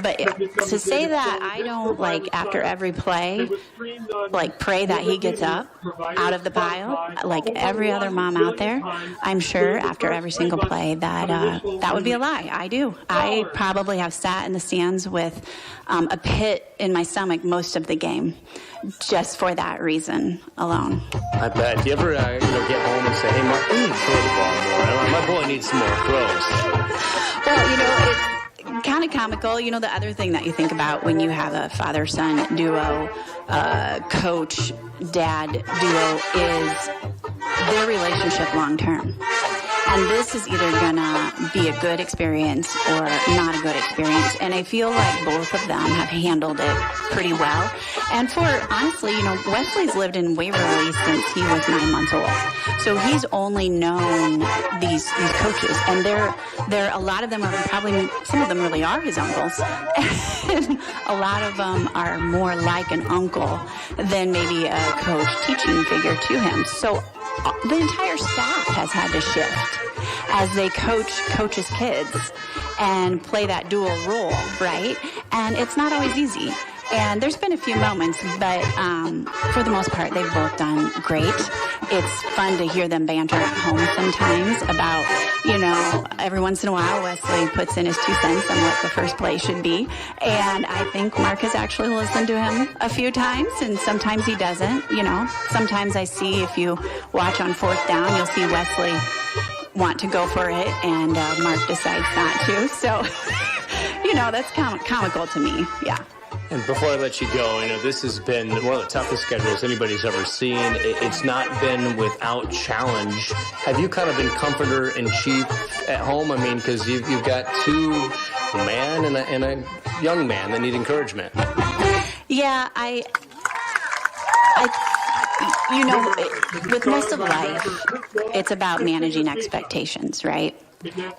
but to say that I don't, after every play, pray that he gets up out of the pile, like every other mom out there, I'm sure after every single play that would be a lie. I do. I probably have sat in the stands with a pit in my stomach most of the game, just for that reason alone. I bet. Do you ever get home and say, "Hey, Mark, we need to throw the ball more. My boy needs some more throws"? Well, it's kind of comical. The other thing that you think about when you have a father-son duo, coach-dad duo, is their relationship long-term. And this is either going to be a good experience or not a good experience. And I feel like both of them have handled it pretty well. And honestly, Wesley's lived in Waverly since he was 9 months old. So he's only known these coaches. And they're a lot of them are probably, some of them really are his uncles. And a lot of them are more like an uncle than maybe a coach teaching figure to him. So the entire staff has had to shift as they coach his kids and play that dual role, right? And it's not always easy. And there's been a few moments, but for the most part, they've both done great. It's fun to hear them banter at home sometimes about, every once in a while, Wesley puts in his 2 cents on what the first play should be. And I think Mark has actually listened to him a few times, and sometimes he doesn't. Sometimes I see, if you watch on 4th down, you'll see Wesley want to go for it, and Mark decides not to. So, that's comical to me, yeah. And before I let you go, this has been one of the toughest schedules anybody's ever seen. It's not been without challenge. Have you kind of been comforter in chief at home? I mean, because you've got 2, a man and a young man that need encouragement. Yeah, with most of life, it's about managing expectations, right?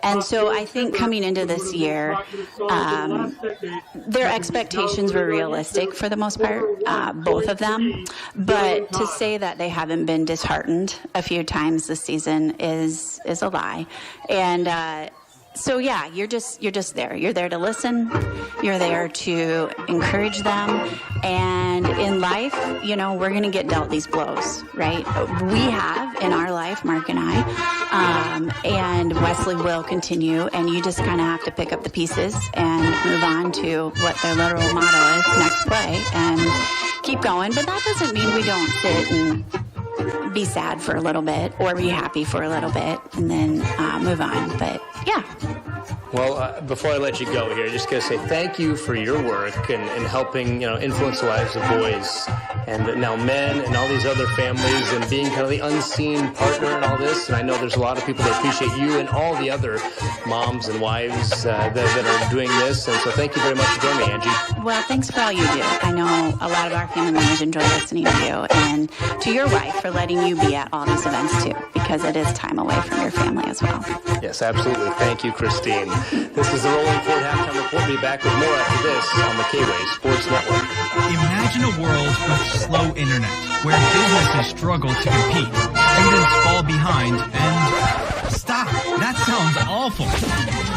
And so I think coming into this year, their expectations were realistic for the most part, both of them. But to say that they haven't been disheartened a few times this season is a lie. And so yeah, you're just there. You're there to listen. You're there to encourage them. And in life, we're going to get dealt these blows, right? We have in our life, Mark and I, and Wesley will continue. And you just kind of have to pick up the pieces and move on to what their literal motto is, next play, and keep going. But that doesn't mean we don't sit and be sad for a little bit or be happy for a little bit and then move on. But yeah. Well, before I let you go here, just going to say thank you for your work and helping, influence the lives of boys and now men and all these other families and being kind of the unseen partner in all this. And I know there's a lot of people that appreciate you and all the other moms and wives that are doing this. And so thank you very much for joining me, Angie. Well, thanks for all you do. I know a lot of our family members enjoy listening to you, and to your wife for letting you be at all these events too, because it is time away from your family as well. Yes, absolutely. Thank you, Christine. This is the Rolling Forward Halftime Report. We'll be back with more after this on the K-Way Sports Network. Imagine a world with slow internet, where businesses struggle to compete, students fall behind, and... Stop! That sounds awful.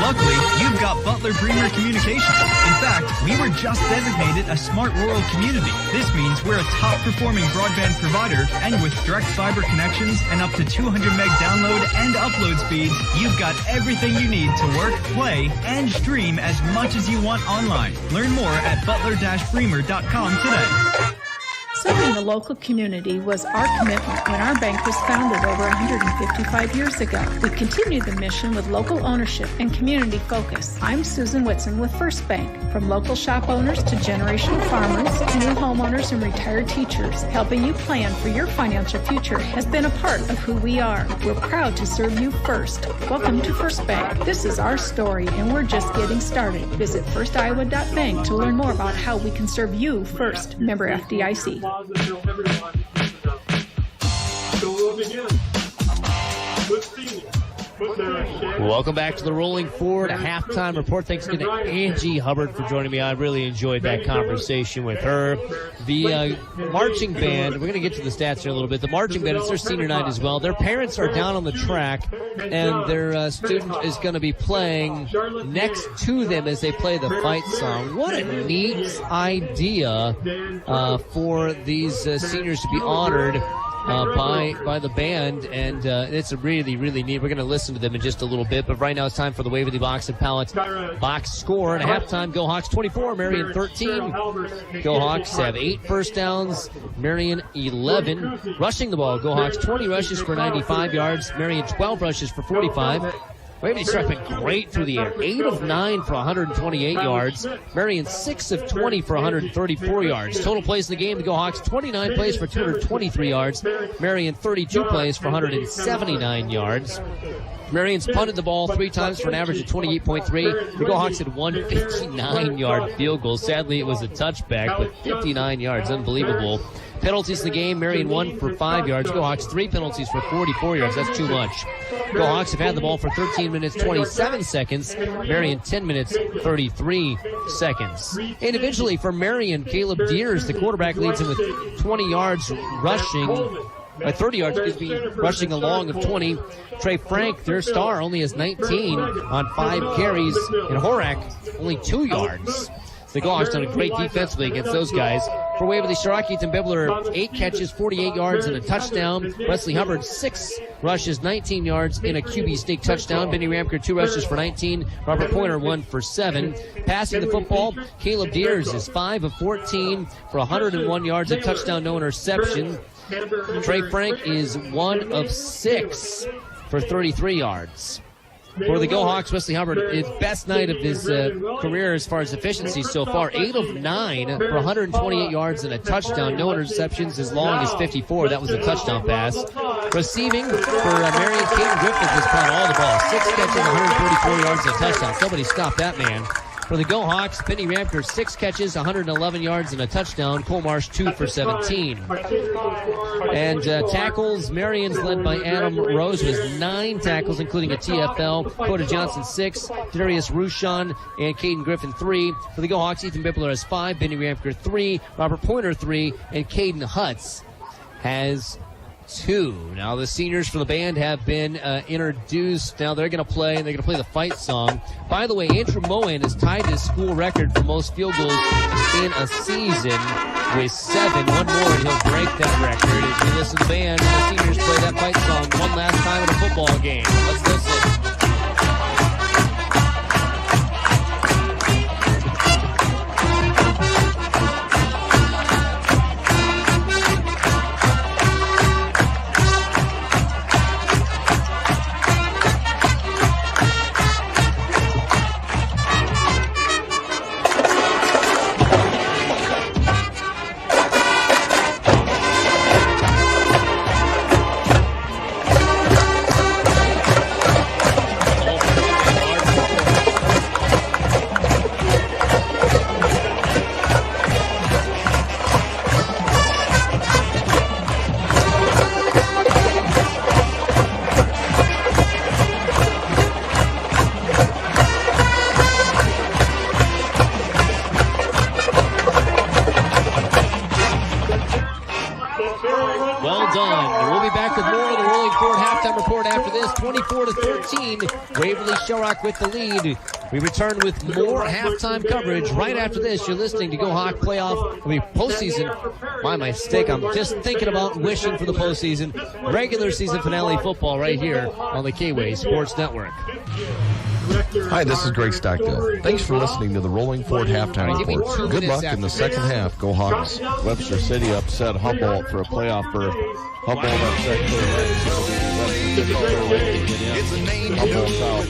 Luckily, you've got Butler Bremer Communications. In fact, we were just designated a smart rural community. This means we're a top-performing broadband provider, and with direct fiber connections and up to 200 meg download and upload speeds, you've got everything you need to work, play, and stream as much as you want online. Learn more at butler-bremer.com today. Serving the local community was our commitment when our bank was founded over 155 years ago. We continue the mission with local ownership and community focus. I'm Susan Whitson with First Bank. From local shop owners to generational farmers, new homeowners and retired teachers, helping you plan for your financial future has been a part of who we are. We're proud to serve you first. Welcome to First Bank. This is our story and we're just getting started. Visit firstiowa.bank to learn more about how we can serve you first. Member FDIC. Until everyone so we'll begin. Let's see. Welcome back to the Rolling Forward halftime report. Thanks again to Angie Hubbard for joining me. I really enjoyed that conversation with her. The marching band, we're going to get to the stats here a little bit. The marching band, it's their senior night as well. Their parents are down on the track, and their student is going to be playing next to them as they play the fight song. What a neat idea for these seniors to be honored by the band, and it's a really, really neat. We're going to listen to them in just a little bit, but right now it's time for the Waverly Box and Pallet box score. And at halftime, Go Hawks 24, Marion 13. Go Hawks have 8 first downs, Marion 11. Rushing the ball, Go Hawks 20 rushes for 95 yards, Marion 12 rushes for 45. Waverly Sharp been great through the air. 8 of 9 for 128 yards. Marion 6 of 20 for 134 yards. Total plays in the game, the Go Hawks 29 plays for 223 yards. Marion 32 plays for 179 yards. Marion's punted the ball 3 times for an average of 28.3. The Go Hawks had 1 59-yard field goal. Sadly, it was a touchback, but 59 yards. Unbelievable. Penalties in the game, Marion 1 for 5 yards. Go Hawks 3 penalties for 44 yards. That's too much. Go Hawks have had the ball for 13 minutes, 27 seconds. Marion 10 minutes, 33 seconds. Individually for Marion, Caleb Deers, the quarterback, leads him with 20 yards rushing. 30 yards, rushing a long of 20. Trey Frank, their star, only has 19 on 5 carries. And Horak, only 2 yards. The Go Hawks done a great defensively against those guys. For Waverly Sharaki, Ethan Bibler, 8 catches, 48 yards, and a touchdown. Wesley Hubbard, 6 rushes, 19 yards, in a QB sneak touchdown. Benny Ramker, 2 rushes for 19. Robert Pointer, 1 for 7. Passing the football, Caleb Deers is 5 of 14 for 101 yards, a touchdown, no interception. Trey Frank is 1 of 6 for 33 yards. For the Go Hawks, Wesley Hubbard, his best night of his career as far as efficiency so far. 8 of 9 for 128 yards and a touchdown. No interceptions, as long as 54. That was a touchdown pass. Receiving for Marion, Caden Griffith has caught all the ball. 6 catches, 134 yards and a touchdown. Somebody stop that man. For the Go Hawks, Benny Ramker, 6 catches, 111 yards, and a touchdown. Cole Marsh, 2 for 17. And tackles, Marion's led by Adam Rose with 9 tackles, including a TFL. Coda Johnson, 6. Darius Rushan and Caden Griffin, 3. For the Go Hawks, Ethan Bibler has 5. Benny Ramker, 3. Robert Pointer, 3. And Caden Hutz has 2. Now the seniors for the band have been introduced. Now they're going to play, and they're going to play the fight song. By the way, Andrew Moen has tied his school record for most field goals in a season with 7. One more and he'll break that record. As we listen to the band, the seniors play that fight song one last time in a football game. Let's listen. 14. Waverly-Shell with the lead. We return with more halftime coverage right after this. You're listening to Go Hawk postseason. My mistake. I'm just thinking about wishing for the postseason. Regular season finale football right here on the K-Way Sports Network. Hi, this is Greg Stockdale. Thanks for listening to the Rolling Forward Halftime Report. Good luck in the second half. Go Hawks. Webster City upset Humboldt for a playoff berth. Humboldt upset Humboldt's out.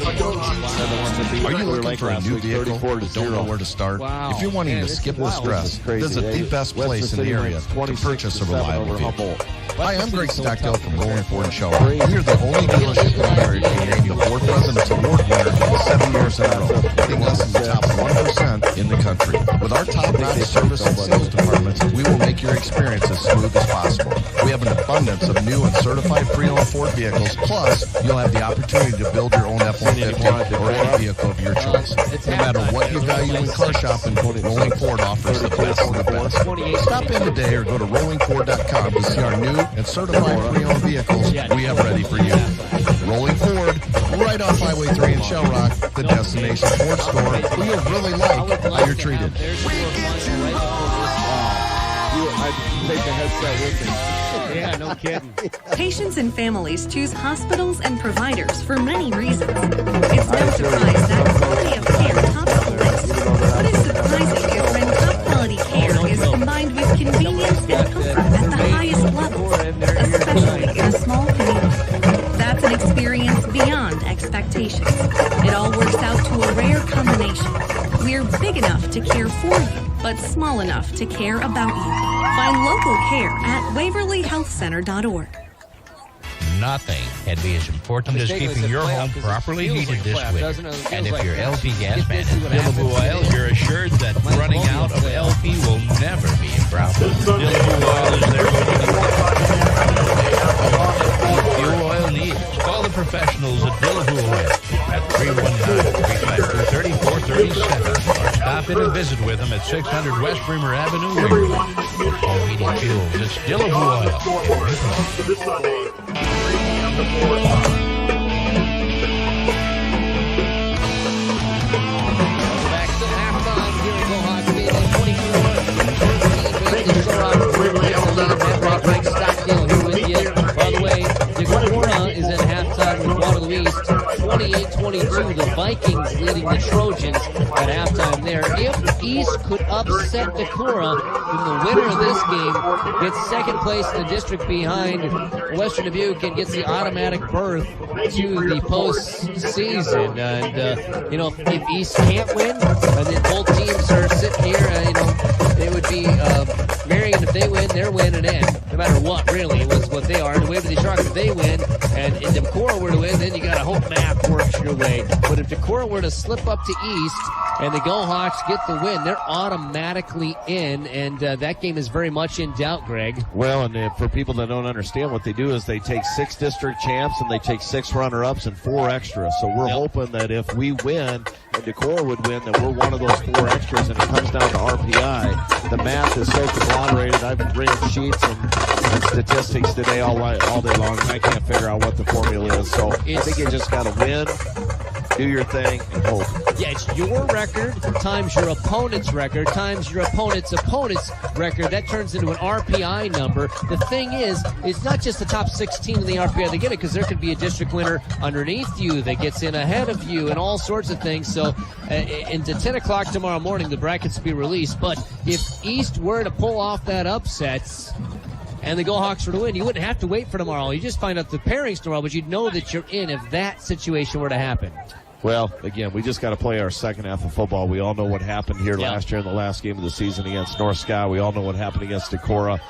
Are you looking for a new vehicle but don't know where to start? If you're wanting to skip the stress, visit the best place in the area to purchase a reliable vehicle. Hi, I'm Greg Stockdale from Rolling Ford in Shell. We are the only dealership in the area to be named the Ford President's Award winner for 7 years in a row, putting us in the top 1% in the country. With our top-notch service and sales departments, we will make your experience as smooth as possible. We have an abundance of new and certified pre-owned Ford vehicles, plus you'll have the opportunity to build your own F-150 or any vehicle of your choice. No matter what you value in car shopping, Rolling Ford offers the best of the best. Stop in today or go to rollingford.com to see our new and certified pre-owned vehicles we have ready for you. Rolling Ford, right off Highway 3 in Shell Rock, the destination Ford store where you'll really like how you're treated. I'd take the headset with me. Yeah, no kidding. Patients and families choose hospitals and providers for many reasons. It's no surprise that quality of care tops the list. What is surprising is when top quality care is combined with convenience and comfort at the highest levels, especially in a small community. That's an experience beyond expectations. It all works out to a rare combination. We're big enough to care for you, but small enough to care about you. Find local care at waverlyhealthcenter.org. Nothing can be as important as keeping your home properly heated this winter. And if your LP gas man is Dillaboo Oil, you're assured that running out of LP will never be a problem. Dillaboo Oil is there when you need fuel oil needs. Call the professionals at Dillaboo Oil at 319-352-3437 or stop in and visit with them at 600 West Bremer Avenue, Waverly. Home heating fuels, it's Dillaboo Oil. This Sunday, the Back to halftime here at Go Hawk Stadium, 24-14. Greg Stockdale here with you. By the way, Decorah is at halftime with Waterloo East, 28-22. The Vikings leading the Trojans at halftime there. If East could upset Decorah, then the winner of this game gets second place in the district behind Western Dubuque and gets the automatic berth to the postseason. And, if East can't win, and then both teams are sitting here, it would be Marion, if they win, they're winning in. No matter what, really, was what they are. And the Waverly Sharks, if they win, and if Decorah were to win, then you got to hope math works your way. But if Decorah were to slip up to East and the Go Hawks get the win, they're automatically in, and that game is very much in doubt, Greg. Well, and for people that don't understand, what they do is they take 6 district champs and they take 6 runner-ups and 4 extras. So we're hoping that if we win and Decorah would win, that we're one of those 4 extras, and it comes down to RPI. The math is so conglomerated. I've ran sheets and statistics today all day long, and I can't figure out what the formula is. So I think you just got to win, do your thing, and hope. Yeah, it's your record times your opponent's record times your opponent's record. That turns into an RPI number. The thing is, it's not just the top 16 in the RPI that get it, because there could be a district winner underneath you that gets in ahead of you and all sorts of things. So into 10 o'clock tomorrow morning, the brackets will be released. But if East were to pull off that upset and the Go Hawks were to win, you wouldn't have to wait for tomorrow. You just find out the pairings tomorrow, but you'd know that you're in if that situation were to happen. Well, again, we just got to play our second half of football. We all know what happened here last year in the last game of the season against North Sky. We all know what happened against Decorah.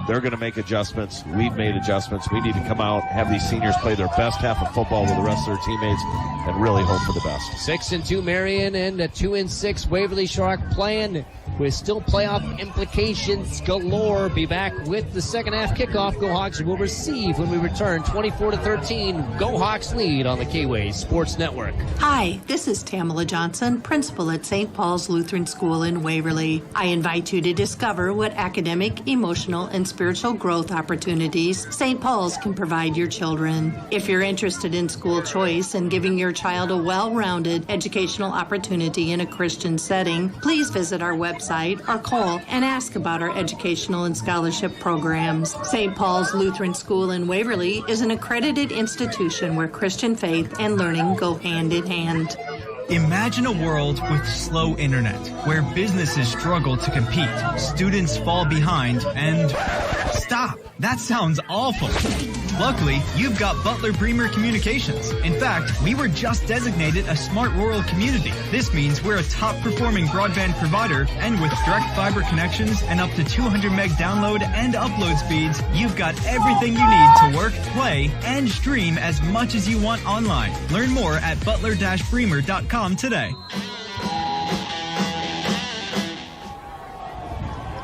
They're going to make adjustments. We've made adjustments. We need to come out, have these seniors play their best half of football with the rest of their teammates, and really hope for the best. 6-2 Marion and 2-6 Waverly Shark playing with still playoff implications galore. Be back with the second half kickoff. Go Hawks will receive when we return. 24-13. Go Hawks lead on the K-Way Sports Network. Hi, this is Tamala Johnson, principal at St. Paul's Lutheran School in Waverly. I invite you to discover what academic, emotional, and spiritual growth opportunities St. Paul's can provide your children. If you're interested in school choice and giving your child a well-rounded educational opportunity in a Christian setting, please visit our website or call and ask about our educational and scholarship programs. St. Paul's Lutheran School in Waverly is an accredited institution where Christian faith and learning go hand in hand. Imagine a world with slow internet, where businesses struggle to compete, students fall behind, and stop. That sounds awful. Luckily, you've got Butler Bremer Communications. In fact, we were just designated a smart rural community. This means we're a top-performing broadband provider, and with direct fiber connections and up to 200 meg download and upload speeds, you've got everything you need to work, play, and stream as much as you want online. Learn more at butler-bremer.com today.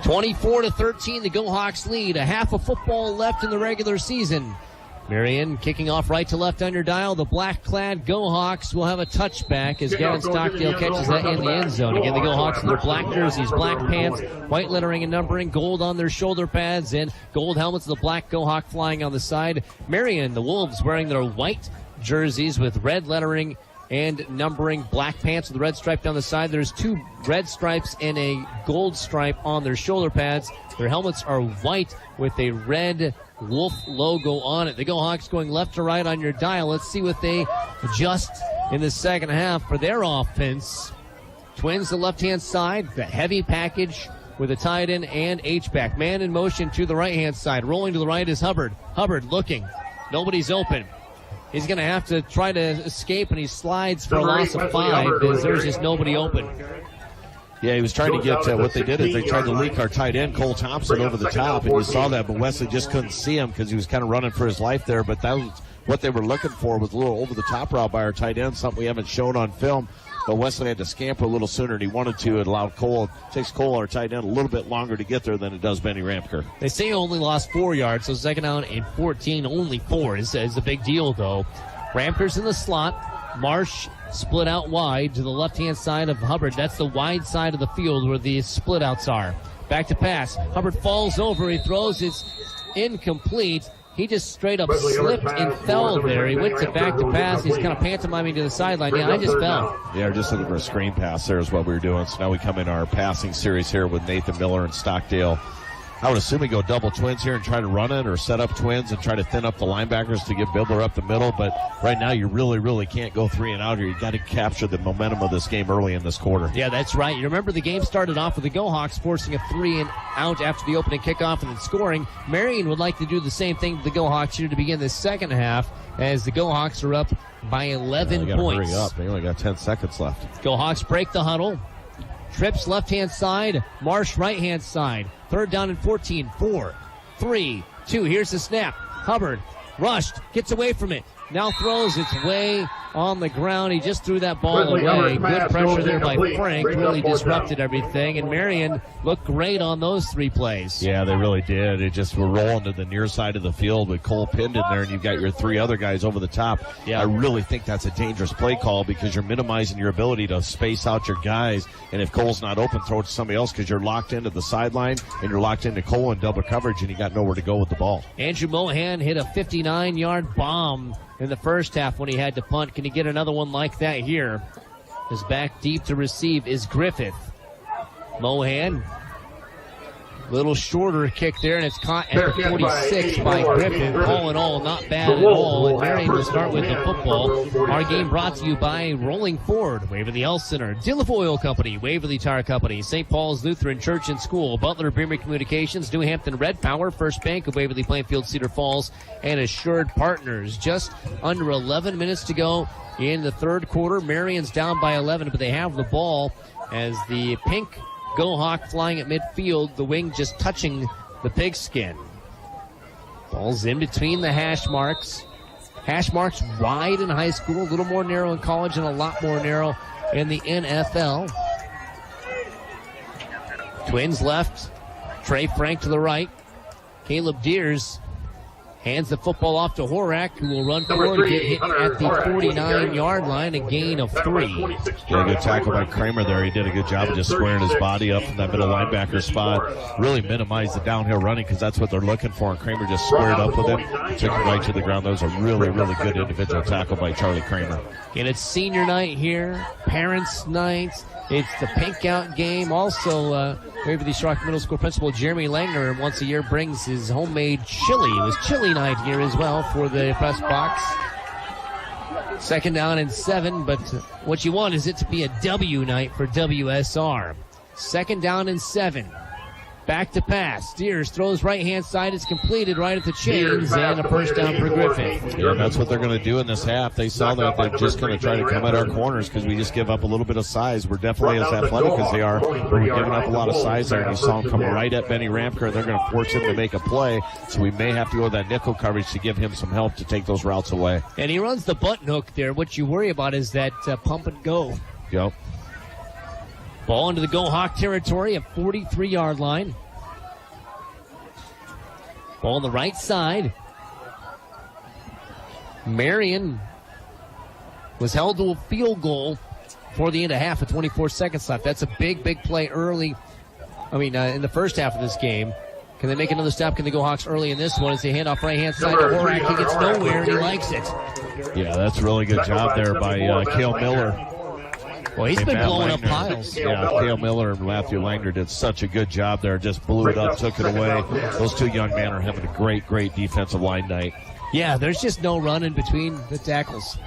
24-13, the Go Hawks lead. A half of football left in the regular season. Marion kicking off right to left on your dial. The black-clad Go Hawks will have a touchback as Gavin Stockdale catches that in the end zone. Again, the Go Hawks in their black jerseys, black pants, white lettering and numbering, gold on their shoulder pads, and gold helmets. The black Go Hawk flying on the side. Marion, the Wolves, wearing their white jerseys with red lettering and numbering, black pants with the red stripe down the side. There's two red stripes and a gold stripe on their shoulder pads. Their helmets are white with a red wolf logo on it. The Go Hawks going left to right on your dial. Let's see what they adjust in the second half for their offense. Twins the left-hand side, the heavy package with a tight end and H-back. Man in motion to the right-hand side. Rolling to the right is Hubbard. Hubbard looking. Nobody's open. He's going to have to try to escape, and he slides for a loss of 5 as there's just nobody open. Yeah, he was trying to get, what they did is they tried to leak our tight end, Cole Thompson, over the top, and you saw that, but Wesley just couldn't see him because he was kind of running for his life there, but that was what they were looking for, was a little over-the-top route by our tight end, something we haven't shown on film. But Wesley had to scamper a little sooner than he wanted to. It allowed Cole, takes Cole, our tight end, a little bit longer to get there than it does Benny Ramker. They say he only lost 4 yards, so second down and 14, only 4 is a big deal, though. Ramker's in the slot. Marsh split out wide to the left-hand side of Hubbard. That's the wide side of the field where the split outs are. Back to pass. Hubbard falls over. He throws. It's incomplete. He just straight up slipped and fell there. He went to back to pass. He's kind of pantomiming to the sideline. Yeah, I just fell. Yeah, we're just looking for a screen pass there is what we were doing. So now we come in our passing series here with Nathan Miller and Stockdale. I would assume we go double twins here and try to run it, or set up twins and try to thin up the linebackers to get Bidler up the middle. But right now you really can't go 3 and out here. You've got to capture the momentum of this game early in this quarter. Yeah, that's right. You remember the game started off with the Go Hawks forcing a 3 and out after the opening kickoff and then scoring. Marion would like to do the same thing to the Go Hawks here to begin the second half, as the Go Hawks are up by 11 points. Hurry up. They only got 10 seconds left. Go Hawks break the huddle. Trips left-hand side. Marsh right-hand side. Third down and 14. 4, 3, 2. Here's the snap. Hubbard rushed. Gets away from it. Now throws its way on the ground. He just threw that ball away. Good pressure there by Frank. Really disrupted everything. And Marion looked great on those 3 plays. Yeah, they really did. It just were rolling to the near side of the field with Cole pinned in there, and you've got your 3 other guys over the top. Yeah. I really think that's a dangerous play call because you're minimizing your ability to space out your guys. And if Cole's not open, throw it to somebody else because you're locked into the sideline and you're locked into Cole in double coverage, and you got nowhere to go with the ball. Andrew Mohan hit a 59-yard bomb in the first half when he had to punt. Can he get another one like that here? His back deep to receive is Griffith. Mohan, little shorter kick there, and it's caught at the 46 by Griffith. All in all, not bad at all. And Marion will start with the football. Our game brought to you by Rolling Ford, Waverly Health Center, Dillif Oil Company, Waverly Tire Company, St. Paul's Lutheran Church and School, Butler Bremer Communications, New Hampton Red Power, First Bank of Waverly Plainfield Cedar Falls, and Assured Partners. Just under 11 minutes to go in the third quarter. Marion's down by 11, but they have the ball as the pink Go Hawk flying at midfield, the wing just touching the pigskin. Ball's in between the hash marks. Hash marks wide in high school, a little more narrow in college, and a lot more narrow in the NFL. Twins left. Trey Frank to the right. Caleb Deers hands the football off to Horak, who will run forward, get hit at the 49-yard line, a gain of 3. Yeah, good tackle by Kramer there. He did a good job of just squaring his body up in that middle linebacker spot. Really minimized the downhill running because that's what they're looking for, and Kramer just squared up with him, took him right to the ground. That was a really, really good individual tackle by Charlie Kramer. And it's senior night here, parents' night. It's the pink out game. Also, Waverly Shell Middle School principal Jeremy Langner once a year brings his homemade chili. It was chili night here as well for the press box. 2nd down and 7, but what you want is it to be a W night for WSR. 2nd down and 7. Back to pass. Steers throws right-hand side. It's completed right at the chains, and a first down for Griffin. Yeah, that's what they're going to do in this half. They saw that they're just going to try to come at our corners because we just give up a little bit of size. We're definitely as athletic as they are, but we're giving up a lot of size there. And you saw him come right at Benny Ramker, and they're going to force him to make a play. So we may have to go with that nickel coverage to give him some help to take those routes away. And he runs the button hook there. What you worry about is that pump and go. Yep. Ball into the Go Hawk territory at 43-yard line. Ball on the right side. Marion was held to a field goal for the end of half with 24 seconds left. That's a big, big play early. In the first half of this game. Can they make another stop? Can they go Hawks early in this one as they hand off right-hand side to Horak? He gets nowhere, and he likes it. Yeah, that's a really good job there by Cale Miller. Well, he's been blowing up piles. Yeah, Cale Miller and Matthew Langner did such a good job there. Just blew it up, took it away. Those two young men are having a great, great defensive line night. Yeah, there's just no running between the tackles.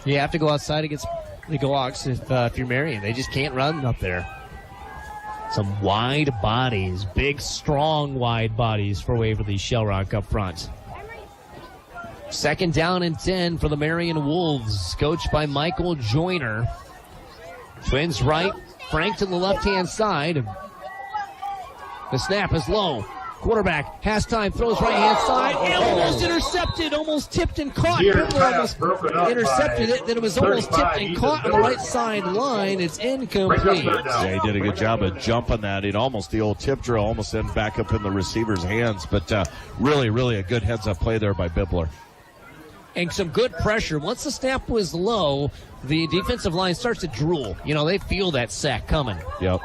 You have to go outside against the Go-Hawks if you're Marion. They just can't run up there. Some wide bodies, big, strong wide bodies for Waverly-Shell up front. 2nd down and 10 for the Marion Wolves, coached by Michael Joyner. Twins right, Frank to the left-hand side. The snap is low. Quarterback has time, throws right-hand side, and almost intercepted, almost tipped and caught. Bittler almost intercepted it, then it was almost tipped and caught on the right side line. It's incomplete. Yeah, he did a good job of jumping that. The old tip drill almost ended back up in the receiver's hands, but really, really a good heads-up play there by Bittler. And some good pressure. Once the snap was low, the defensive line starts to drool. They feel that sack coming. Yep.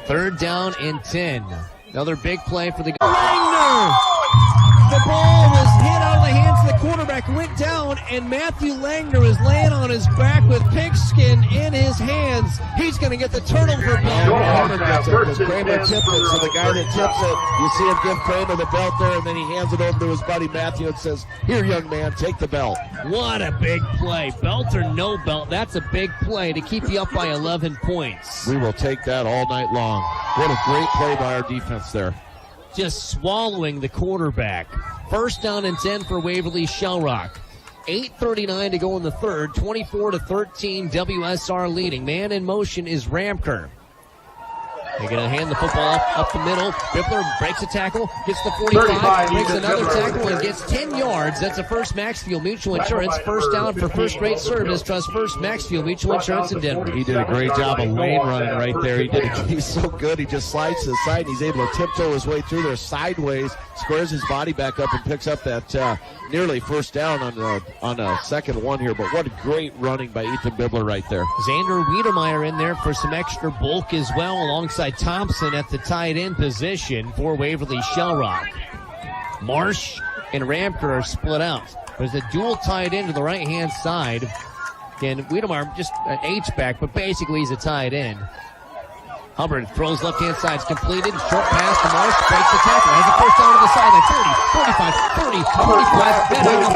3rd down and 10. Another big play for the Langner. The ball was hit out of the hands of the quarterback, went down, and Matthew Langner is laying on his back with pigskin in his hands. He's going to get the turnover belt. Kramer tipped it, so the guy that tips it, you see him give Kramer the belt there, and then he hands it over to his buddy Matthew and says, "Here, young man, take the belt." What a big play. Belt or no belt, that's a big play to keep you up by 11 points. We will take that all night long. What a great play by our defense there. Just swallowing the quarterback. 1st down and 10 for Waverly-Shell. 8:39 to go in the third. 24-13, WSR leading. Man in motion is Ramker. They're going to hand the football up the middle. Bittler breaks a tackle, gets the 45, breaks another tackle, and gets 10 yards. That's a First Maxfield Mutual Insurance. First down for first-rate service. Trust First Maxfield Mutual Insurance in Denver. He did a great job of lane running right there. He's so good. He just slides to the side, and he's able to tiptoe his way through there sideways, squares his body back up, and picks up that nearly first down on a second one here. But what a great running by Ethan Bittler right there. Xander Wiedemeyer in there for some extra bulk as well, alongside Thompson at the tight end position for Waverly-Shell. Marsh and Ramker are split out. There's a dual tight end to the right-hand side. Again, Wiedemeyer just an H-back, but basically he's a tight end. Hubbard throws left-hand side. It's completed. Short pass to Marsh. Breaks the tackle. Has a first down to the sideline. 30, 45, 30,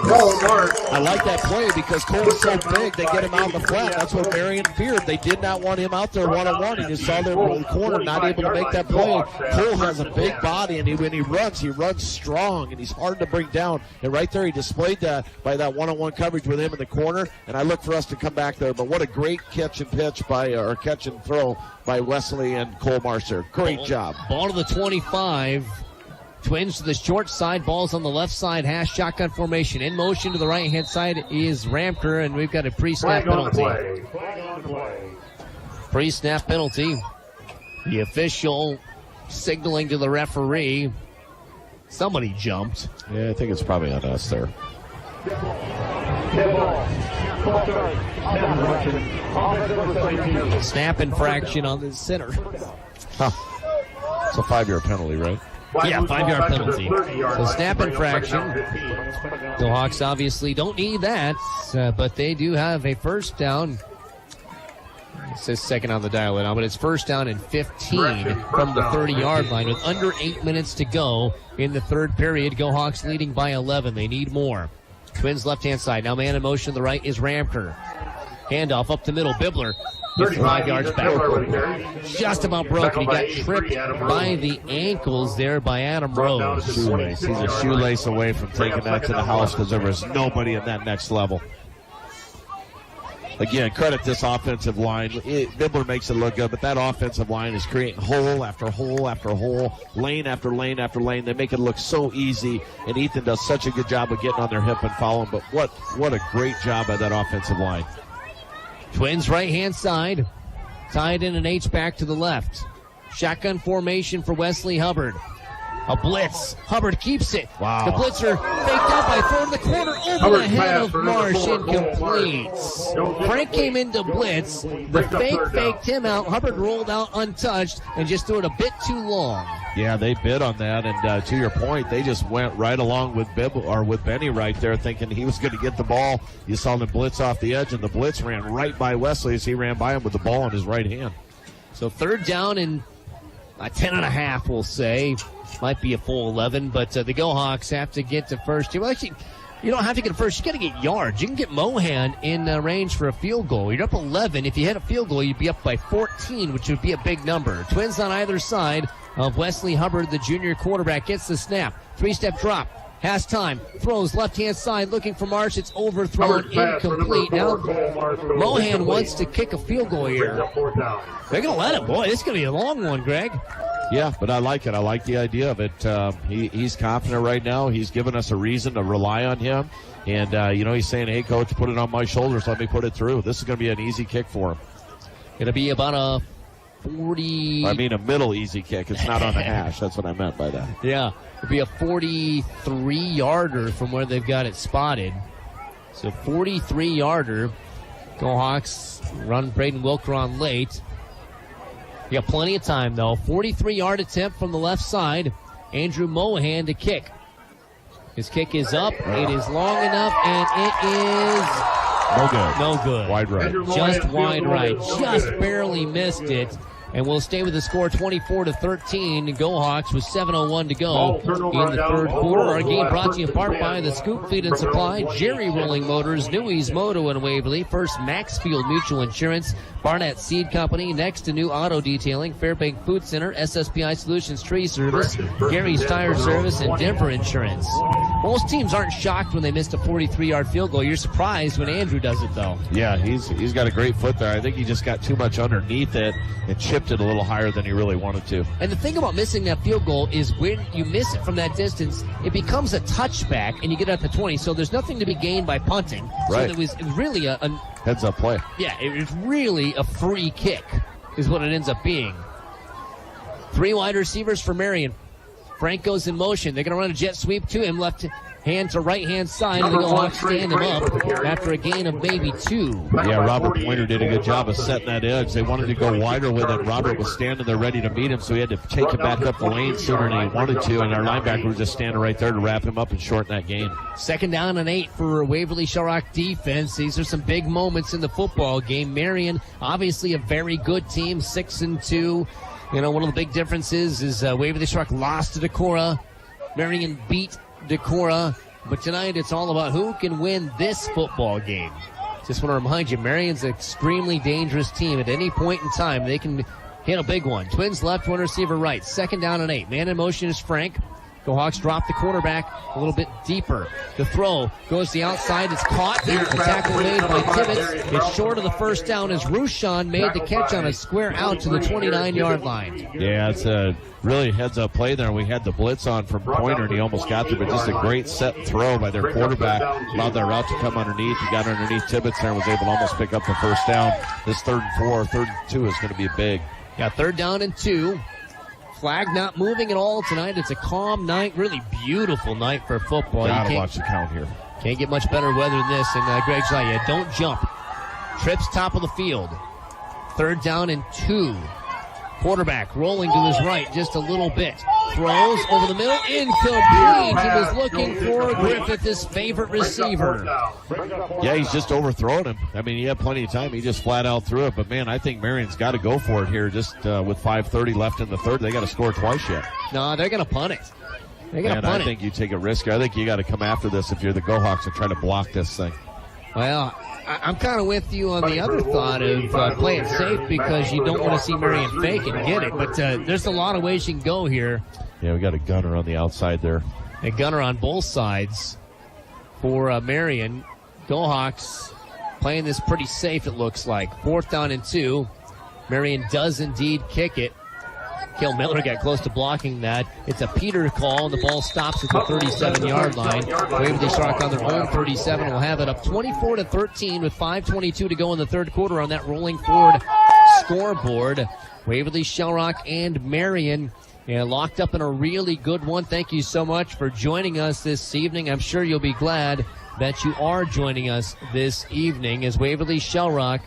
45. I like that play because Cole's so big, they get him out in the flat. That's what Marion feared. They did not want him out there one-on-one. He just saw them in the corner, not able to make that play. Cole has a big body, and when he runs strong, and he's hard to bring down. And right there, he displayed that by that one-on-one coverage with him in the corner. And I look for us to come back there. But what a great catch and pitch or catch and throw by Wesley and Cole Marcer. Great job. Ball to the 25. Twins to the short side. Ball's on the left side. Hash shotgun formation. In motion to the right-hand side is Ramker, and we've got a pre-snap penalty. Pre-snap penalty. The official signaling to the referee. Somebody jumped. Yeah, I think it's probably on us there. Snap infraction on the center. Huh. It's a 5-yard penalty, right? Yeah, 5-yard penalty. So snap infraction. The Hawks obviously don't need that, but they do have a first down. It says second on the dial now, but it's first down and 15 from the 30-yard line with under 8 minutes to go in the third period. Go Hawks leading by 11. They need more. Twins left-hand side. Now man in motion to the right is Ramker. Handoff up the middle. Bibbler gets 5 yards back. Just about broken. He got tripped by the ankles there by Adam Rose. Shoelace. He's a shoelace away from taking that to the house because there was nobody in that next level. Again, credit this offensive line. Bibbler makes it look good, but that offensive line is creating hole after hole after hole, lane after lane after lane. They make it look so easy, and Ethan does such a good job of getting on their hip and following. But what a great job by that offensive line. Twins right-hand side. Tied in an H-back to the left. Shotgun formation for Wesley Hubbard. A blitz. Hubbard keeps it. Wow. The blitzer faked out by third in the corner over the head of Marsh. Incomplete. Frank came into blitz. The fake faked him out. Hubbard rolled out untouched and just threw it a bit too long. Yeah, they bid on that, and to your point, they just went right along with with Benny right there, thinking he was going to get the ball. You saw them blitz off the edge, and the blitz ran right by Wesley as he ran by him with the ball in his right hand. So third down and 10.5, we'll say. Might be a full 11, but the Go Hawks have to get to first. Well, actually, you don't have to get to first. You got to get yards. You can get Mohan in range for a field goal. You're up 11. If you hit a field goal, you'd be up by 14, which would be a big number. Twins on either side of Wesley Hubbard, the junior quarterback, gets the snap. 3-step drop. Has time. Throws left-hand side looking for Marsh. It's overthrown. Incomplete. Now Mohan wants to kick a field goal here. They're going to let him. Boy, this is going to be a long one, Greg. Yeah, but I like it. I like the idea of it. He's confident right now. He's given us a reason to rely on him. And, he's saying, hey, Coach, put it on my shoulders. Let me put it through. This is going to be an easy kick for him. It'll be about a 40... I mean a middle easy kick. It's not on the hash. That's what I meant by that. Yeah, it'll be a 43-yarder from where they've got it spotted. So 43-yarder. Go Hawks run Braden Wilker on late. You got plenty of time, though. 43-yard attempt from the left side. Andrew Mohan to kick. His kick is up. It is long enough, and it is... No good. No good. Wide right. Just wide right. Just barely missed it. And we'll stay with the score 24-13. Go Hawks with 7:01 to go in the third quarter. Our game brought to you in part by the Scoop Fleet and Supply, Jerry Rolling Motors, Newey's Moto and Waverly, First Maxfield Mutual Insurance, Barnett Seed Company, Next to New Auto Detailing, Fairbank Food Center, SSPI Solutions Tree Service, Gary's Tire Service, and Denver Insurance. Most teams aren't shocked when they missed a 43-yard field goal. You're surprised when Andrew does it, though. Yeah, he's got a great foot there. I think he just got too much underneath it and chipped it a little higher than he really wanted to. And the thing about missing that field goal is when you miss it from that distance, it becomes a touchback and you get up to 20. So there's nothing to be gained by punting. Right. So it was really a heads-up play. Yeah, it was really a free kick is what it ends up being. 3 wide receivers for Marion. Frank goes in motion. They're going to run a jet sweep to him, left hand to right-hand side, and the Go Hawks stand him up after a gain of maybe 2. Yeah, Robert Pointer did a good job of setting that edge. They wanted to go wider with it. Robert was standing there ready to meet him, so he had to take him back up the lane sooner than he wanted to, and our linebacker was just standing right there to wrap him up and shorten that gain. 2nd down and 8 for Waverly-Shell defense. These are some big moments in the football game. Marion, obviously a very good team, 6-2. You know, one of the big differences is Waverly-Shell lost to Decorah. Marion beat Decorah. But tonight it's all about who can win this football game. Just want to remind you, Marion's an extremely dangerous team. At any point in time, they can hit a big one. Twins left, one receiver right. 2nd down and 8. Man in motion is Frank. Go Hawks drop the quarterback a little bit deeper. The throw goes to the outside. It's caught. The tackle made by Tibbetts. It's short of the first down as Rushan made the catch on a square out to the 29-yard line. Yeah, it's a really heads-up play there. We had the blitz on from Pointer, and he almost got there, but just a great set throw by their quarterback. Allowed that route to come underneath. He got underneath Tibbetts there and was able to almost pick up the first down. This 3rd and 4, 3rd and 2 is going to be big. Yeah, 3rd down and 2. Flag not moving at all tonight. It's a calm night, really beautiful night for football. Gotta watch the count here. Can't get much better weather than this. And Greg's like, yeah, don't jump. Trips top of the field. 3rd down and 2. Quarterback rolling to his right just a little bit. Throws over the middle. Incomplete. He was looking for Griffith, his favorite receiver. Yeah, he's just overthrown him. I mean, he had plenty of time. He just flat out threw it. But, man, I think Marion's got to go for it here just with 5:30 left in the third. They got to score twice yet. No, they're going to punt it. I think you take a risk. I think you got to come after this if you're the Go Hawks and try to block this thing. Well, I'm kind of with you on the other thought of play it safe because you don't want to see Marion fake and get it. But there's a lot of ways you can go here. Yeah, we got a gunner on the outside there. A gunner on both sides for Marion. Go Hawks playing this pretty safe, it looks like. 4th down and 2. Marion does indeed kick it. Cale Miller got close to blocking that. It's a Peter call, and the ball stops at the 37-yard line. Waverly-Shell on their own 37 will have it up 24-13 with 5:22 to go in the third quarter on that rolling forward scoreboard. Waverly-Shell and Marion locked up in a really good one. Thank you so much for joining us this evening. I'm sure you'll be glad that you are joining us this evening as Waverly-Shell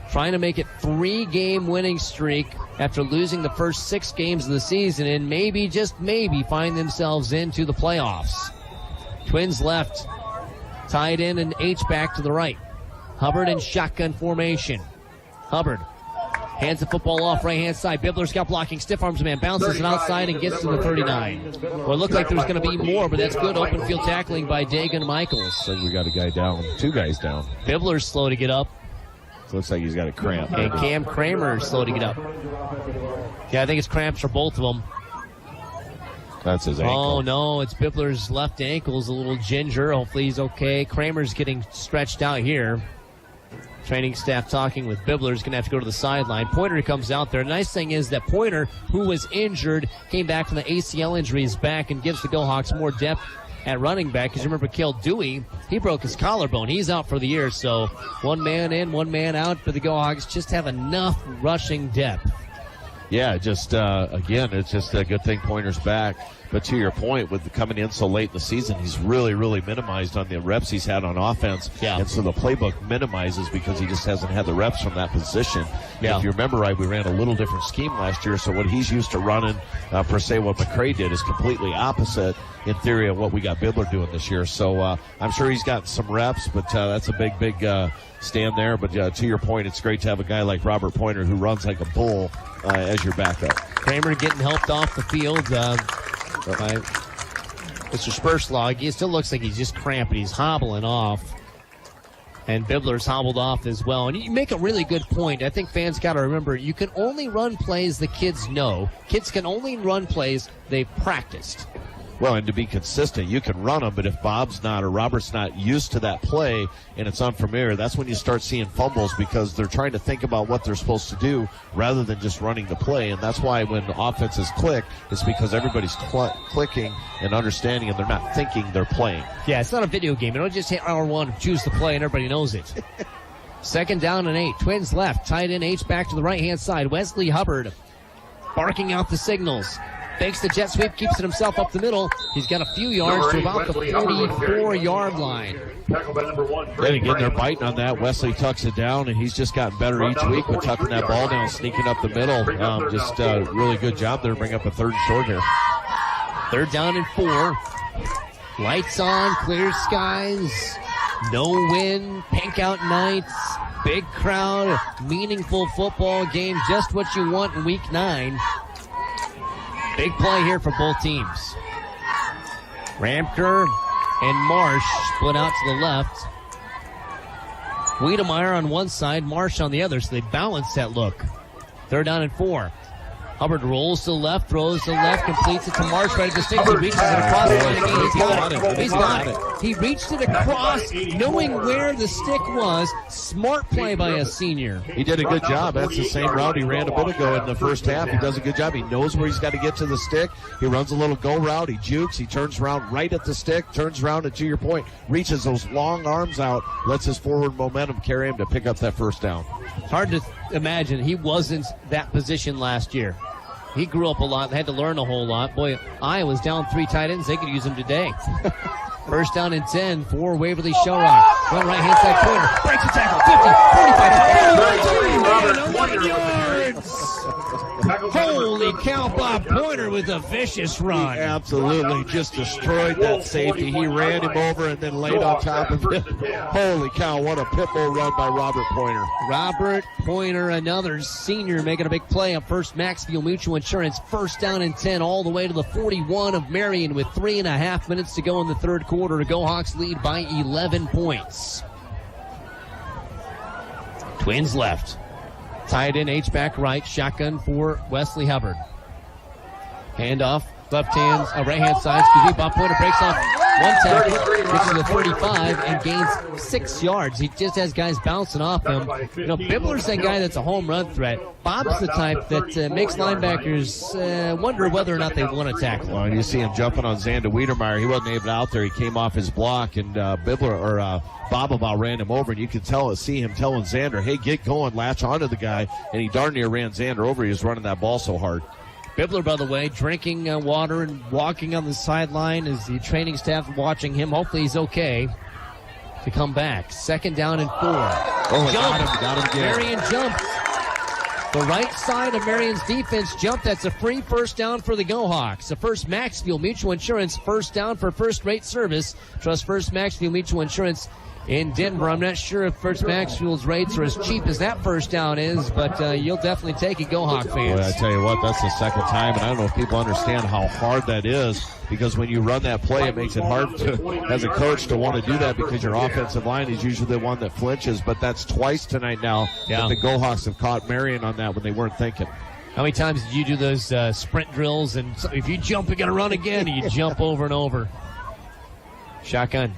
trying to make it 3-game winning streak after losing the first 6 games of the season and maybe, just maybe, find themselves into the playoffs. Twins left, tied in and H-back to the right. Hubbard in shotgun formation. Hubbard hands the football off right-hand side. Bibler's got blocking, stiff arms man, bounces it outside and gets to the 39. Well, it looked like there was going to be more, but that's good open field tackling by Dagan Michaels. So we got a guy down, 2 guys down. Bibler's slow to get up. Looks like he's got a cramp. And Cam Kramer's slow to get up. Yeah, I think it's cramps for both of them. That's his ankle. Oh, no, it's Bibler's left ankle's a little ginger. Hopefully he's okay. Kramer's getting stretched out here. Training staff talking with Bibler's going to have to go to the sideline. Pointer comes out there. The nice thing is that Pointer, who was injured, came back from the ACL injuries back and gives the Go Hawks more depth at running back. Because remember, Cale Dewey, he broke his collarbone. He's out for the year. So 1 man in, 1 man out for the Go Hawks. Just have enough rushing depth. Yeah, just, again, it's just a good thing Pointer's back. But to your point, with coming in so late in the season, he's really, really minimized on the reps he's had on offense. Yeah. And so the playbook minimizes because he just hasn't had the reps from that position. Yeah. If you remember right, we ran a little different scheme last year, so what he's used to running, per se, what McCray did is completely opposite, in theory, of what we got Bibler doing this year. So I'm sure he's got some reps, but that's a big stand there. But to your point, it's great to have a guy like Robert Pointer who runs like a bull as your backup. Kramer getting helped off the field by Mr. Sperslog. He still looks like he's just cramping. He's hobbling off. And Bibler's hobbled off as well. And you make a really good point. I think fans got to remember, you can only run plays the kids know. Kids can only run plays they've practiced. Well, and to be consistent, you can run them, but if Bob's not or Robert's not used to that play and it's unfamiliar, that's when you start seeing fumbles because they're trying to think about what they're supposed to do rather than just running the play. And that's why when offenses click, it's because everybody's clicking and understanding and they're not thinking they're playing. Yeah, it's not a video game. You don't just hit R1, choose the play, and everybody knows it. 2nd down and 8. Twins left, tight end H back to the right-hand side. Wesley Hubbard barking out the signals. Fakes the jet sweep, keeps it himself up the middle. He's got a few yards to about the 44-yard line. Then again, they're biting on that. Wesley tucks it down, and he's just gotten better each week with tucking that ball down, sneaking up the middle. Just a really good job there to bring up a 3rd and short here. 3rd down and 4. Lights on, clear skies, no wind, pink out nights, big crowd, meaningful football game, just what you want in Week 9. Big play here for both teams. Ramker and Marsh split out to the left. Wiedemeyer on one side, Marsh on the other, so they balance that look. 3rd down and 4. Hubbard rolls to the left, throws to the left, completes it to Marsh right at the stick. He reaches it across the line again. He's got it. He's got it. He reached it across, knowing where the stick was. Smart play by a senior. He did a good job. That's the same route he ran a bit ago in the first half. He does a good job. He knows where he's got to get to the stick. He runs a little go route. He jukes. He turns around right at the stick, turns around, and to your point, reaches those long arms out, lets his forward momentum carry him to pick up that first down. It's hard to imagine he wasn't that position last year. He grew up a lot, had to learn a whole lot. Boy, Iowa's down 3 tight ends. They could use him today. First down and 10 for Waverly-Shell. Run right-hand side corner. Breaks the tackle. 50, 45, 1 yards. Holy cow, Bob Pointer with a vicious run. He absolutely just destroyed that safety. He ran him over and then laid on top of him. Holy cow, what a pit bull run by Robert Pointer. Robert Pointer, another senior, making a big play on First Maxfield Mutual Insurance. First down and 10 all the way to the 41 of Marion with 3.5 minutes to go in the third quarter. The Go Hawks lead by 11 points. Twins left. Tied in, H-back right, shotgun for Wesley Hubbard. Handoff, right-hand side, Bob Pointer breaks off one tackle, gets to the 35, and gains 6 yards. He just has guys bouncing off him. Bibler's that guy that's a home run threat. Bob's the type that makes linebackers wonder whether or not they want to tackle. Well, you see him jumping on Xander Wiedemeyer. He wasn't able out there. He came off his block, and Bob about ran him over, and you could see him telling Xander, hey, get going, latch onto the guy, and he darn near ran Xander over. He was running that ball so hard. Bibler, by the way, drinking water and walking on the sideline as the training staff watching him. Hopefully he's okay to come back. Second down and 4. Got him again. Marion jumped. The right side of Marion's defense jumped. That's a free first down for the Go Hawks. The First Maxfield Mutual Insurance first down for first-rate service. Trust First Maxfield Mutual Insurance in Denver. I'm not sure if First Maxfield's rates are as cheap as that first down is, but you'll definitely take it, Go Hawk fans. Boy, I tell you what, that's the second time, and I don't know if people understand how hard that is, because when you run that play, it makes it hard as a coach to want to do that, because your offensive line is usually the one that flinches, but that's twice tonight now that the Go Hawks have caught Marion on that when they weren't thinking. How many times did you do those sprint drills, and if you jump, you got to run again, and you jump over and over? Shotgun.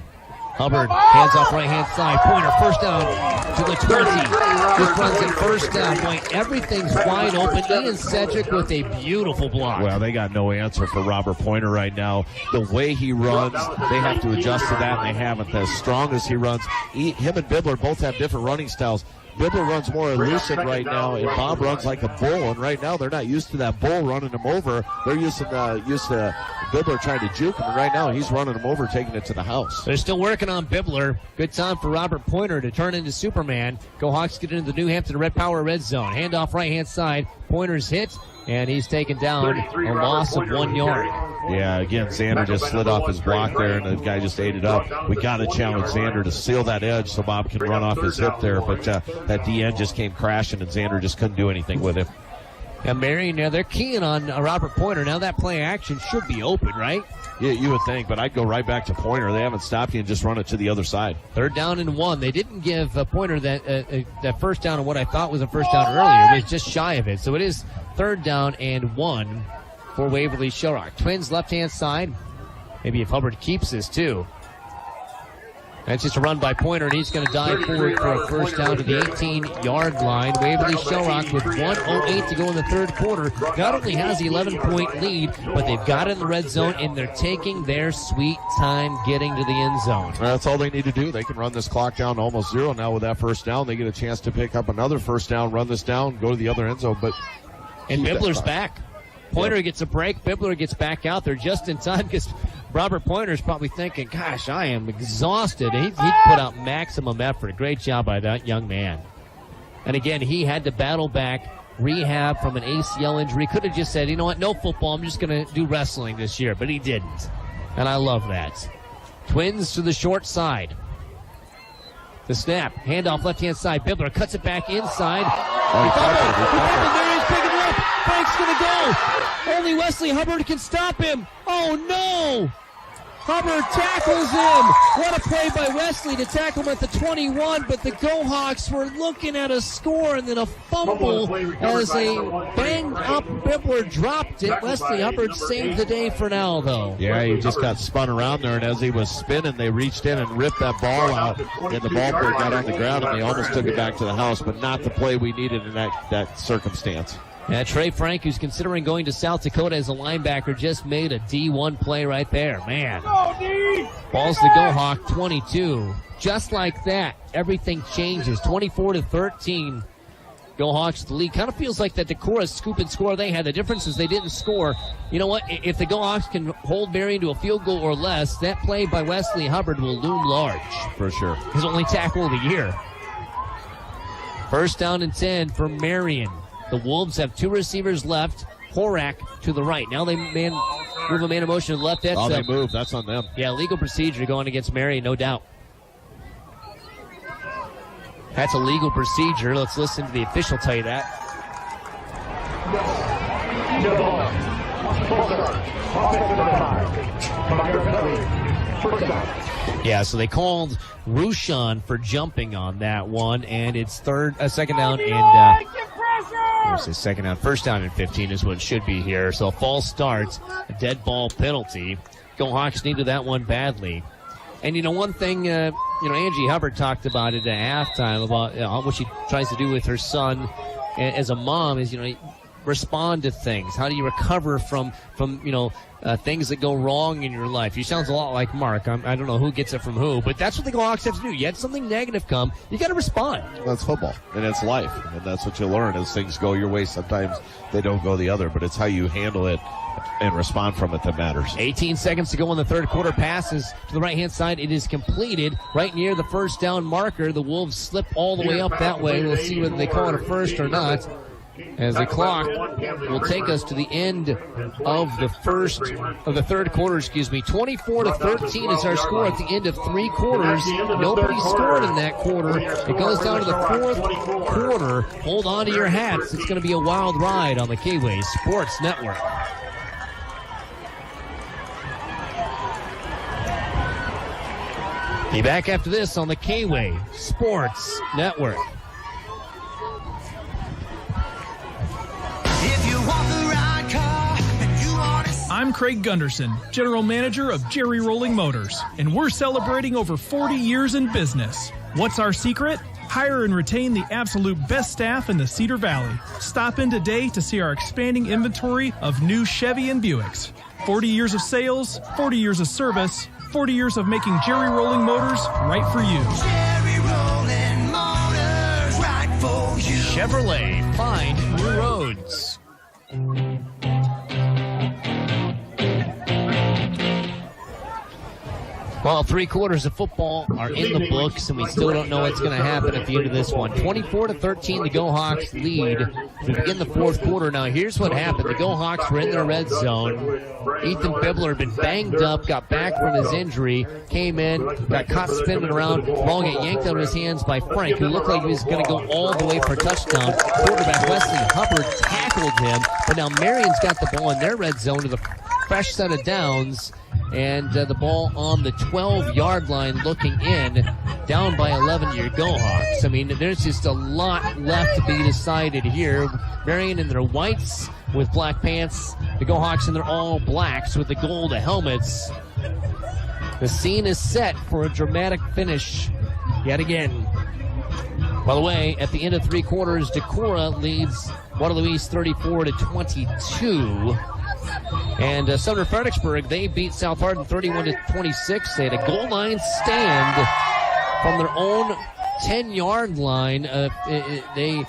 Hubbard, hands off right-hand side. Pointer, first down to the 20. Just runs it first down. Boy, everything's wide open. Ian Cedric with a beautiful block. Well, they got no answer for Robert Pointer right now. The way he runs, they have to adjust to that, and they haven't. As strong as he runs, him and Bibler both have different running styles. Bibler runs more elusive right now, and Bob runs like a bull. And right now, they're not used to that bull running him over. They're used to Bibler trying to juke him. And right now, he's running him over, taking it to the house. They're still working on Bibler. Good time for Robert Pointer to turn into Superman. Go Hawks get into the New Hampton Red Power red zone. Handoff right-hand side. Pointer's hit, and he's taken down a loss of 1 yard. Yeah, again, Xander just slid off his block there, and the guy just ate it up. We got to challenge Xander to seal that edge so Bob can run off his hip there, but that D-end just came crashing, and Xander just couldn't do anything with him. Now, Marion, they're keying on Robert Pointer. Now that play action should be open, right? Yeah, you would think, but I'd go right back to Pointer. They haven't stopped you and just run it to the other side. Third down and 1. They didn't give Pointer that first down on what I thought was a first down earlier. It was just shy of it. So it is third down and 1 for Waverly-Shell. Twins left-hand side. Maybe if Hubbard keeps this, too. That's just a run by Pointer, and he's going to dive forward for a first down to the 18-yard line. Waverly-Shell with 1:08 to go in the third quarter. Not only has the 11-point lead, but they've got it in the red zone, and they're taking their sweet time getting to the end zone. That's all they need to do. They can run this clock down to almost 0 now with that first down. They get a chance to pick up another first down, run this down, go to the other end zone. And Bibler's back. Pointer gets a break. Bibler gets back out there just in time because Robert Pointer's probably thinking, gosh, I am exhausted. He put out maximum effort. Great job by that young man. And again, he had to battle back, rehab from an ACL injury. Could have just said, you know what, no football. I'm just going to do wrestling this year. But he didn't. And I love that. Twins to the short side. The snap. Handoff left-hand side. Bibler cuts it back inside. Marion's picking it up. Frank's going to go. Only Wesley Hubbard can stop him. Oh, no. Hubbard tackles him. What a play by Wesley to tackle him at the 21, but the Go Hawks were looking at a score and then a fumble as a banged-up Bibbler dropped it. Wesley Hubbard saved the day for now, though. Yeah, he just got spun around there, and as he was spinning, they reached in and ripped that ball out, and the ball player got on the ground, and they almost took it back to the house, but not the play we needed in that circumstance. Yeah, Trey Frank, who's considering going to South Dakota as a linebacker, just made a D1 play right there. Man. Ball's the Go Hawk 22. Just like that, everything changes. 24-13. Go Hawks the lead. Kind of feels like that Decorah scoop and score they had. The difference is they didn't score. You know what? If the Go Hawks can hold Marion to a field goal or less, that play by Wesley Hubbard will loom large. For sure. His only tackle of the year. First down and 10 for Marion. The Wolves have two receivers left. Horak to the right. Now they move a man in motion to the left. They move. That's on them. Yeah, legal procedure going against Marion, no doubt. That's a legal procedure. Let's listen to the official tell you that. Yeah, so they called Rushan for jumping on that one, and it's second down and first down and 15 is what it should be here. So a false start, a dead ball penalty. Go Hawks needed that one badly. And, one thing, Angie Hubbard talked about it at halftime about what she tries to do with her son as a mom is, respond to things. How do you recover from things that go wrong in your life? He sounds a lot like Mark. I don't know who gets it from who, but that's what the Go Hawks have to do. You had something negative come, you got to respond. That's football, and it's life, and that's what you learn as things go your way. Sometimes they don't go the other, but it's how you handle it and respond from it that matters. 18 seconds to go in the third quarter. Passes to the right-hand side. It is completed right near the first down marker. The Wolves slip all the way up that way. We'll see whether they call it a first or not, as the clock will take us to the end of the third quarter, 24-13 is our score at the end of three quarters. Nobody scored in that quarter. It goes down to the fourth quarter. Hold on to your hats. It's going to be a wild ride on the K-Way Sports Network. Be back after this on the K-Way Sports Network. I'm Craig Gunderson, General Manager of Jerry Rolling Motors, and we're celebrating over 40 years in business. What's our secret? Hire and retain the absolute best staff in the Cedar Valley. Stop in today to see our expanding inventory of new Chevy and Buicks. 40 years of sales, 40 years of service, 40 years of making Jerry Rolling Motors right for you. Jerry Rolling Motors, right for you. Chevrolet, find new roads. Well, 3 quarters of football are in the books, and we still don't know what's going to happen at the end of this one. 24-13, the Go Hawks lead. We begin the fourth quarter. Now, here's what happened. The Go Hawks were in their red zone. Ethan Bibbler had been banged up, got back from his injury, came in, got caught spinning around. Ball got yanked out of his hands by Frank, who looked like he was going to go all the way for a touchdown. Quarterback Wesley Hubbard tackled him, but now Marion's got the ball in their red zone to the fresh set of downs. And the ball on the 12-yard line looking in, down by 11 your Go Hawks. I mean, there's just a lot left to be decided here. Marion in their whites with black pants. The Go Hawks in their all blacks with the gold helmets. The scene is set for a dramatic finish yet again. By the way, at the end of 3 quarters, Decorah leads Waterloo East 34-22. And Sumner Fredericksburg, they beat South Hardin 31-26. They had a goal line stand from their own 10-yard line. They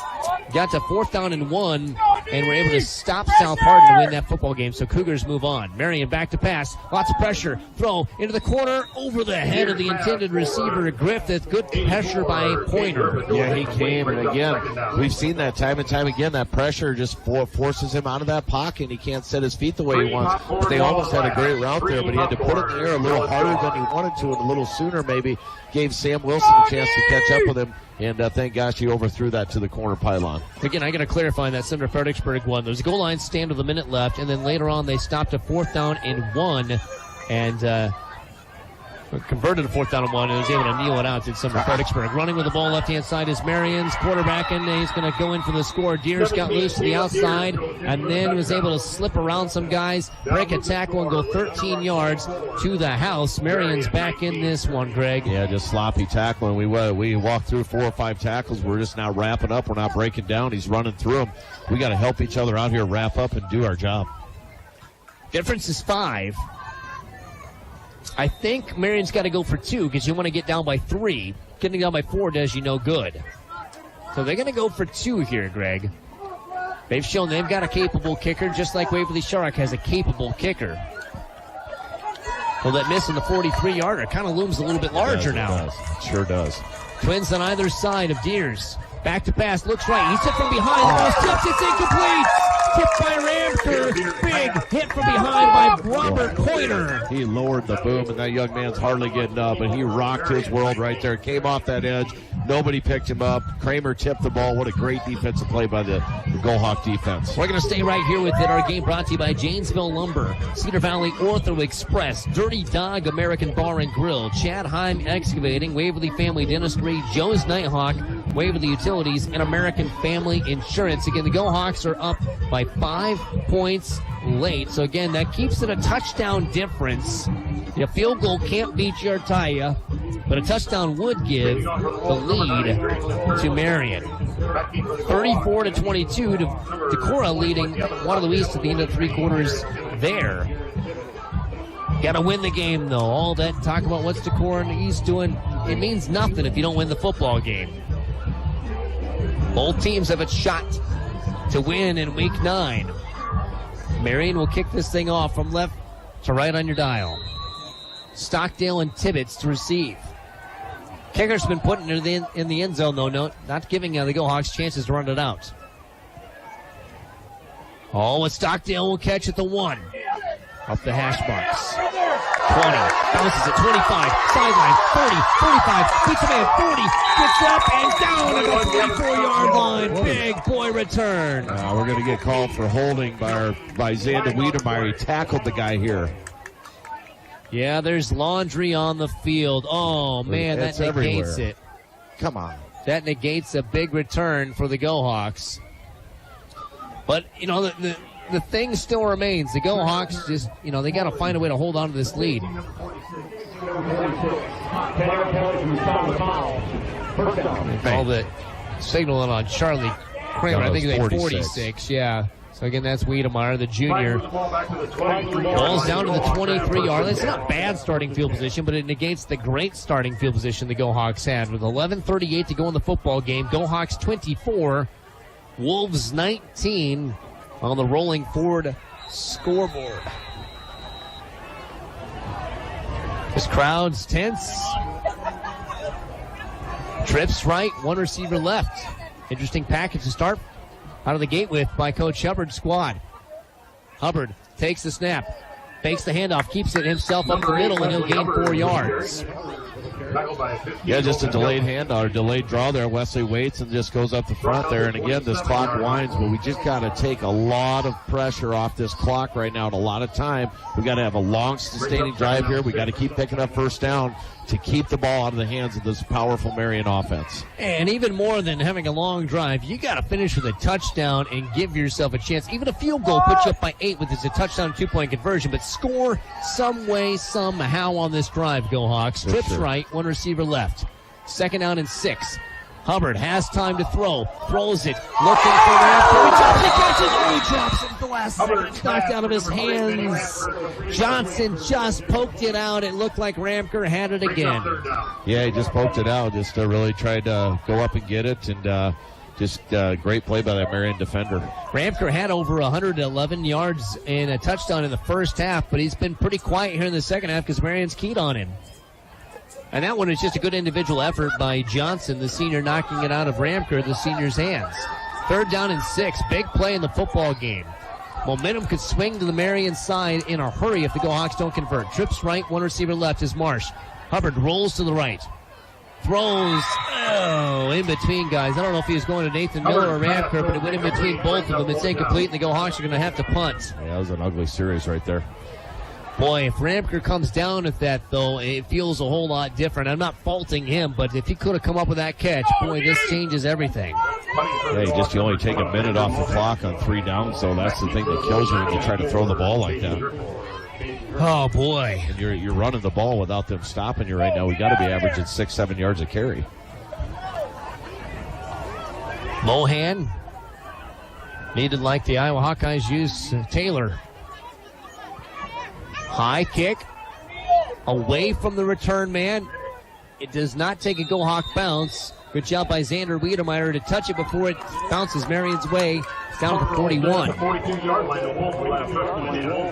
got to 4th down and 1 and were able to stop South Hardin to win that football game. So Cougars move on. Marion back to pass. Lots of pressure. Throw into the corner over the head of the intended receiver, Griffith. Good pressure by Pointer. Yeah, he came, and again, we've seen that time and time again. That pressure just forces him out of that pocket, and he can't set his feet the way he wants. But they almost had a great route there, but he had to put it in the air a little harder than he wanted to, and a little sooner maybe. Gave Sam Wilson a chance to catch up with him, and thank gosh he overthrew that to the corner pylon. Again, I got to clarify that Sumner Fredericksburg one. There's a goal line stand with a minute left, and then later on they stopped a 4th down and 1, and converted a 4th down and 1 and was able to kneel it out. Did some Fredericksburg. Running with the ball left-hand side is Marion's quarterback, and he's going to go in for the score. Deers got loose to the outside and then was able to slip around some guys, break a tackle, and go 13 yards to the house. Marion's back in this one, Greg. Yeah, just sloppy tackling. We walked through 4 or 5 tackles. We're just not wrapping up. We're not breaking down. He's running through them. We got to help each other out here, wrap up, and do our job. Difference is 5. I think Marion's got to go for 2 because you want to get down by 3. Getting down by 4 does you no good. So they're going to go for 2 here, Greg. They've shown they've got a capable kicker, just like Waverly-Shell has a capable kicker. Well, that miss in the 43-yarder kind of looms a little bit larger now. It sure does. Twins on either side of Deers. Back to pass, looks right. He's hit from behind. The ball tips, it's incomplete. Tipped by Ramker. Big hit from behind by Robert Coiner. He lowered the boom, and that young man's hardly getting up, and he rocked his world right there. Came off that edge. Nobody picked him up. Kramer tipped the ball. What a great defensive play by the Gohawk defense. We're going to stay right here with it. Our game brought to you by Janesville Lumber, Cedar Valley Ortho Express, Dirty Dog American Bar and Grill, Chad Heim Excavating, Waverly Family Dentistry, Joe's Nighthawk, Waverly Utilities, and American Family Insurance. Again, the Gohawks are up by 5 points late. So again, that keeps it a touchdown difference. A field goal can't beat you or tie you, but a touchdown would give the lead to Marion. 34-22 to Decorah leading Waterloo East at the end of 3 quarters there. Got to win the game, though. All that talk about what's Decorah and the East doing, it means nothing if you don't win the football game. Both teams have a shot to win in Week 9. Marion will kick this thing off from left to right on your dial. Stockdale and Tibbetts to receive. Kicker's been put in the end zone, though, not giving the Gohawks chances to run it out. Oh, and Stockdale will catch at the 1. Up the hash marks. 20. Bounces at 25. Sideline. 30. 45. Beats a man. 40. Gets up and down at the 34-yard line. Big boy return. We're going to get called for holding by Xander Wiedemeyer. He tackled the guy here. Yeah, there's laundry on the field. Oh, man, that negates it. Come on. That negates a big return for the Gohawks. But, the thing still remains. The Gohawks just, they got to find a way to hold on to this lead. All the signaling on Charlie Kramer. I think they 46. Yeah. So again, that's Wiedemeyer, the junior. Ball's down to the 23-yard. It's not bad starting field position, but it negates the great starting field position the Gohawks had. With 11:38 to go in the football game, Gohawks 24, Wolves 19 on the rolling forward scoreboard. This crowd's tense. Trips right, 1 receiver left. Interesting package to start out of the gate with by Coach Hubbard's squad. Hubbard takes the snap, fakes the handoff, keeps it himself up the middle, and he'll gain 4 yards. Yeah, just a delayed handoff or delayed draw there. Wesley waits and just goes up the front there. And again, this clock winds, but we just got to take a lot of pressure off this clock right now and a lot of time. We got to have a long, sustaining drive here. We got to keep picking up first down to keep the ball out of the hands of this powerful Marion offense. And even more than having a long drive, you got to finish with a touchdown and give yourself a chance. Even a field goal puts you up by 8 with a touchdown 2-point conversion, but score some way, somehow on this drive, Gohawks. Trips right, 1 receiver left. 2nd down and 6. Hubbard has time to throw. Throws it. Looking for that. He drops it at the last second. It's knocked out of his hands. Johnson just poked it out. It looked like Ramker had it again. Yeah, he just poked it out. Just really tried to go up and get it. And just great play by that Marion defender. Ramker had over 111 yards and a touchdown in the first half, but he's been pretty quiet here in the second half because Marion's keyed on him. And that one is just a good individual effort by Johnson, the senior, knocking it out of Ramker, the senior's hands. 3rd down and 6. Big play in the football game. Momentum could swing to the Marion side in a hurry if the Gohawks don't convert. Trips right, 1 receiver left is Marsh. Hubbard rolls to the right. Throws, in between guys. I don't know if he was going to Nathan Miller or Ramker, but it went in between both of them. It's incomplete, and the Gohawks are going to have to punt. Yeah, that was an ugly series right there. Boy, if Ramker comes down with that, though, it feels a whole lot different. I'm not faulting him, but if he could have come up with that catch, boy, this changes everything. Hey, you only take a minute off the clock on 3 downs, so that's the thing that kills you when you try to throw the ball like that. Oh, boy. And you're running the ball without them stopping you right now. We got to be averaging 6-7 yards a carry. Mohan needed like the Iowa Hawkeyes use Taylor. High kick away from the return man. It does not take a Go Hawk bounce. Good job by Xander Wiedemeyer to touch it before it bounces Marion's way. It's down to 41. The 42-yard line. The Wolves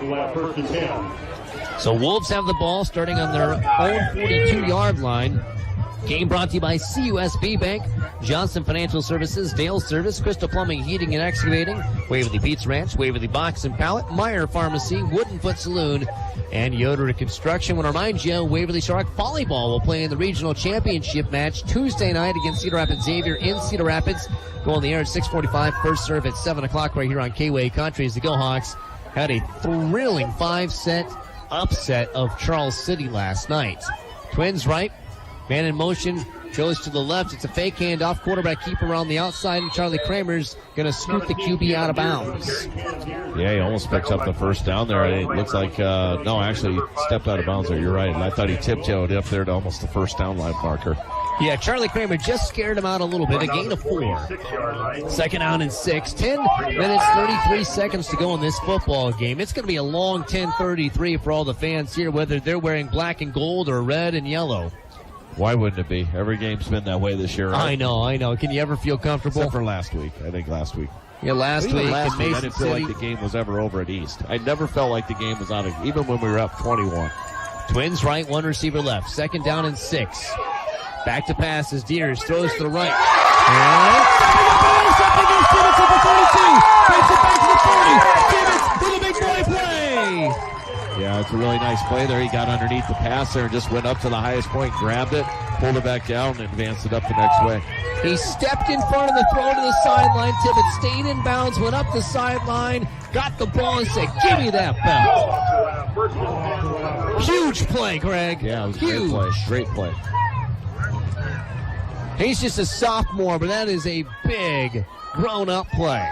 will have first and 10. So Wolves have the ball starting on their own 42-yard line. Game brought to you by CUSB Bank, Johnson Financial Services, Dale Service, Crystal Plumbing, Heating and Excavating, Waverly Pizza Ranch, Waverly Box and Pallet, Meyer Pharmacy, Wooden Foot Saloon, and Yoder Construction. Want to remind you, Waverly-Shell Volleyball will play in the regional championship match Tuesday night against Cedar Rapids Xavier in Cedar Rapids. Go on the air at 6:45, first serve at 7 o'clock right here on K-Way Country as the Go Hawks had a thrilling 5-set upset of Charles City last night. Twins right. Man in motion, goes to the left. It's a fake handoff. Quarterback keeper around the outside, and Charlie Kramer's going to scoot the QB out of bounds. Yeah, he almost picks up the first down there. It looks like, no, actually, he stepped out of bounds there. You're right. And I thought he tiptoed up there to almost the first down line marker. Yeah, Charlie Kramer just scared him out a little bit. A gain of 4. Second down and 6. 10 minutes, 33 seconds to go in this football game. It's going to be a long 10:33 for all the fans here, whether they're wearing black and gold or red and yellow. Why wouldn't it be? Every game's been that way this year, right? I know. Can you ever feel comfortable? Except for last week. I think last week. Yeah, last week I in Mason didn't feel City. like the game was ever over at East. I never felt like the game was out of, even when we were up 21. Twins right, one receiver left. Second down and 6. Back to passes. Deers throws to the right. And Tibbetts at the 42. Takes it back to the 40. Tibbetts for the big boy play. Yeah, it's a really nice play there. He got underneath the pass there and just went up to the highest point, grabbed it, pulled it back down, and advanced it up the next way. He stepped in front of the throw to the sideline. Tibbetts stayed in bounds, went up the sideline, got the ball, and said, "Give me that ball." Huge play, Greg. Yeah, it was a huge. Great play. He's just a sophomore, but that is a big, grown-up play.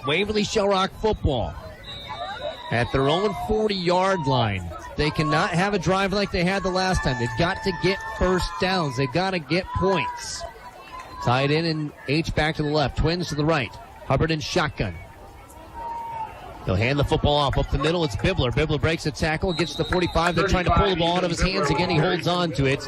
Waverly-Shell Rock football at their own 40-yard line. They cannot have a drive like they had the last time. They've got to get first downs. They've got to get points. Tied in and H back to the left. Twins to the right. Hubbard in shotgun. They'll hand the football off. Up the middle, it's Bibler. Bibler breaks a tackle, gets to the 45. They're trying to pull the ball out of his hands again. He holds on to it.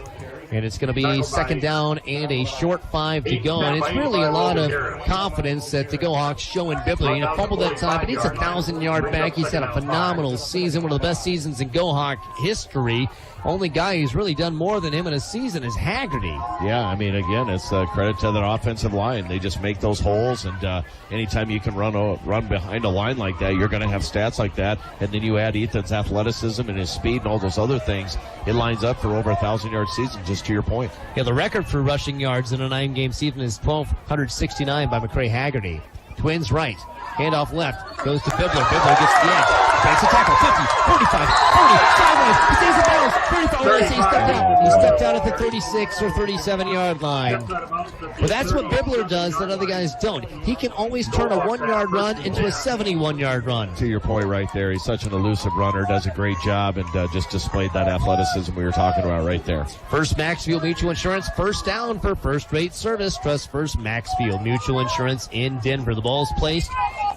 And it's going to be second down and a short 5 to go. And it's really a lot of confidence that the Go Hawks show in Bibler. He fumbled that time, but he's a 1,000-yard back. He's had a phenomenal season, one of the best seasons in Go Hawk history. Only guy who's really done more than him in a season is Haggerty. Yeah, I mean, again, it's credit to their offensive line. They just make those holes, and anytime you can run behind a line like that, you're going to have stats like that. And then you add Ethan's athleticism and his speed and all those other things. It lines up for over a 1,000-yard season, just to your point. Yeah, the record for rushing yards in a 9-game season is 1,269 by McCray Haggerty. Twins right. Handoff left. Goes to Bibler. Bibler gets the edge. Breaks a tackle. 50, 45, 40, sideways. He stays in bounds. 35. Oh, he stepped out. He stepped out at the 36 or 37-yard line. But that's what Bibler does that other guys don't. He can always turn a 1-yard run into a 71-yard run. To your point right there, he's such an elusive runner, does a great job, and just displayed that athleticism we were talking about right there. First Maxfield Mutual Insurance, first down for first-rate service. Trust First Maxfield Mutual Insurance in Denver. The ball's placed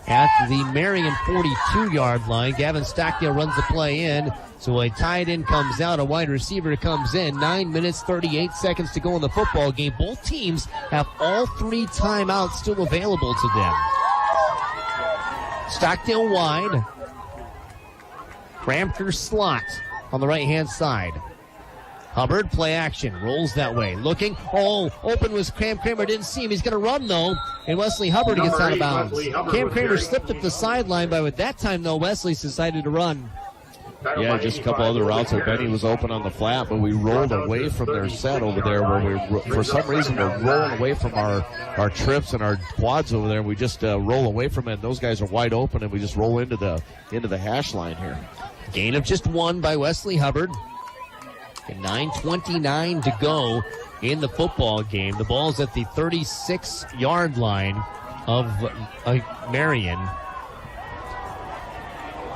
at the Marion 42-yard line. Gavin Stockdale runs the play in. So a tight end comes out, a wide receiver comes in. 9 minutes, 38 seconds to go in the football game. Both teams have all 3 timeouts still available to them. Stockdale wide. Ramker slot on the right-hand side. Hubbard, play action, rolls that way. Looking, open was Cam Kramer, didn't see him. He's going to run, though, and Wesley Hubbard gets out of bounds. Cam Kramer slipped up the sideline, but at that time, though, Wesley's decided to run. Yeah, just a couple other routes there. Benny was open on the flat, but we rolled away from their set over there where for some reason we're rolling away from our trips and our quads over there. We just roll away from it, and those guys are wide open, and we just roll into the hash line here. Gain of just 1 by Wesley Hubbard. And 9:29 to go in the football game. The ball's at the 36-yard line of Marion.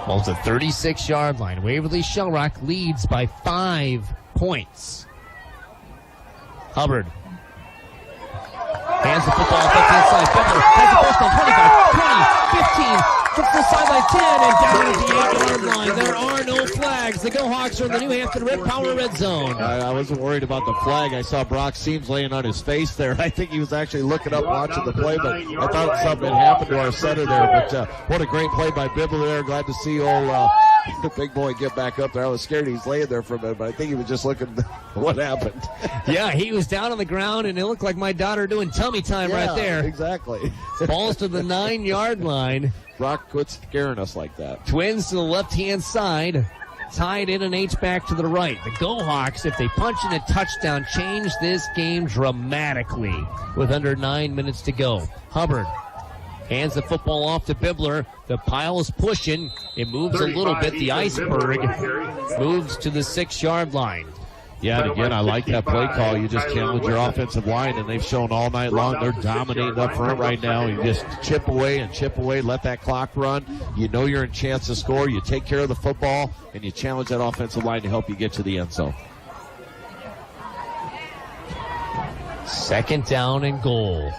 Ball's at 36-yard line. Waverly-Shell Rock leads by 5 points. Hubbard hands the football off left-hand side. Butler has the first on 25, 20, 15, from the sideline 10, and down at the 8-yard line. There are no flags. The Go Hawks are in the New Hampton Red Power red zone. I wasn't worried about the flag. I saw Brock Seams laying on his face there. I think he was actually looking up watching the play, but I thought something had happened to our center there. But what a great play by Bibble there. Glad to see old the big boy get back up there. I was scared he was laying there for a minute, but I think he was just looking what happened. Yeah, he was down on the ground, and it looked like my daughter doing tummy time right there. Exactly. Ball's to the 9-yard line. Brock quit scaring us like that. Twins to the left-hand side. Tied in an H-back to the right. The Go Hawks, if they punch in a touchdown, change this game dramatically with under 9 minutes to go. Hubbard hands the football off to Bibler. The pile is pushing. It moves a little bit. The iceberg moves to the 6-yard line. Yeah, and again, I like that play call. You just challenge your offensive line, and they've shown all night long they're dominating up front right now. You just chip away, let that clock run. You know you're in chance to score. You take care of the football, and you challenge that offensive line to help you get to the end zone. 2nd down and goal.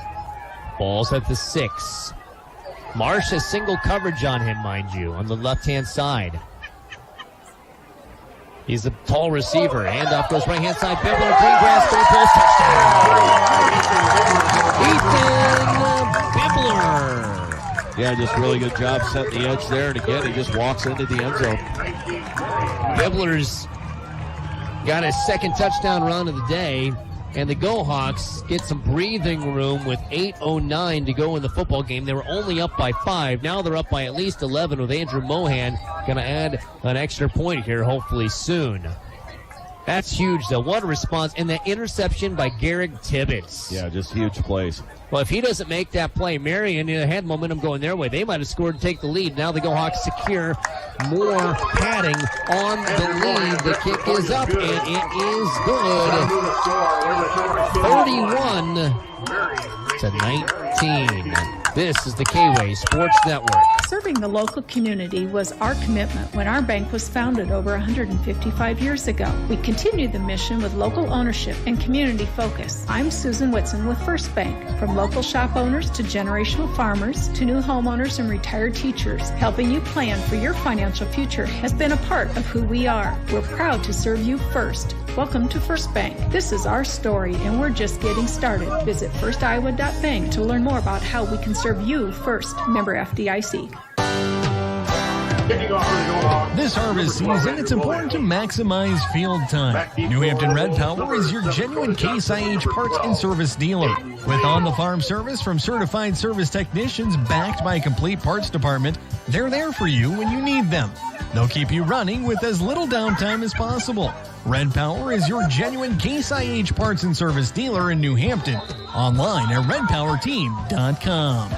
Ball's at the 6. Marsh has single coverage on him, mind you, on the left-hand side. He's a tall receiver. Handoff goes right-hand side. Bibler, green grass, goal post, touchdown. Ethan Bibler. Yeah, just really good job setting the edge there. And again, he just walks into the end zone. Bibler's got his 2nd touchdown run of the day. And the Go Hawks get some breathing room with 8:09 to go in the football game. They were only up by 5. Now they're up by at least 11 with Andrew Mohan going to add an extra point here hopefully soon. That's huge, though. What a response. And that interception by Garrick Tibbetts. Yeah, just huge plays. Well, if he doesn't make that play, Marion had momentum going their way. They might have scored and take the lead. Now the Go Hawks secure more padding on the lead. The kick is up, and it is good. 31-19. This is the K-Way Sports Network. Serving the local community was our commitment when our bank was founded over 155 years ago. We continue the mission with local ownership and community focus. I'm Susan Whitson with First Bank. From local shop owners to generational farmers to new homeowners and retired teachers, helping you plan for your financial future has been a part of who we are. We're proud to serve you first. Welcome to First Bank. This is our story, and we're just getting started. Visit firstiowa.bank to learn more about how we can serve you first. Member FDIC. This harvest season, it's important to maximize field time. New Hampton Red Power is your genuine Case IH parts and service dealer. With on-the-farm service from certified service technicians backed by a complete parts department, they're there for you when you need them. They'll keep you running with as little downtime as possible. Red Power is your genuine Case IH parts and service dealer in New Hampton. Online at redpowerteam.com.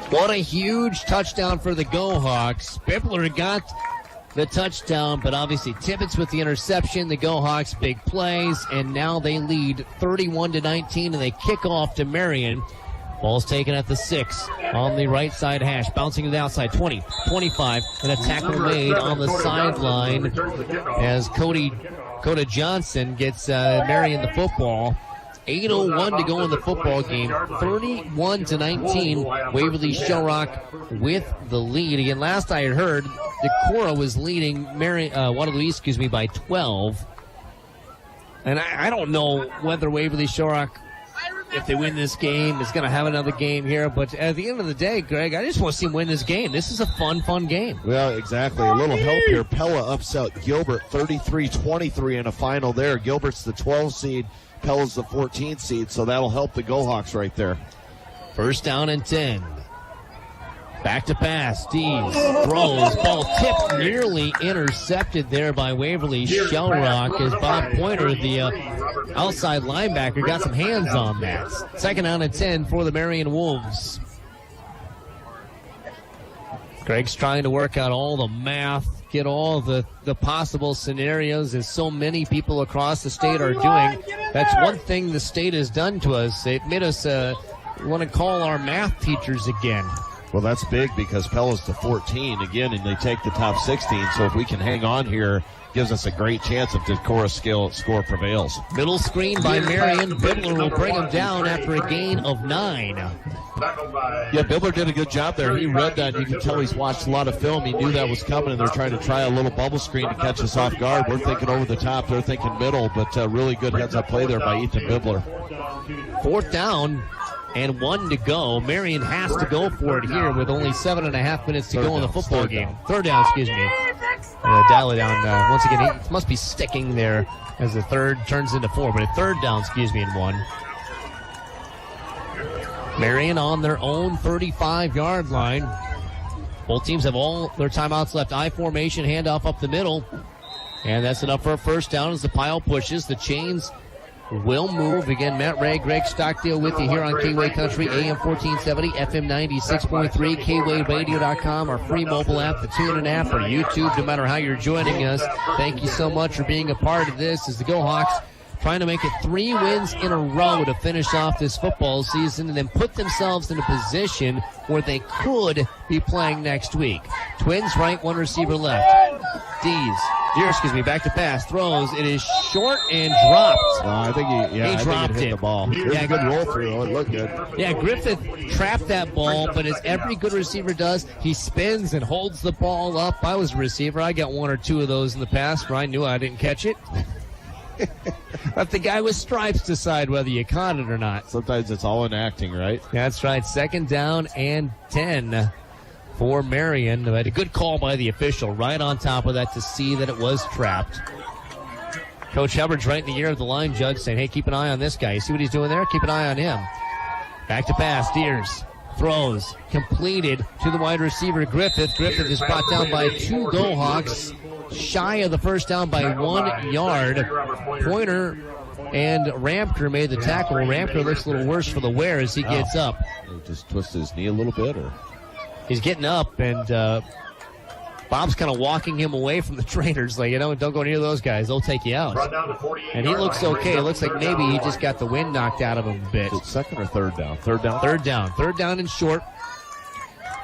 What a huge touchdown for the Go Hawks. Bibler got the touchdown, but obviously Tibbetts with the interception. The Go Hawks big plays, and now they lead 31-19, and they kick off to Marion. Ball's taken at the 6 on the right side hash, bouncing to the outside, 20, 25, and a tackle made on the sideline as Coda Johnson gets Marion the football. 8:01 to go in the football game. 31-19. Waverly-Shell Rock with the lead. Again, last I had heard, Decorah was leading Waterloo East, by 12. And I don't know whether Waverly-Shell Rock, if they win this game, is going to have another game here. But at the end of the day, Greg, I just want to see them win this game. This is a fun game. Well, exactly. A little help here. Pella upset Gilbert 33-23 in a final there. Gilbert's the 12 seed. Pella's the 14th seed, so that'll help the Go Hawks right there. First down and 10. Back to pass. Dees throws. Ball tipped, nearly intercepted there by Waverly-Shell as Bob Pointer, the outside linebacker, got some hands on that. Second down and 10 for the Marion Wolves. Greg's trying to work out all the math, get all the possible scenarios, as so many people across the state are doing. That's one thing the state has done to us. It made us want to call our math teachers again. Well, that's big because Pella's to 14 again, and they take the top 16. So if we can hang on here, gives us a great chance if the chorus score prevails. Middle screen by Marion. Bibler will bring him down after a gain of 9. Yeah, Bibler did a good job there. He read that. You can tell he's watched a lot of film. He knew that was coming, and they're trying to try a little bubble screen to catch us off guard. We're thinking over the top. They're thinking middle, but really good heads-up play there by Ethan Bibler. Fourth down and 1 to go. Marion has to go for it here with only 7.5 minutes to go in the football game. Third down, excuse me. Dial it down once again. It must be sticking there as the third turns into 4, but a third down, and 1. Marion on their own 35-yard line. Both teams have all their timeouts left. I formation, handoff up the middle. And that's enough for a first down as the pile pushes. The chains will move. Again, Matt Ray, Greg Stockdale with you here on K-Way Country, AM 1470, FM 96.3, KWayRadio.com, our free mobile app, the TuneIn app, or YouTube, no matter how you're joining us. Thank you so much for being a part of this as the Go Hawks trying to make it 3 wins in a row to finish off this football season and then put themselves in a position where they could be playing next week. Twins right, 1 receiver left. Deer, back to pass, throws. It is short and dropped. I think he dropped hit the ball. Yeah, good roll through. It looked good. Yeah, Griffith trapped that ball, but as every good receiver does, he spins and holds the ball up. I was a receiver. I got 1 or 2 of those in the past where I knew I didn't catch it. Let the guy with stripes decide whether you caught it or not. Sometimes it's all in acting, right? That's right. Second down and 10 for Marion. They had a good call by the official right on top of that to see that it was trapped. Coach Hubbard's right in the ear of the line judge saying, hey, keep an eye on this guy. You see what he's doing there? Keep an eye on him. Back to pass. Deers throws. Completed to the wide receiver, Griffith. Griffith is brought down by 2 Go Hawks. Shy of the first down by 1 yard. Pointer and Ramker made the tackle. Ramker looks a little worse for the wear as he gets up. He just twisted his knee a little bit, or he's getting up, and Bob's kind of walking him away from the trainers, like, don't go near those guys. They'll take you out. And he looks okay. It looks like maybe he just got the wind knocked out of him a bit. Second or third down? Third down. Third down and short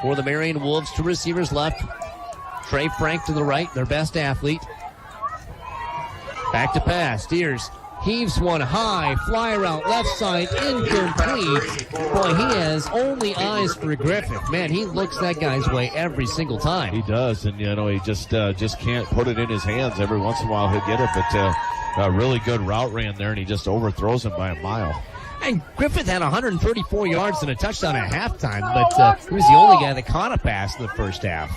for the Marion Wolves. 2 receivers left. Trey Frank to the right, their best athlete. Back to pass. Deers heaves one high, fly route left side, incomplete. Boy, he has only eyes for Griffith. Man, he looks that guy's way every single time. He does, and he just can't put it in his hands. Every once in a while he'll get it, but a really good route ran there, and he just overthrows him by a mile. And Griffith had 134 yards and a touchdown at halftime, but he was the only guy that caught a pass in the first half.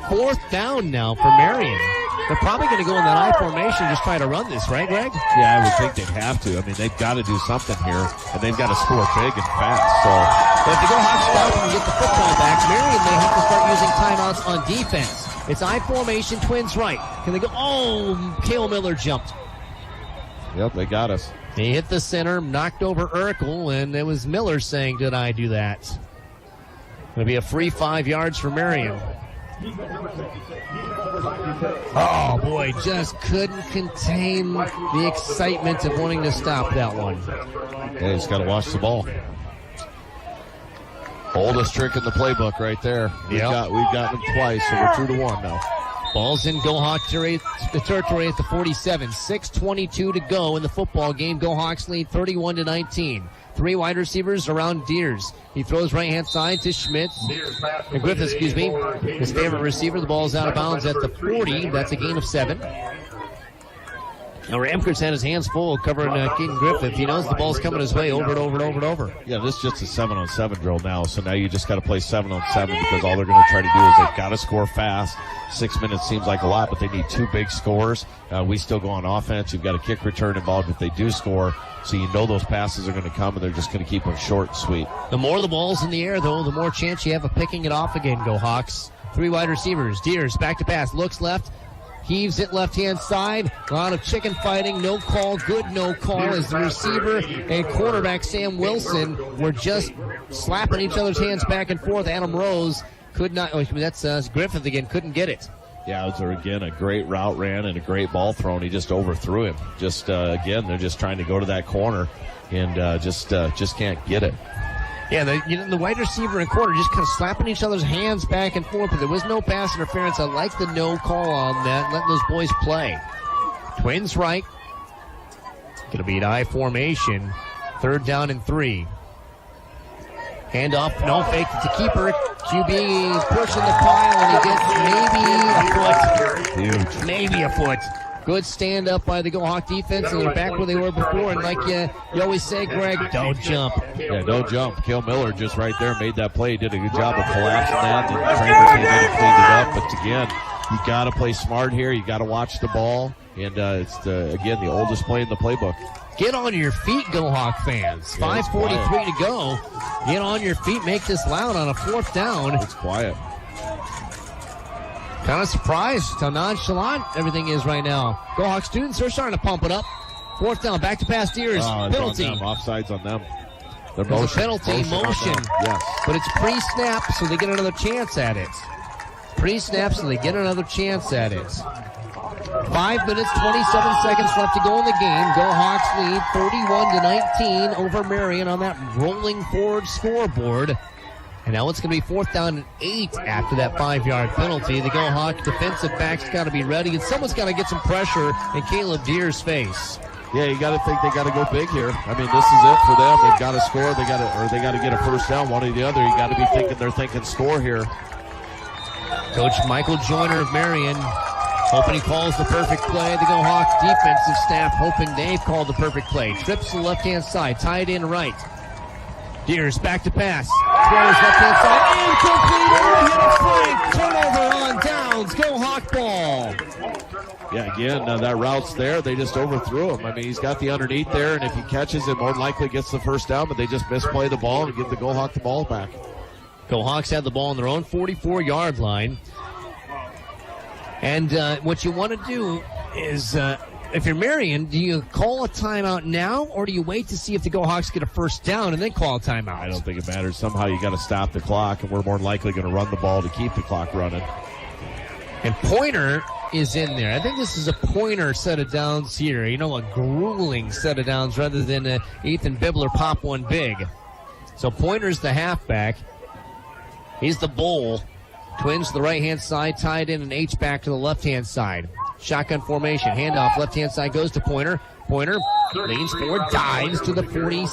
Fourth down now for Marion. They're probably going to go in that I formation and just try to run this, right, Greg? Yeah, I would think they'd have to. I mean, they've got to do something here, and they've got to score big and fast. So, if the Go Hawks start and get the football back, Marion may have to start using timeouts on defense. It's I formation, Twins right. Can they go? Oh, Cale Miller jumped. Yep, they got us. He hit the center, knocked over Urkel, and it was Miller saying, did I do that? Going to be a free 5 yards for Marion. Oh, boy, just couldn't contain the excitement of wanting to stop that one. Yeah, he's got to watch the ball. Oldest trick in the playbook right there. We've gotten him twice, so we're 2-1 now. Ball's in Go Hawk territory at the 47. 6:22 to go in the football game. Go Hawks lead 31-19. 3 wide receivers around Deers. He throws right-hand side to Griffith, his favorite receiver. The ball's out of bounds at the 40. That's a gain of 7. Now, Ramkert's had his hands full covering Keaton Griffith. He knows the ball's coming his way over and over and over and over. Yeah, this is just a 7-on-7 drill now, so now you just got to play 7-on-7 because all they're going to try to do is they've got to score fast. 6 minutes seems like a lot, but they need 2 big scores. We still go on offense. You've got a kick return involved if they do score, so you know those passes are going to come, and they're just going to keep them short and sweet. The more the ball's in the air, though, the more chance you have of picking it off again, Go Hawks. 3 wide receivers. Deers back to pass, looks left. Heaves it left-hand side. A lot of chicken fighting. No call. Good no call as the receiver and quarterback Sam Wilson were just slapping each other's hands back and forth. Adam Rose could not. That's Griffith again. Couldn't get it. Yeah, it was, again, a great route ran and a great ball thrown. He just overthrew him. Just, again, they're just trying to go to that corner and just can't get it. Yeah, the wide receiver and quarter just kind of slapping each other's hands back and forth, but there was no pass interference. I like the no call on that, letting those boys play. Twins right. Going to be an I formation. 3rd down and 3. Handoff, no fake to keeper. QB pushing the pile, and he gets maybe a foot. Huge. Maybe a foot. Good stand up by the Go Hawk defense, and they're back where they were before. And like you always say, Greg, don't jump. Yeah, don't jump. Kill Miller just right there made that play. He did a good job of collapsing that. The trainer came in and cleaned it up. But again, you got to play smart here. You got to watch the ball. And it's the oldest play in the playbook. Get on your feet, Go Hawk fans. Yeah, 5:43 to go. Get on your feet. Make this loud on a 4th down. It's quiet. Kind of surprised how nonchalant everything is right now. Go Hawk students are starting to pump it up. 4th down, back to pass Deers. Penalty. Offsides on them. There's a penalty, motion. Yes. But it's pre-snap, so they get another chance at it. Pre-snap, so they get another chance at it. 5 minutes, 27 seconds left to go in the game. Go Hawks lead 31-19 over Marion on that rolling forward scoreboard. And now it's going to be 4th down and 8 after that 5-yard penalty. The Go Hawk defensive back's got to be ready, and someone's got to get some pressure in Caleb Deer's face. Yeah, you got to think they got to go big here. I mean, this is it for them. They've got to score. They got to get a 1st down, one or the other. You got to be thinking they're thinking score here. Coach Michael Joyner of Marion hoping he calls the perfect play. The Go Hawk defensive staff hoping they've called the perfect play. Trips to the left-hand side, tied in right. Deers back to pass. Throws left-hand side. Incomplete. Hit a flank. Turnover on downs. Go Hawk ball. Yeah, again, that route's there. They just overthrew him. I mean, he's got the underneath there, and if he catches it, more than likely gets the 1st down, but they just misplay the ball and give the Go Hawk the ball back. Go Hawks had the ball on their own 44-yard line. And what you want to do is, if you're Marion, do you call a timeout now, or do you wait to see if the Go Hawks get a 1st down and then call a timeout? I don't think it matters. Somehow you got to stop the clock, and we're more than likely going to run the ball to keep the clock running. And Pointer is in there. I think this is a Pointer set of downs here. You know, a grueling set of downs rather than Ethan Bibler pop one big. So Pointer's the halfback. He's the bull. Twins to the right-hand side, tied in, and H-back to the left-hand side. Shotgun formation, handoff, left-hand side goes to Pointer. Pointer leans forward, dives to the 47.